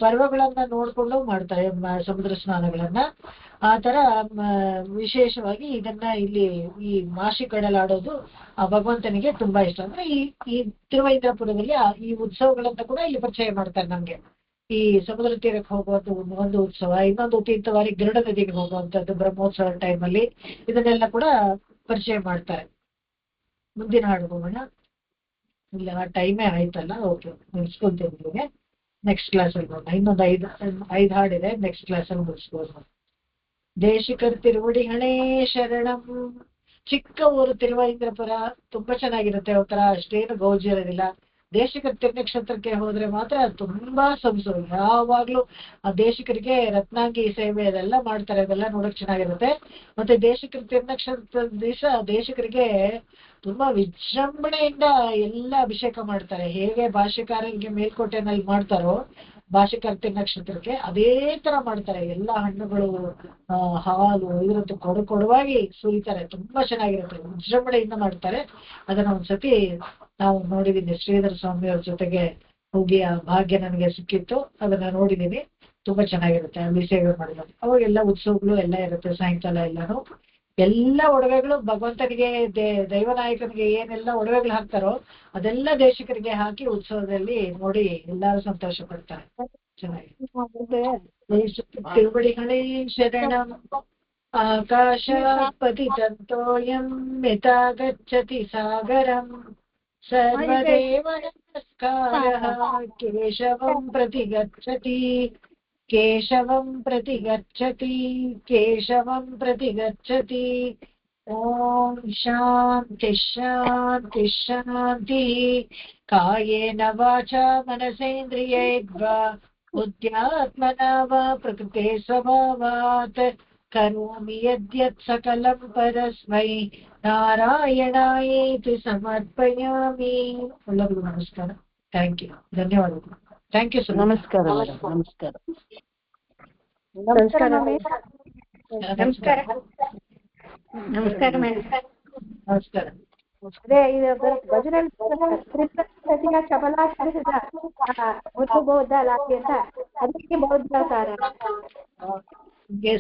B: ಪರ್ವಗಳನ್ನ ನೋಡ್ಕೊಂಡು ಮಾಡ್ತಾರೆ ಸಮುದ್ರ ಸ್ನಾನಗಳನ್ನ. ಆ ತರ ವಿಶೇಷವಾಗಿ ಇದನ್ನ ಇಲ್ಲಿ ಈ ಮಾಸಿ ಕಡಲಾಡೋದು ಆ ಭಗವಂತನಿಗೆ ತುಂಬಾ ಇಷ್ಟ. ಅಂದ್ರೆ ಈ ತಿರುವೈಂದ್ರಪುರದಲ್ಲಿ ಈ ಉತ್ಸವಗಳನ್ನ ಕೂಡ ಇಲ್ಲಿ ಪರಿಚಯ ಮಾಡ್ತಾರೆ ನಮ್ಗೆ. ಈ ಸಮುದ್ರ ತೀರಕ್ಕೆ ಹೋಗುವಂತ ಒಂದು ಉತ್ಸವ, ಇನ್ನೊಂದು ತೀರ್ಥವಾರಿ ಗರುಡ ನದಿಗೆ ಹೋಗುವಂತದ್ದು ಬ್ರಹ್ಮೋತ್ಸವ ಟೈಮಲ್ಲಿ, ಇದನ್ನೆಲ್ಲ ಕೂಡ ಪರಿಚಯ ಮಾಡ್ತಾರೆ. ಮುಂದಿನ ಹಾಡು ಹೋಗೋಣ. ಇಲ್ಲ ಟೈಮೇ ಆಯ್ತಲ್ಲ. ಓಕೆ, ಮುಗಿಸ್ಕೊಂತೀನಿ. ನೆಕ್ಸ್ಟ್ ಕ್ಲಾಸಲ್ಲಿ ನೋಡೋಣ. ಇನ್ನೊಂದು ಐದು ಹಾಡಿದೆ, ನೆಕ್ಸ್ಟ್ ಕ್ಲಾಸಲ್ಲಿ ಮುಗಿಸ್ಬೋದು. ದೇಶಿಕರ್ ತಿರುವಡಿ ಹಣೇ ಶರಣಂ. ಚಿಕ್ಕ ಊರು ತಿರುವೈಂದ್ರಪುರ, ತುಂಬಾ ಚೆನ್ನಾಗಿರುತ್ತೆ. ಒಂಥರ ಅಷ್ಟೇನು ಗೌಜಿ ಇರೋದಿಲ್ಲ. ದೇಶಿಕರ್ ತಿರುನಕ್ಷತ್ರಕ್ಕೆ ಹೋದ್ರೆ ಮಾತ್ರ ತುಂಬಾ ಸೊಗಸು. ಯಾವಾಗ್ಲೂ ಆ ದೇಶಿಕರಿಗೆ ರತ್ನಾಂಗಿ ಸೇವೆ ಅದೆಲ್ಲ ಮಾಡ್ತಾರೆ, ಅದೆಲ್ಲ ನೋಡಕ್ ಚೆನ್ನಾಗಿರುತ್ತೆ. ಮತ್ತೆ ದೇಶಿಕರ ತಿರುನಕ್ಷತ್ರದ ದಿವಸ ದೇಶಿಕರಿಗೆ ತುಂಬಾ ವಿಜೃಂಭಣೆಯಿಂದ ಎಲ್ಲ ಅಭಿಷೇಕ ಮಾಡ್ತಾರೆ. ಹೇಗೆ ಭಾಷ್ಯಕಾರರಿಗೆ ಮೇಲ್ಕೋಟೆನಲ್ಲಿ ಮಾಡ್ತಾರೋ ಭಾಷಿಕರ ತಿರುನಕ್ಷತ್ರಕ್ಕೆ, ಅದೇ ತರ ಮಾಡ್ತಾರೆ. ಎಲ್ಲ ಹಣ್ಣುಗಳು ಹಾಲು ಇದ್ರದ್ದು ಕೊಡುವಾಗಿ ಸುರಿತಾರೆ. ತುಂಬಾ ಚೆನ್ನಾಗಿರುತ್ತೆ, ವಿಜೃಂಭಣೆಯಿಂದ ಮಾಡ್ತಾರೆ. ಅದನ್ನ ಒಂದ್ಸತಿ ನಾವು ನೋಡಿದೀನಿ. ಶ್ರೀಧರ ಸ್ವಾಮಿ ಅವ್ರ ಜೊತೆಗೆ ಹೋಗಿ ಆ ಭಾಗ್ಯ ನನಗೆ ಸಿಕ್ಕಿತ್ತು, ಅದನ್ನ ನೋಡಿದೀನಿ. ತುಂಬಾ ಚೆನ್ನಾಗಿರುತ್ತೆ ಅಲ್ಲಿ ಸೇವೆ ಮಾಡೋದು. ಅವಾಗೆಲ್ಲ ಉತ್ಸವಗಳು ಎಲ್ಲ ಇರುತ್ತೆ ಸಾಯಂಕಾಲ ಎಲ್ಲಾನು. ಎಲ್ಲ ಒಡವೆಗಳು ಭಗವಂತನಿಗೆ ದೈವನಾಯಕನಿಗೆ ಏನೆಲ್ಲ ಒಡವೆಗಳು ಹಾಕ್ತಾರೋ ಅದೆಲ್ಲ ದೇಶಿಕರಿಗೆ ಹಾಕಿ ಉತ್ಸವದಲ್ಲಿ ನೋಡಿ ಎಲ್ಲಾರು ಸಂತೋಷ ಪಡ್ತಾರೆ. ಚೆನ್ನಾಗಿ ತಿರುವಡಿ ಹಣೇ ಶರಣಂ. ಆಕಾಶಾತ್ಪತಿ ತಂತೋಯಂ ಯಥಾ ಗಚ್ಚತಿ ಸಾಗರಂ. ಸರ್ವದೇವ ನಮಸ್ಕಾರಃ ಕೇಶವಂ ಪ್ರತಿ ಗಚ್ಚತಿ. ಕೇಶವಂ ಪ್ರತಿ ಗಚ್ಚತಿ, ಕೇಶವಂ ಪ್ರತಿ ಗಚ್ಚತಿ. ಓಂ ಶಾಂತಿ ಶಾಂತಿ ಶಾಂತಿ. ಕಾಯೇನ ವಾಚಾ ಮನಸೇಂದ್ರಿಯೈರ್ವಾ ಬುದ್ಧ್ಯಾತ್ಮನಾ ವಾ ಪ್ರಕೃತೆ ಸ್ವಭಾವಾತ್ ಕರೋಮಿ ಯದ್ಯತ್ ಸಕಲಂ ಪರಸ್ಮೈ ನಾರಾಯಣಾಯೇತಿ ಸಮರ್ಪಯಾಮಿ. ಎಲ್ಲರಿಗೂ ನಮಸ್ಕಾರ. ಥ್ಯಾಂಕ್ ಯು, ಧನ್ಯವಾದಗಳು. Thank you sir.
A: ನಮಸ್ಕಾರ ಮೇಡಮ್. ನಮಸ್ಕಾರ.
C: ನಮಸ್ಕಾರ ನಮಸ್ಕಾರ ನಮಸ್ಕಾರ ಮೇಡಮ್.
B: ನಮಸ್ಕಾರ.
C: ಅದೇ ಇದು ಭಜನಲ್ಲಿ ಚಪಲಾಶ್ರಯದ ಒಂದು ಬೌದ್ಧ ಲಾಭ್ಯತ ಅದಕ್ಕೆ ಬೌದ್ಧ ಸಾರ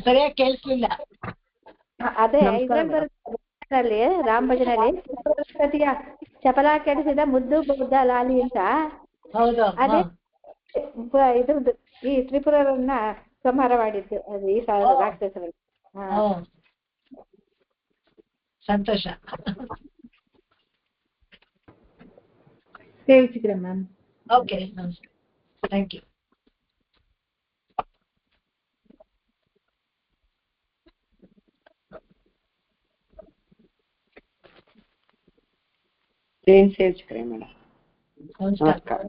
B: ಸರಿಯಾಗಿ ಕೇಳಿಸ್ಲಿಲ್ಲ.
C: ಅದೇ ಇದ್ರಲ್ಲಿ ಬರುತ್ತೆ ರಾಮ್ ಭಜನಲ್ಲಿ ಸರಸ್ವತಿಯ ಚಪಲ ಕೆಡಿಸಿದ ಮುದ್ದು ಬುದ್ಧ ಲಾಲಿ ಅಂತ.
B: ಹೌದು.
C: ಅದೇ ಇದ್ರದ್ದು ಈ ತ್ರಿಪುರರನ್ನ ಸಂಹಾರ ಮಾಡಿದ್ದು ಅದು ಈ ರಾಕ್ಷಸರು.
B: ಸಂತೋಷ.
C: ಸೇವಿಸಿದ್ರೆ ಮ್ಯಾಮ್.
B: Okay, thank you.
D: ಏನ್ ಸೇವಿಸ್ಕ್ರೆ ಮೇಡಮ್.
B: ನಮಸ್ಕಾರ.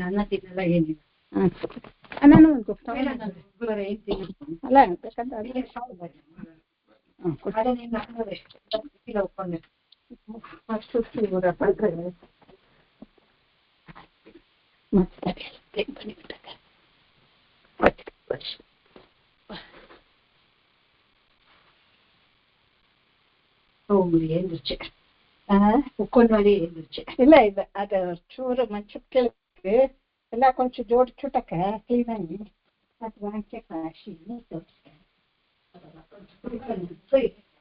D: ಅನ್ನ ತಿನ್ನಲ್ಲ ಏನಿಲ್ಲ. ನಾನು ಏನ್ ರುಚಿ ಉಕ್ಕೊಂಡ್ ಮಾಡಿ ಏನ್ ರುಚಿ ಇಲ್ಲ ಇಲ್ಲ. ಅದು ಚೂರು ಮಂಚದ ಕೆಳಗೆ ಎಲ್ಲ ಕೊಂಚ ಜೋಡ್ ಚುಟಕ ಕ್ಲೀನಾಗಿ ಅದು ಹಾಕಿ ಕಾಶಿ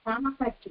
D: ಸಾಮಾನು ಹಾಕಿ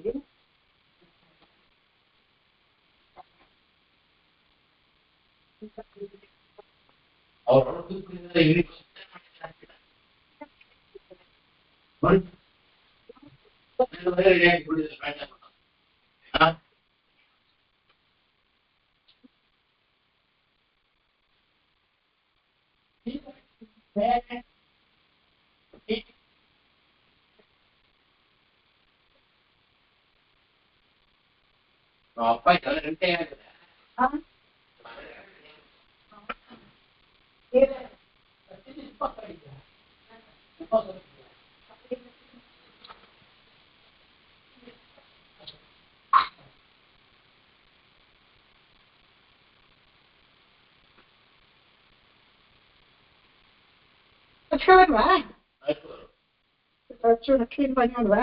D: ಚೂರು ಕ್ಲೀನ್ ಮಾಡಿ ನೋಡುವ.